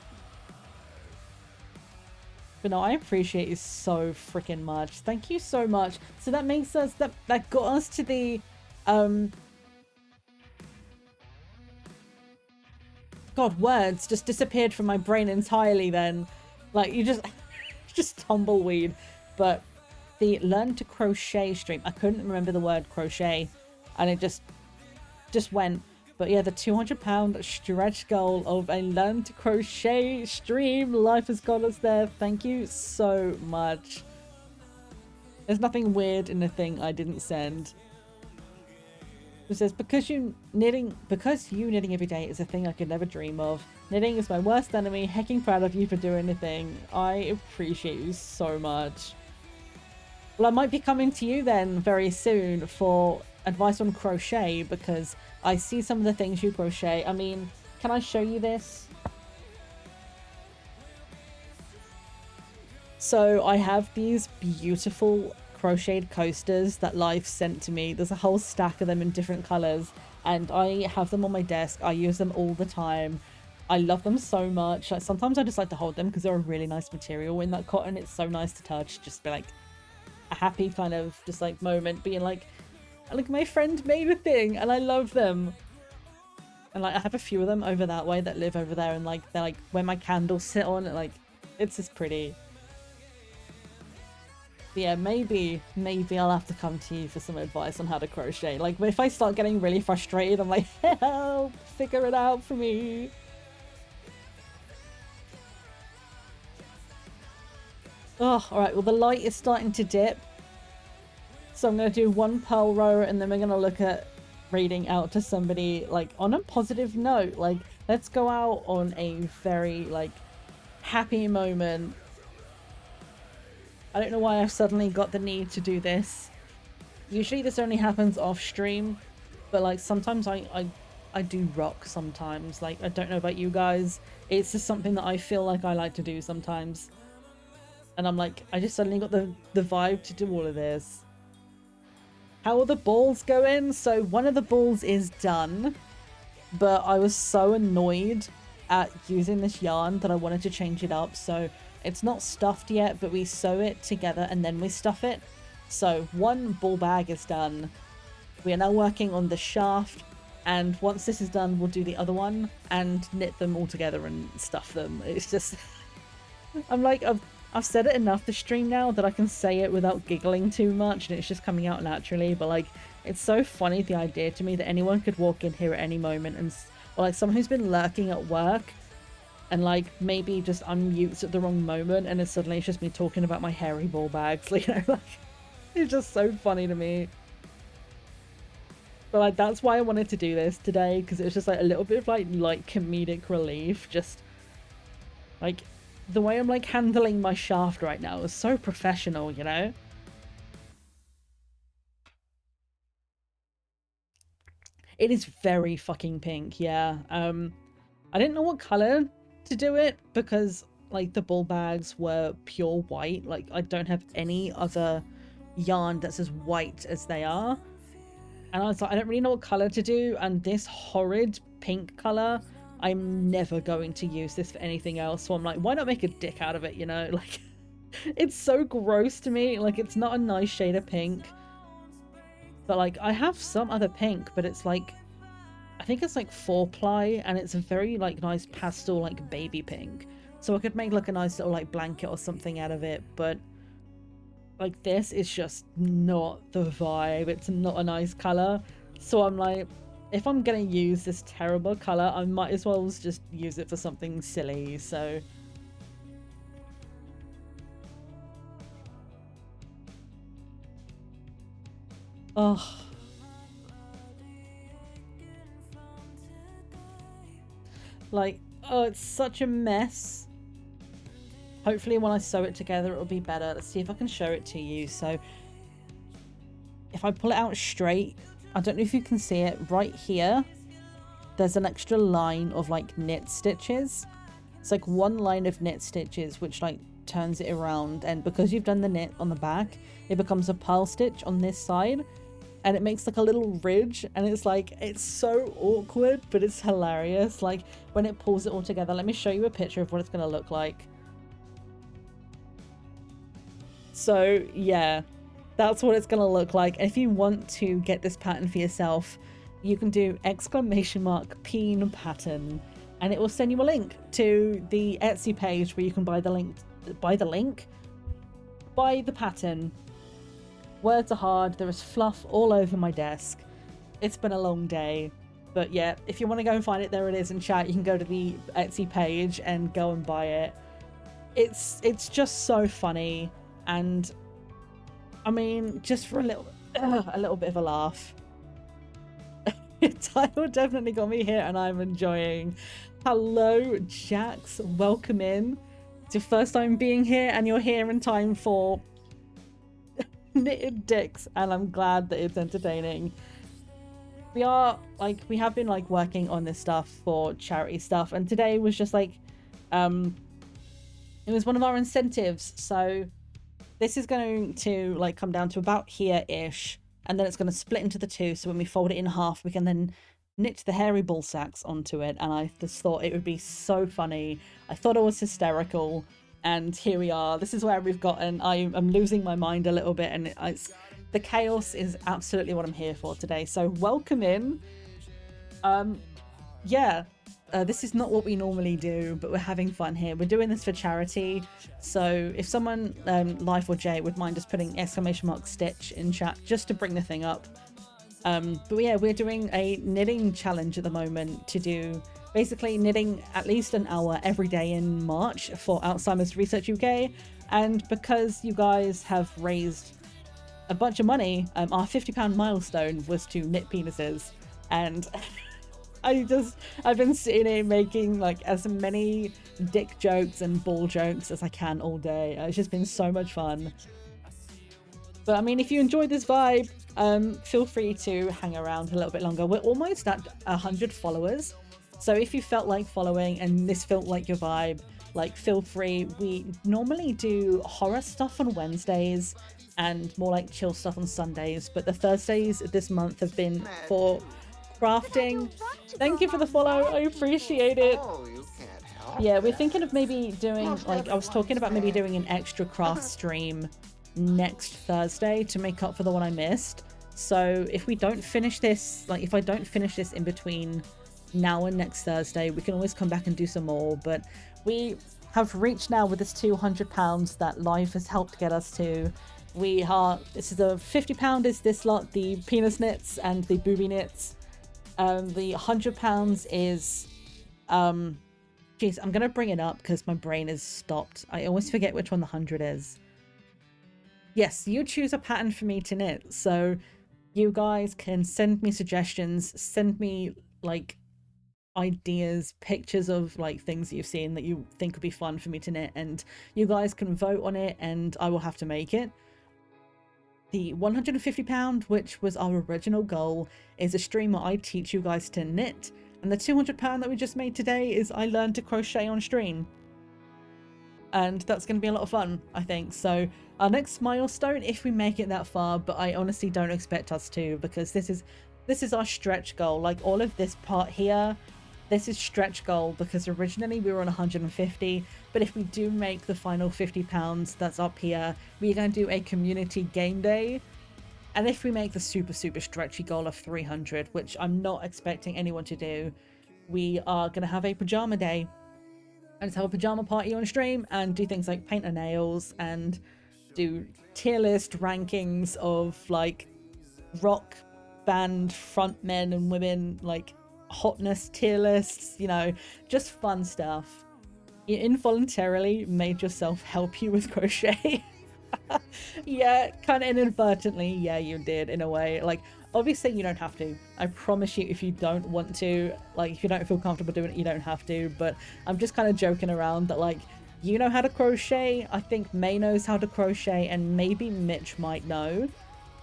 no, I appreciate you so freaking much. Thank you so much. So that makes us, that got us to the, God, words just disappeared from my brain entirely then. Like, you just tumbleweed. But the Learn to Crochet stream, I couldn't remember the word crochet, and it just went. But yeah, the £200 stretch goal of a learn to crochet stream. Life has got us there. Thank you so much. There's nothing weird in the thing I didn't send. It says, because you knitting every day is a thing I could never dream of. Knitting is my worst enemy. Hecking proud of you for doing the thing. I appreciate you so much. Well, I might be coming to you then very soon for advice on crochet, because I see some of the things you crochet. I mean, can I show you this? So I have these beautiful crocheted coasters that Life sent to me. There's a whole stack of them in different colors, and I have them on my desk. I use them all the time. I love them so much. Like, sometimes I just like to hold them because they're a really nice material in that cotton. It's so nice to touch. Just be like a happy kind of just like moment, being like my friend made a thing and I love them. And like I have a few of them over that way that live over there, and like they're like where my candles sit on, and like it's just pretty. But yeah, maybe I'll have to come to you for some advice on how to crochet. Like, if I start getting really frustrated, I'm like, help, figure it out for me. Oh, alright, well the light is starting to dip. So I'm going to do one pearl row, and then we're going to look at reading out to somebody, like, on a positive note. Like, let's go out on a very, like, happy moment. I don't know why I've suddenly got the need to do this. Usually this only happens off stream, but like sometimes I do rock sometimes. Like, I don't know about you guys. It's just something that I feel like I like to do sometimes. And I'm like, I just suddenly got the vibe to do all of this. How are the balls going? So one of the balls is done, but I was so annoyed at using this yarn that I wanted to change it up. So it's not stuffed yet, but we sew it together and then we stuff it. So one ball bag is done. We are now working on the shaft, and once this is done, we'll do the other one and knit them all together and stuff them. It's just, I'm like, I've said it enough this stream now that I can say it without giggling too much, and it's just coming out naturally. But like, it's so funny, the idea to me that anyone could walk in here at any moment, and or like someone who's been lurking at work and like maybe just unmutes at the wrong moment, and then suddenly it's just me talking about my hairy ball bags. Like, you know, like, it's just so funny to me. But like, that's why I wanted to do this today, because it was just like a little bit of like comedic relief. Just like the way I'm like handling my shaft right now is so professional, you know? It is very fucking pink, yeah. I didn't know what color to do it, because like the ball bags were pure white. Like, I don't have any other yarn that's as white as they are, and I was like, I don't really know what color to do, and this horrid pink color, I'm never going to use this for anything else. So I'm like, why not make a dick out of it, you know? Like, it's so gross to me. Like, it's not a nice shade of pink. But like, I have some other pink, but it's like, I think it's like 4-ply, and it's a very like nice pastel like baby pink. So I could make like a nice little like blanket or something out of it, but like this is just not the vibe. It's not a nice color. So I'm like, if I'm gonna use this terrible color, I might as well just use it for something silly. So oh, like, oh, it's such a mess. Hopefully when I sew it together, it'll be better. Let's see if I can show it to you. So if I pull it out straight, I don't know if you can see it right here. There's an extra line of like knit stitches. It's like one line of knit stitches, which like turns it around. And because you've done the knit on the back, it becomes a purl stitch on this side. And it makes like a little ridge, and it's like, it's so awkward, but it's hilarious. Like when it pulls it all together, let me show you a picture of what it's gonna look like. So yeah, that's what it's gonna look like. If you want to get this pattern for yourself, you can do !peen pattern, and it will send you a link to the Etsy page where you can buy the pattern. Words are hard. There is fluff all over my desk. It's been a long day. But yeah, if you want to go and find it, there it is in chat. You can go to the Etsy page and go and buy it. It's just so funny, and I mean, just for a little bit of a laugh. Title definitely got me here, and I'm enjoying. Hello, Jax. Welcome in. It's your first time being here, and you're here in time for knitted dicks, and I'm glad that it's entertaining. We have been like working on this stuff for charity stuff, and today was just like it was one of our incentives. So this is going to like come down to about here-ish, and then it's going to split into the two, so when we fold it in half we can then knit the hairy ball sacks onto it. And I just thought it would be so funny. I thought it was hysterical, and here we are. This is where we've gotten. I'm losing my mind a little bit, and the chaos is absolutely what I'm here for today. So welcome in. This is not what we normally do, but we're having fun here. We're doing this for charity. So if someone, Life or Jay, would mind just putting !Stitch in chat just to bring the thing up. But yeah, we're doing a knitting challenge at the moment to do basically knitting at least an hour every day in March for Alzheimer's Research UK. And because you guys have raised a bunch of money, our £50 milestone was to knit penises. And I've been sitting here making like as many dick jokes and ball jokes as I can all day. It's just been so much fun. But I mean, if you enjoyed this vibe, feel free to hang around a little bit longer. We're almost at 100 followers. So if you felt like following and this felt like your vibe, like feel free. We normally do horror stuff on Wednesdays and more like chill stuff on Sundays. But the Thursdays this month have been for crafting. Thank you for the follow. I appreciate it. Yeah, we're thinking of maybe doing, like, I was talking about maybe doing an extra craft stream next Thursday to make up for the one I missed. So if we don't finish this, like if I don't finish this in between now and next Thursday, we can always come back and do some more. But we have reached now with this £200 that life has helped get us to. This is a £50 is this lot, the penis knits and the booby knits. The £100 is geez, I'm gonna bring it up because my brain is stopped. I always forget which one the 100 is. Yes, you choose a pattern for me to knit, so you guys can send me suggestions, send me like ideas, pictures of like things that you've seen that you think would be fun for me to knit, and you guys can vote on it and I will have to make it. The £150, which was our original goal, is a stream where I teach you guys to knit, and the £200 that we just made today is I learned to crochet on stream. And that's going to be a lot of fun, I think. So our next milestone, if we make it that far, but I honestly don't expect us to, because this is our stretch goal. Like all of this part here, this is stretch goal, because originally we were on 150, but if we do make the final £50 that's up here, we're going to do a community game day. And if we make the super stretchy goal of 300, which I'm not expecting anyone to do, we are going to have a pajama day. And just have a pajama party on stream and do things like paint our nails and do tier list rankings of like rock band frontmen and women, like hotness tier lists, you know, just fun stuff. You involuntarily made yourself help you with crochet. Yeah, kind of inadvertently, yeah, you did in a way. Like, obviously you don't have to. I promise you, if you don't want to, like if you don't feel comfortable doing it, you don't have to. But I'm just kind of joking around that like, you know how to crochet, I think May knows how to crochet, and maybe Mitch might know.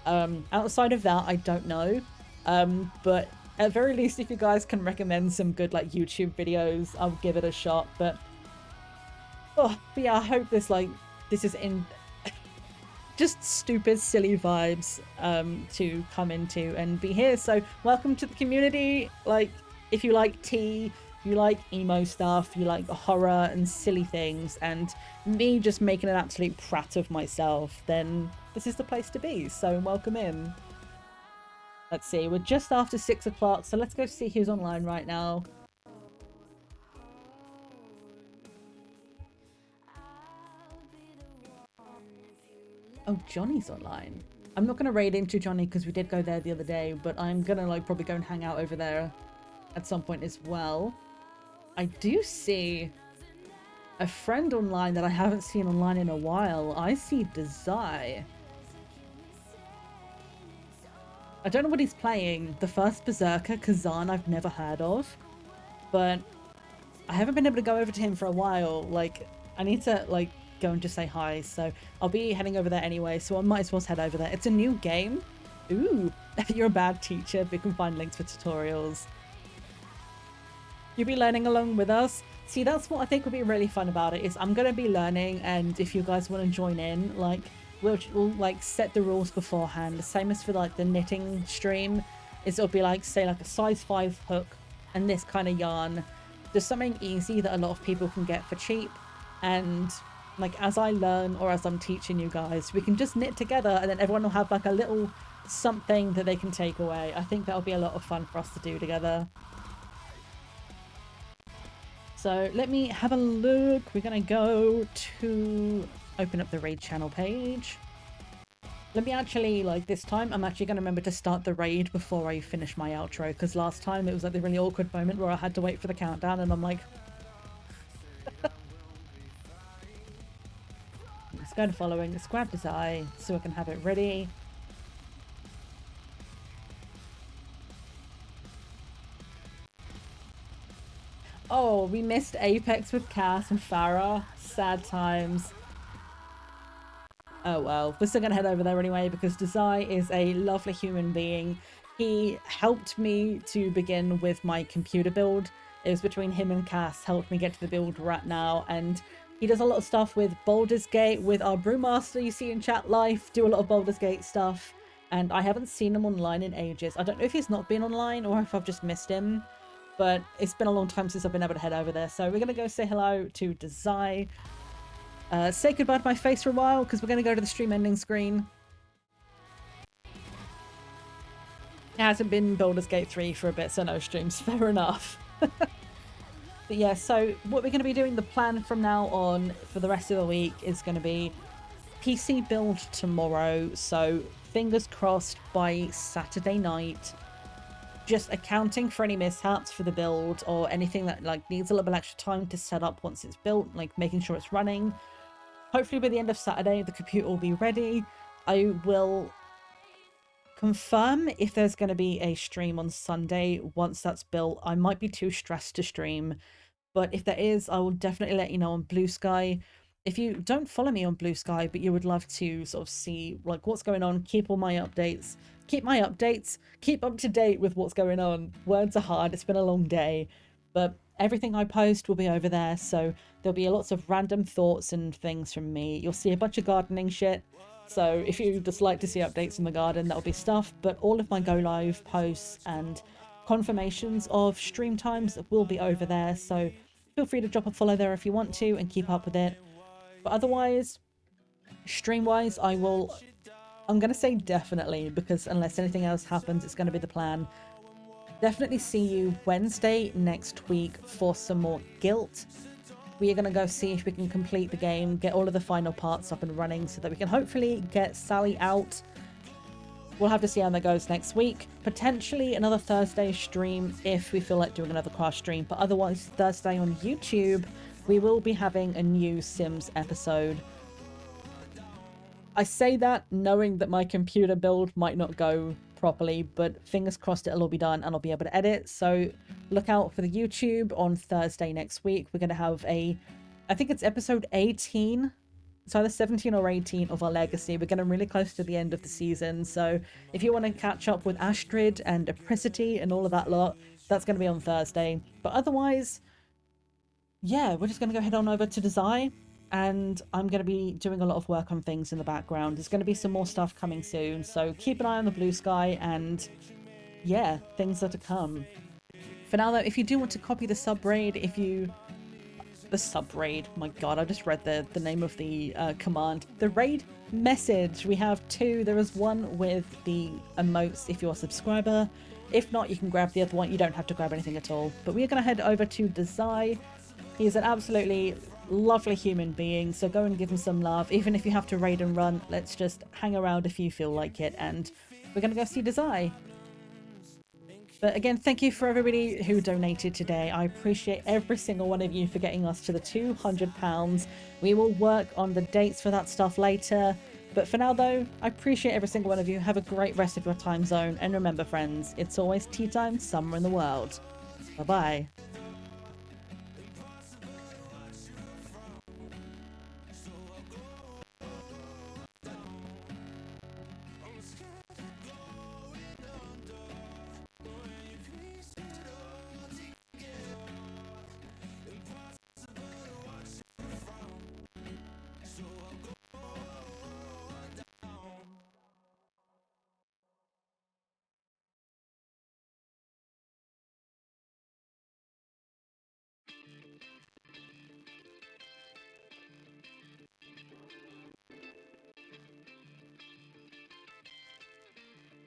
Outside of that, I don't know. But at very least, if you guys can recommend some good like YouTube videos, I'll give it a shot. But yeah, I hope this is in just stupid silly vibes to come into and be here. So welcome to the community. Like if you like tea, you like emo stuff, you like horror and silly things, and me just making an absolute prat of myself, then this is the place to be. So welcome in. Let's see, we're just after 6 o'clock, so let's go see who's online right now. Oh, Johnny's online. I'm not going to raid into Johnny because we did go there the other day, but I'm going to like probably go and hang out over there at some point as well. I do see a friend online that I haven't seen online in a while. I see Desai. I don't know what he's playing. The first Berserker, Kazan, I've never heard of. But I haven't been able to go over to him for a while. Like, I need to, like, go and just say hi. So I'll be heading over there anyway, so I might as well head over there. It's a new game. Ooh, you're a bad teacher, but you can find links for tutorials. You'll be learning along with us. See, that's what I think would be really fun about it, is I'm going to be learning, and if you guys want to join in, like, we'll like set the rules beforehand. The same as for like the knitting stream, is it'll be like, say, like a size 5 hook and this kind of yarn. There's something easy that a lot of people can get for cheap, and like as I learn or as I'm teaching you guys, we can just knit together, and then everyone will have like a little something that they can take away. I think that'll be a lot of fun for us to do together. So let me have a look. We're gonna go to open up the raid channel page. Let me actually, like, this time I'm actually gonna remember to start the raid before I finish my outro, because last time it was like the really awkward moment where I had to wait for the countdown, and I'm like let's go to following. Let's grab this eye so I can have it ready. Oh, we missed Apex with Cass and Farah. Sad times. Oh well, we're still gonna head over there anyway, because Desai is a lovely human being. He helped me to begin with my computer build. It was between him and Cass helped me get to the build right now, and he does a lot of stuff with Baldur's Gate, with our Brewmaster you see in chat life, do a lot of Baldur's Gate stuff, and I haven't seen him online in ages. I don't know if he's not been online or if I've just missed him, but it's been a long time since I've been able to head over there. So we're going to go say hello to Desai. Say goodbye to my face for a while, because we're going to go to the stream ending screen. It hasn't been Baldur's Gate 3 for a bit, so no streams. Fair enough. But yeah, so what we're going to be doing, the plan from now on for the rest of the week is going to be PC build tomorrow. So fingers crossed by Saturday night. Just accounting for any mishaps for the build or anything that like needs a little bit extra time to set up once it's built, like making sure it's running. Hopefully by the end of Saturday the computer will be ready. I will confirm if there's going to be a stream on Sunday once that's built. I might be too stressed to stream, but if there is, I will definitely let you know on Blue Sky. If you don't follow me on Blue Sky, but you would love to sort of see like what's going on, keep all my updates, keep up to date with what's going on. Words are hard, it's been a long day, but everything I post will be over there, so there'll be lots of random thoughts and things from me. You'll see a bunch of gardening shit, so if you just like to see updates in the garden, that'll be stuff, but all of my go live posts and confirmations of stream times will be over there, so feel free to drop a follow there if you want to and keep up with it. But otherwise, stream wise, I'm gonna say definitely, because unless anything else happens, it's gonna be the plan. Definitely see you Wednesday next week for some more Guilt. We are gonna go see if we can complete the game, get all of the final parts up and running so that we can hopefully get Sally out. We'll have to see how that goes next week. Potentially another Thursday stream if we feel like doing another craft stream, but otherwise Thursday on YouTube, we will be having a new Sims episode. I say that knowing that my computer build might not go properly, but fingers crossed it'll all be done and I'll be able to edit. So look out for the YouTube on Thursday next week. We're going to have I think it's episode 18. It's either 17 or 18 of our Legacy. We're getting really close to the end of the season. So if you want to catch up with Astrid and Apricity and all of that lot, that's going to be on Thursday. But otherwise, yeah, we're just going to go head on over to Desai, and I'm going to be doing a lot of work on things in the background. There's going to be some more stuff coming soon, so keep an eye on the Blue Sky, and yeah, things are to come. For now though, if you do want to copy the sub-raid, the sub-raid, my god, I just read the name of the command. The raid message, we have two. There is one with the emotes if you're a subscriber. If not, you can grab the other one. You don't have to grab anything at all. But we are going to head over to Desai. He's an absolutely lovely human being, so go and give him some love. Even if you have to raid and run, let's just hang around if you feel like it, and we're gonna go see Desai. But again, thank you for everybody who donated today. I appreciate every single one of you for getting us to the £200. We will work on the dates for that stuff later. But for now, though, I appreciate every single one of you. Have a great rest of your time zone. And remember, friends, it's always tea time somewhere in the world. Bye-bye.